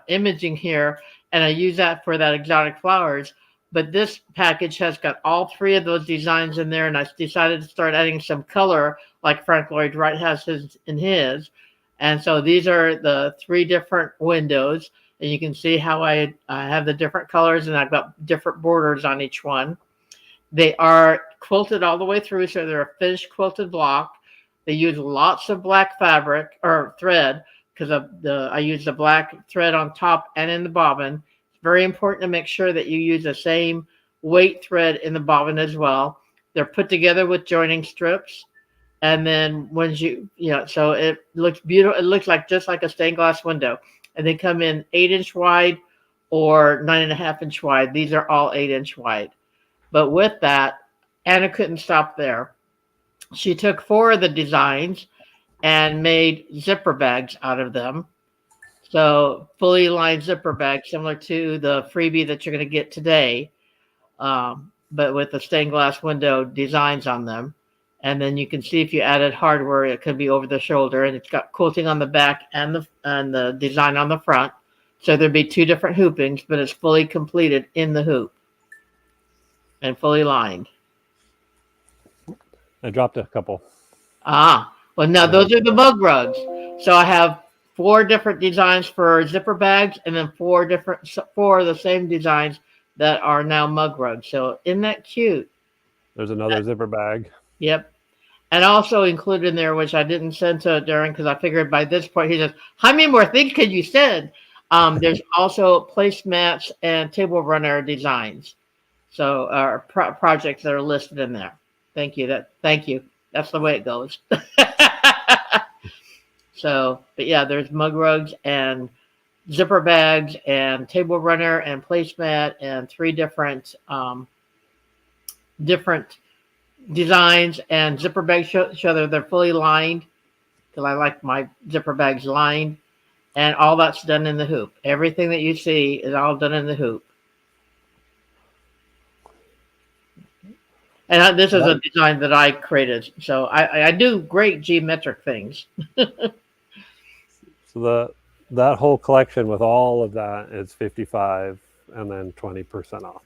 imaging here, and I use that for that exotic flowers. But this package has got all three of those designs in there, and I decided to start adding some color like Frank Lloyd Wright has in his. And so these are the three different windows, and you can see how I have the different colors, and I've got different borders on each one. They are quilted all the way through, so they're a finished quilted block. They use lots of black fabric or thread because I use the black thread on top and in the bobbin. It's very important to make sure that you use the same weight thread in the bobbin as well. They're put together with joining strips. And then once so it looks beautiful. It looks just like a stained glass window. And they come in 8-inch wide or 9.5-inch wide. These are all 8-inch wide. But with that, Anna couldn't stop there. She took 4 of the designs and made zipper bags out of them. So fully lined zipper bags, similar to the freebie that you're going to get today, but with the stained glass window designs on them. And then you can see if you added hardware, it could be over the shoulder, and it's got quilting on the back and the design on the front. So there'd be 2 different hoopings, but it's fully completed in the hoop and fully lined. I dropped a couple. Well, now those are the mug rugs. So I have 4 different designs for zipper bags, and then 4 of the same designs that are now mug rugs. So isn't that cute? There's another zipper bag. Yep. And also included in there, which I didn't send to Darren because I figured by this point he says, how many more things could you send? There's also placemats and table runner designs. So projects that are listed in there. Thank you. Thank you. That's the way it goes. So, but yeah, there's mug rugs and zipper bags and table runner and placemat and 3 different designs, and zipper bags show that they're fully lined because I like my zipper bags lined, and all that's done in the hoop. Everything that you see is all done in the hoop. And this is a design that I created. So I do great geometric things. So that whole collection with all of that is $55 and then 20% off.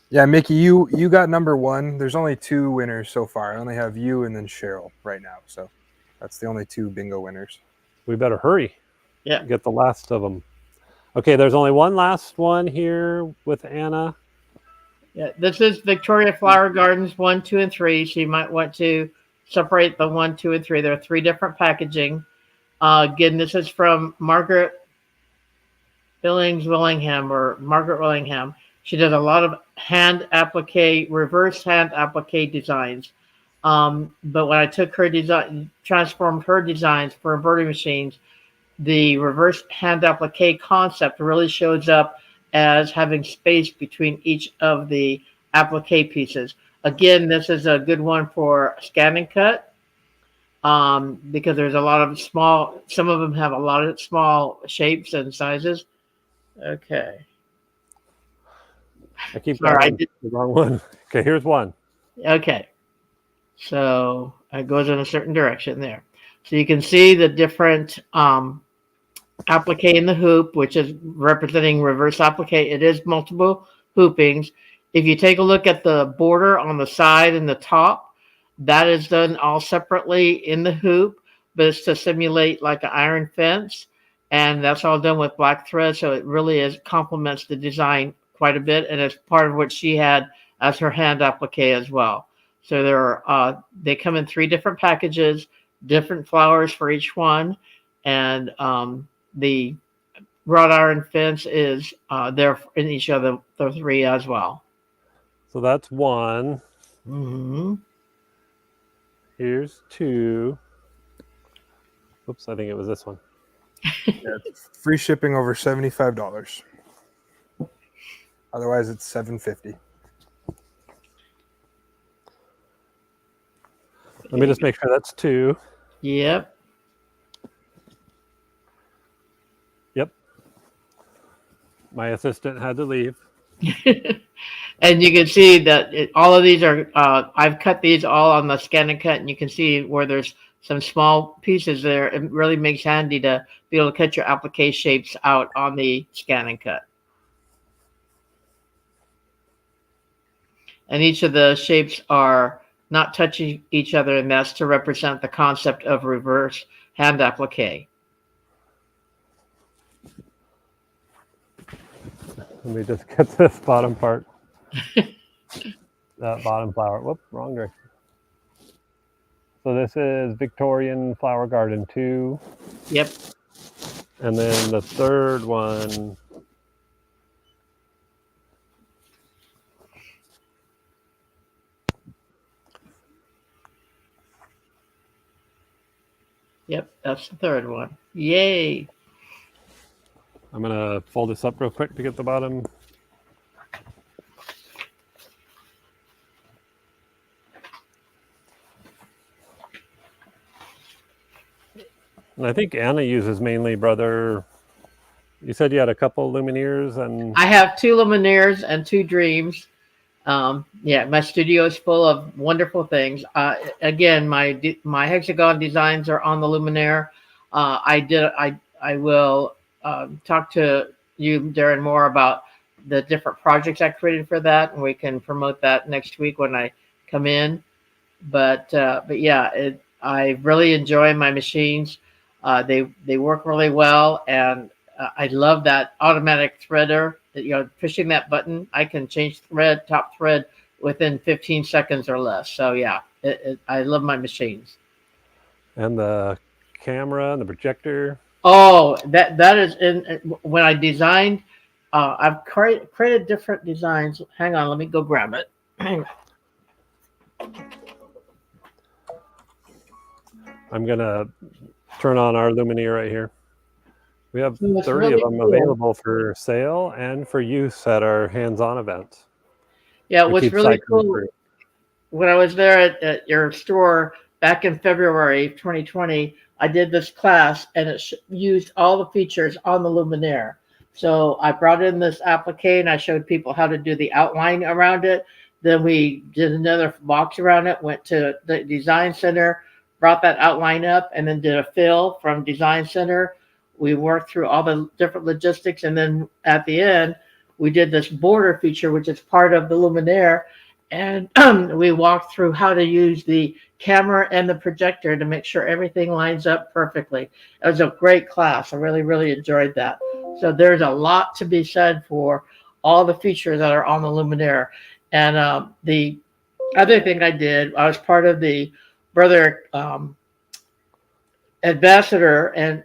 Yeah, Mickey, you got number 1. There's only 2 winners so far. I only have you and then Cheryl right now. So that's the only 2 bingo winners. We better hurry. Yeah. Get the last of them. Okay, there's only one last one here with Anna. Yeah, this is Victoria Flower Gardens 1, 2, and 3. So you might want to separate the 1, 2, and 3. There are 3 different packaging. Again, this is from Margaret Billings Willingham or Margaret Willingham. She did a lot of hand applique, reverse hand applique designs. But when I took her design, transformed her designs for embroidery machines, the reverse hand applique concept really shows up as having space between each of the applique pieces. Again, this is a good one for scan and cut because there's a lot of small, some of them have a lot of small shapes and sizes. Okay. I keep Sorry, going the wrong one. Okay, here's one. Okay. So it goes in a certain direction there. So you can see the different applique in the hoop, which is representing reverse applique. It is multiple hoopings. If you take a look at the border on the side and the top, that is done all separately in the hoop, but it's to simulate like an iron fence. And that's all done with black thread. So it really is complements the design quite a bit. And it's part of what she had as her hand applique as well. So they come in 3 different packages, different flowers for each one. And the wrought iron fence is there in each of the 3 as well. So that's one. Mm-hmm. Here's 2. Oops, I think it was this one. Yeah, free shipping over $75. Otherwise, it's $7.50. Let me just make sure that's 2. Yep. Yep. My assistant had to leave. And you can see that all of these are, I've cut these all on the scan and cut, and you can see where there's some small pieces there. It really makes handy to be able to cut your applique shapes out on the scan and cut. And each of the shapes are not touching each other, and that's to represent the concept of reverse hand applique. Let me just get this bottom part. That bottom flower. Whoop, wrong direction. So this is Victorian Flower Garden 2. Yep. And then the third one. Yep, that's the third one. Yay. I'm going to fold this up real quick to get the bottom. And I think Anna uses mainly Brother. You said you had a couple Lumineers and. I have 2 Lumineers and 2 Dreams. Yeah, my studio is full of wonderful things. Again, my hexagon designs are on the Luminaire. I will talk to you, Darren, more about the different projects I created for that, and we can promote that next week when I come in. But yeah, I really enjoy my machines. They work really well, and I love that automatic threader. Pushing that button, I can change top thread within 15 seconds or less. So yeah, I love my machines. And the camera and the projector. Oh, that is when I designed. I've created different designs. Hang on, let me go grab it. I'm gonna turn on our Lumineer right here. We have 30 really of them cool. available for sale and for use at our hands-on events. Yeah, We what's keep really cycling cool, through. when I was there at your store back in February 2020, I did this class, and it used all the features on the Luminaire. So I brought in this applique, and I showed people how to do the outline around it. Then we did another box around it, went to the design center, brought that outline up, and then did a fill from design center. We worked through all the different logistics, and then at the end, we did this border feature, which is part of the Luminaire, and we walked through how to use the camera and the projector to make sure everything lines up perfectly. It was a great class. I really, really enjoyed that. So there's a lot to be said for all the features that are on the Luminaire. And the other thing I did, I was part of the brother ambassador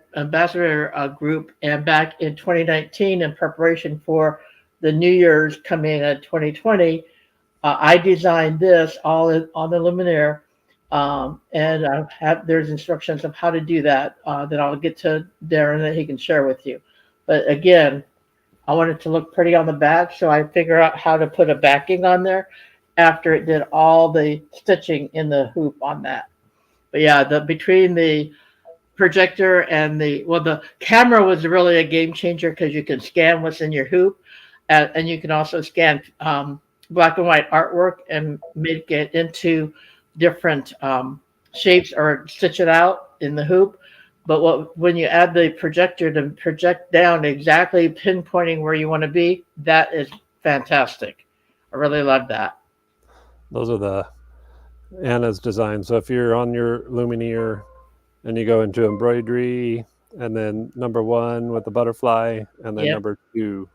group, and back in 2019, in preparation for the New Year's coming in 2020, I designed this all on the luminaire, and there's instructions of how to do that that I'll get to Darren that he can share with you. But again, I want it to look pretty on the back, so I figure out how to put a backing on there after it did all the stitching in the hoop on that. But yeah, between the projector and the camera was really a game changer because you can scan what's in your hoop, and you can also scan black and white artwork and make it into different shapes or stitch it out in the hoop. But when you add the projector to project down exactly pinpointing where you want to be, that is fantastic. I really love that. Those are the Anna's designs. So if you're on your Lumineer and you go into embroidery, and then number 1 with the butterfly, and then Yep. number 2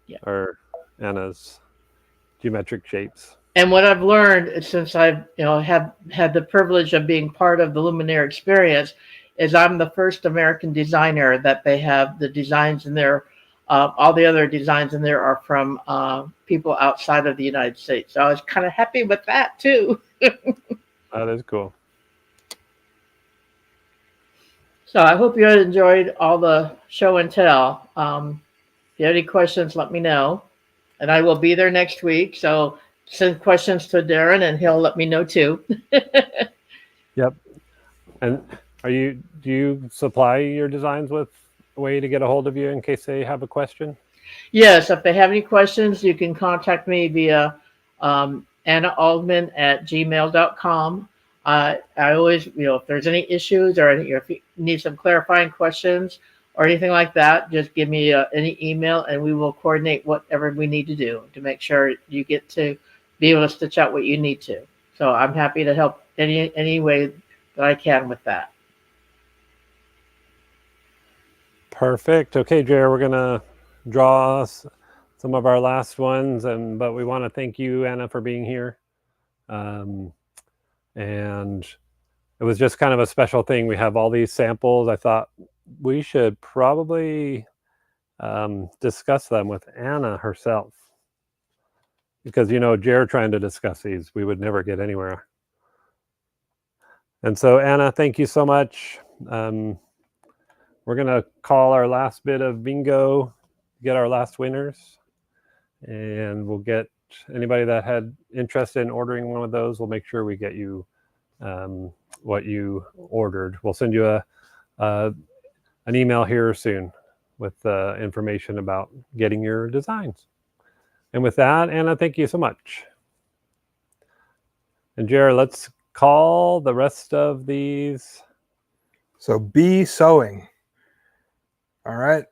Yep. are Anna's geometric shapes. And what I've learned since I've have had the privilege of being part of the Luminaire experience is I'm the first American designer that they have the designs in there. All the other designs in there are from people outside of the United States. So I was kind of happy with that too. That is cool. So I hope you enjoyed all the show and tell. If you have any questions, let me know. And I will be there next week. So send questions to Darren and he'll let me know too. Yep. And do you supply your designs with a way to get a hold of you in case they have a question? Yes, if they have any questions, you can contact me via annaaldman@gmail.com. I always, if there's any issues or if you need some clarifying questions or anything like that, just give me any email and we will coordinate whatever we need to do to make sure you get to be able to stitch out what you need to. So I'm happy to help any way that I can with that. Perfect. Okay, Jared, we're gonna draw some of our last ones, but we want to thank you, Anna, for being here. And it was just kind of a special thing. We have all these samples. I thought we should probably discuss them with Anna herself, because Jared trying to discuss these, we would never get anywhere. And so, Anna, thank you so much. We're going to call our last bit of bingo, get our last winners, and we'll get anybody that had interest in ordering one of those, we'll make sure we get you what you ordered. We'll send you an email here soon with information about getting your designs. And with that, Anna, thank you so much. And Jared, let's call the rest of these. So B sewing. All right.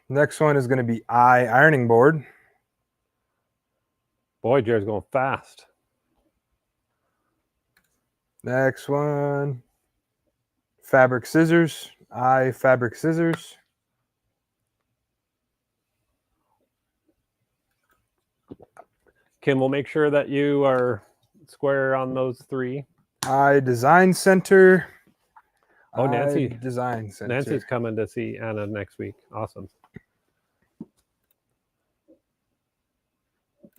Next one is going to be I ironing board. Boy, Jared's going fast. Next one, fabric scissors. I fabric scissors. Kim, we'll make sure that you are square on those 3. I design center. Oh, Nancy. Design center. Nancy's coming to see Anna next week. Awesome.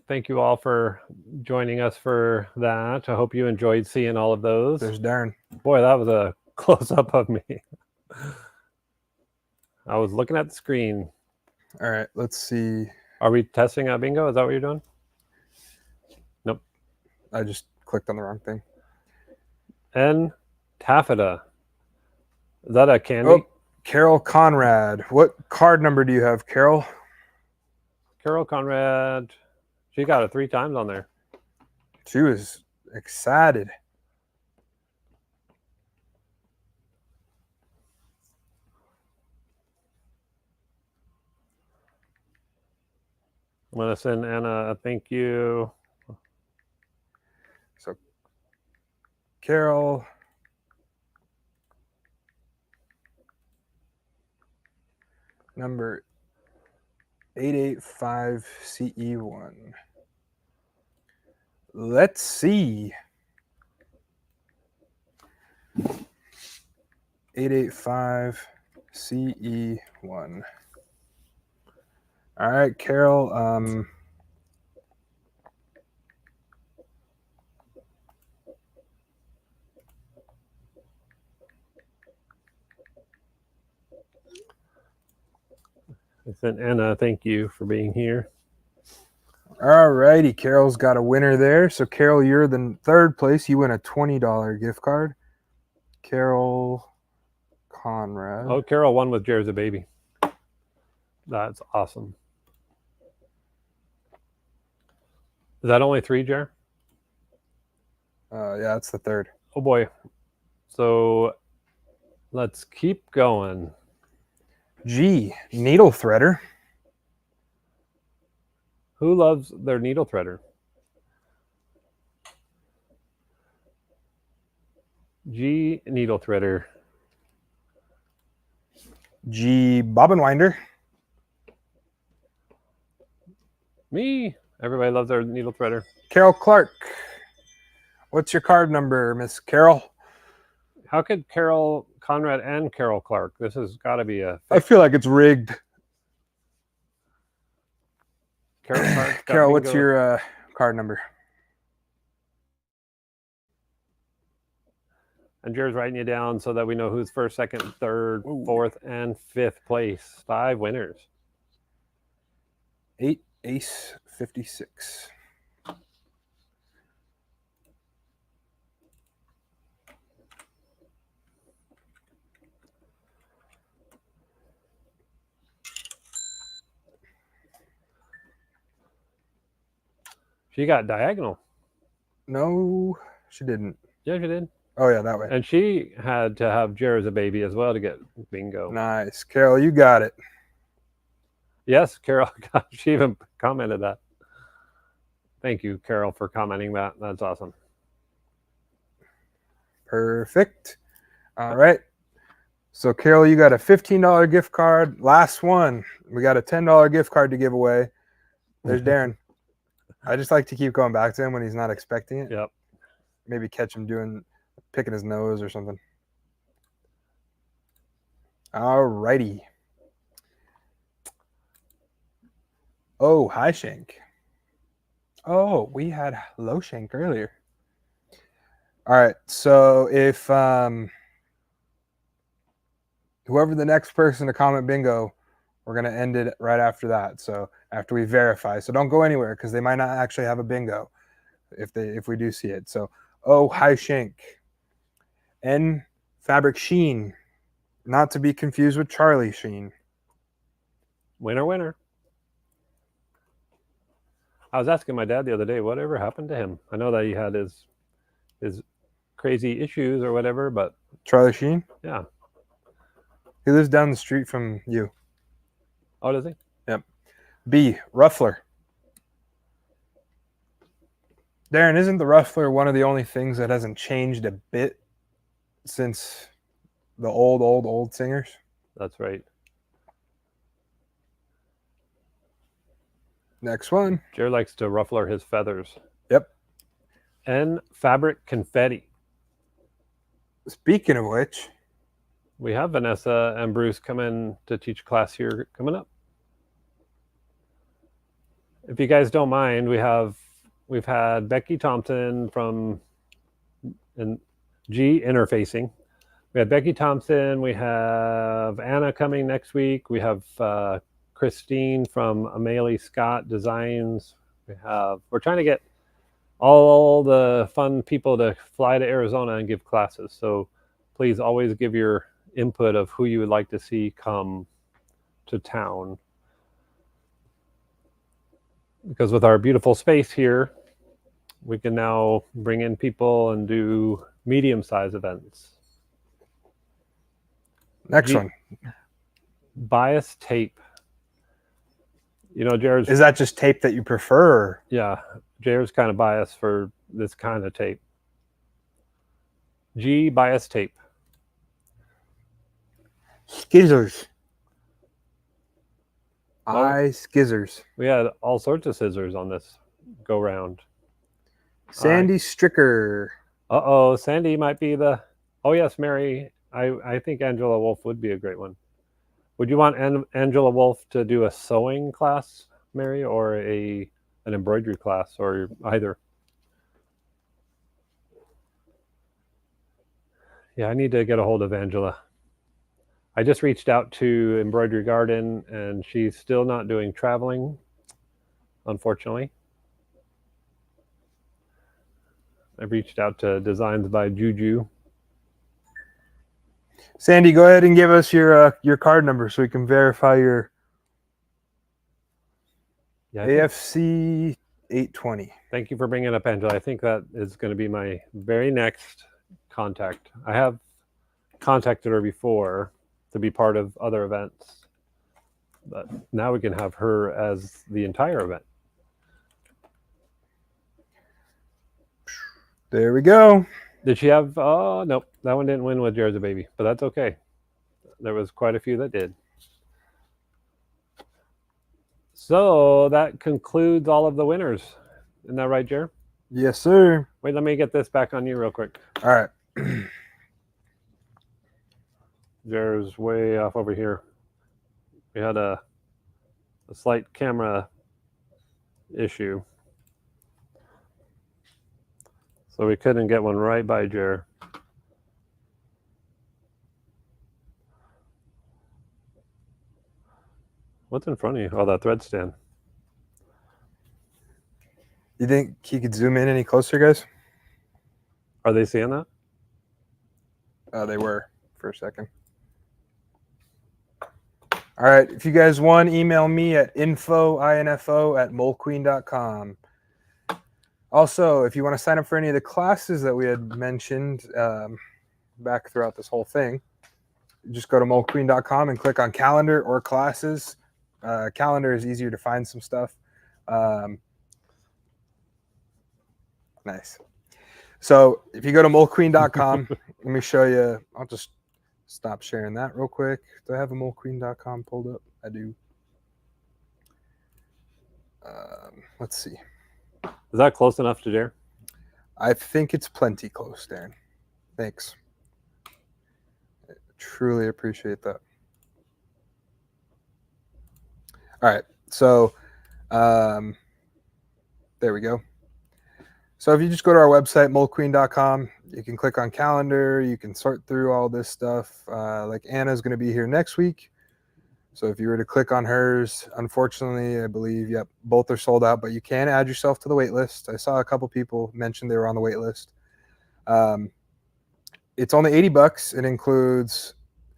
Thank you all for joining us for that. I hope you enjoyed seeing all of those. There's Darren. Boy, that was a close-up of me. I was looking at the screen. All right, let's see. Are we testing out bingo? Is that what you're doing? Nope. I just clicked on the wrong thing. And taffeta. Is that a candy? Oh, Carol Conrad. What card number do you have, Carol? Carol Conrad. She got it 3 times on there. She was excited. I'm going to send Anna a thank you. So, Carol. Number 885 CE1. Let's see. 885 CE1. All right, Carol. I sent Anna, thank you for being here. All righty, Carol's got a winner there. So, Carol, you're the third place. You win a $20 gift card. Carol Conrad. Oh, Carol won with Jared's a baby. That's awesome. Is that only 3, Jared? Yeah, that's the third. Oh boy. So let's keep going. G, needle threader. Who loves their needle threader? G, needle threader. G, bobbin winder. Me. Everybody loves their needle threader. Carol Clark. What's your card number, Miss Carol? How could Carol Conrad and Carol Clark? This has got to be a. I feel like it's rigged. Carol Clark. Carol, what's your card number? And Jared's writing you down so that we know who's first, second, third, fourth, and fifth place. 5 winners. 8 ace 56. She got diagonal. No, she didn't. Yeah, she did. Oh, yeah, that way. And she had to have Jared as a baby as well to get bingo. Nice. Carol, you got it. Yes, Carol. She even commented that. Thank you, Carol, for commenting that. That's awesome. Perfect. All right. So, Carol, you got a $15 gift card. Last one. We got a $10 gift card to give away. There's Darren. I just like to keep going back to him when he's not expecting it. Yep. Maybe catch him picking his nose or something. All righty. Oh, high shank. Oh, we had low shank earlier. All right. So if whoever the next person to comment bingo, we're going to end it right after that. So after we verify. So don't go anywhere because they might not actually have a bingo if we do see it. So, oh, high shank. N, fabric sheen. Not to be confused with Charlie Sheen. Winner, winner. I was asking my dad the other day, whatever happened to him? I know that he had his crazy issues or whatever, but Charlie Sheen? yeah. He lives down the street from you. Oh, does he? Yep. B, ruffler. Darren, isn't the ruffler one of the only things that hasn't changed a bit since the old singers? That's right. Next one. Jared likes to ruffler his feathers. Yep. And fabric confetti. Speaking of which, we have Vanessa and Bruce come in to teach class here coming up. If you guys don't mind, we've had Becky Thompson from G Interfacing. We have Becky Thompson. We have Anna coming next week. We have Christine from Amalie Scott Designs. We're trying to get all the fun people to fly to Arizona and give classes. So please always give your input of who you would like to see come to town. Because with our beautiful space here, we can now bring in people and do medium-sized events. next one. Bias tape. You know, Jared's... Is that just tape that you prefer? Yeah, Jared's kind of biased for this kind of tape. G bias tape. Skizzers. Oh. Skizzers. We had all sorts of scissors on this go round. Sandy Stricker. Uh-oh, Sandy might be the... Oh, yes, Mary. I think Angela Wolf would be a great one. Would you want Angela Wolf to do a sewing class, Mary, or an embroidery class, or either? Yeah, I need to get a hold of Angela. I just reached out to Embroidery Garden, and she's still not doing traveling, unfortunately. I reached out to Designs by Juju. Sandy, go ahead and give us your card number so we can verify your AFC 820. Thank you for bringing up Angela. I think that is going to be my very next contact. I have contacted her before to be part of other events, but now we can have her as the entire event. There we go. Did she have... Oh, nope. That one didn't win with Jared's a Baby, but that's okay. There was quite a few that did. So that concludes all of the winners. Isn't that right, Jared? Yes, sir. Wait, let me get this back on you real quick. All right. Jared's way off over here. We had a slight camera issue, so we couldn't get one right by Jared. What's in front of you? Oh, that thread stand. You think he could zoom in any closer, guys? Are they seeing that? They were for a second. All right. If you guys won, email me at info@molequeen.com. Also, if you want to sign up for any of the classes that we had mentioned back throughout this whole thing, just go to molequeen.com and click on calendar or classes. Calendar is easier to find some stuff. Nice. So if you go to molequeen.com, let me show you. I'll just stop sharing that real quick. Do I have a molequeen.com pulled up? I do. Let's see. Is that close enough to Jared? I think it's plenty close, Darren. Thanks. I truly appreciate that. All right. So there we go. So if you just go to our website, molequeen.com, you can click on calendar. You can sort through all this stuff. Like Anna's going to be here next week. So if you were to click on hers, unfortunately, I believe, yep, both are sold out, but you can add yourself to the wait list. I saw a couple people mention they were on the wait list. It's only $80. It includes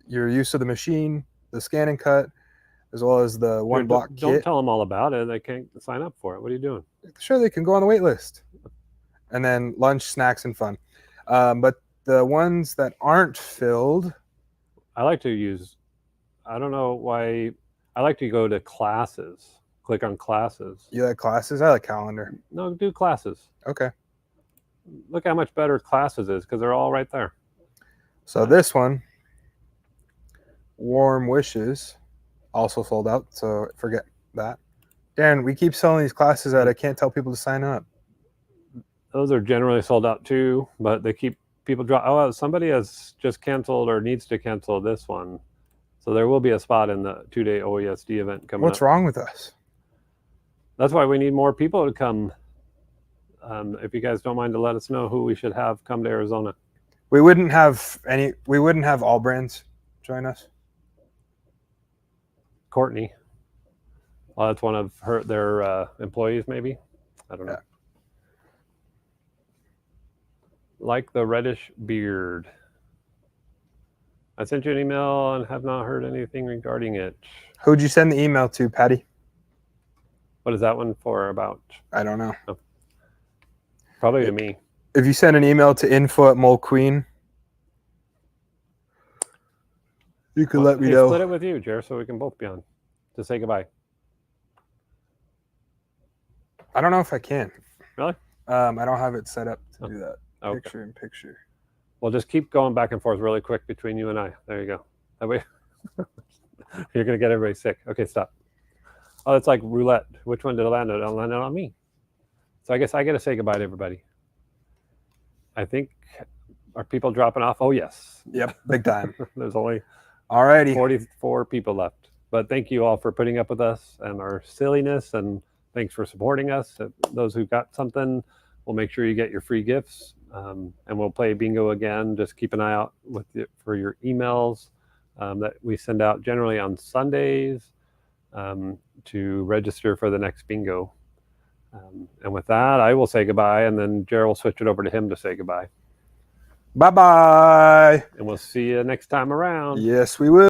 your use of the machine, the scan and cut, as well as the one block kit. Don't tell them all about it. They can't sign up for it. What are you doing? Sure, they can go on the wait list. And then lunch, snacks, and fun. But the ones that aren't filled, I like to use... I don't know why. I like to go to classes. Click on classes. You like classes? I like calendar. No, do classes. Okay. Look how much better classes is because they're all right there. So this one, Warm Wishes, also sold out. So forget that. Darren, we keep selling these classes that I can't tell people to sign up. Those are generally sold out too, but they keep people drop. Oh, somebody has just canceled or needs to cancel this one. So there will be a spot in the 2-day OESD event coming up. What's wrong with us? That's why we need more people to come. If you guys don't mind to let us know who we should have come to Arizona. We wouldn't have all brands join us. Courtney. Well, that's one of their employees, maybe. I don't know. Yeah. Like the reddish beard. I sent you an email and have not heard anything regarding it. Who'd you send the email to, Patty? What is that one for about? I don't know. Oh. Probably to me. If you send an email to info@molequeen, you could let me know. Split it with you, Jer, so we can both be on to say goodbye. I don't know if I can. Really? I don't have it set up to do that. Okay. Picture in picture. Well, just keep going back and forth really quick between you and I. There you go. That way you're going to get everybody sick. Okay, stop. Oh, it's like roulette. Which one did it land on? It landed on me. So I guess I got to say goodbye to everybody. I think, are people dropping off? Oh, yes. Yep, big time. There's only Alrighty. 44 people left. But thank you all for putting up with us and our silliness, and thanks for supporting us. Those who got something, we'll make sure you get your free gifts, and we'll play bingo again. Just keep an eye out for your emails that we send out generally on Sundays to register for the next bingo. And with that, I will say goodbye, and then Jared will switch it over to him to say goodbye. Bye-bye. And we'll see you next time around. Yes, we will.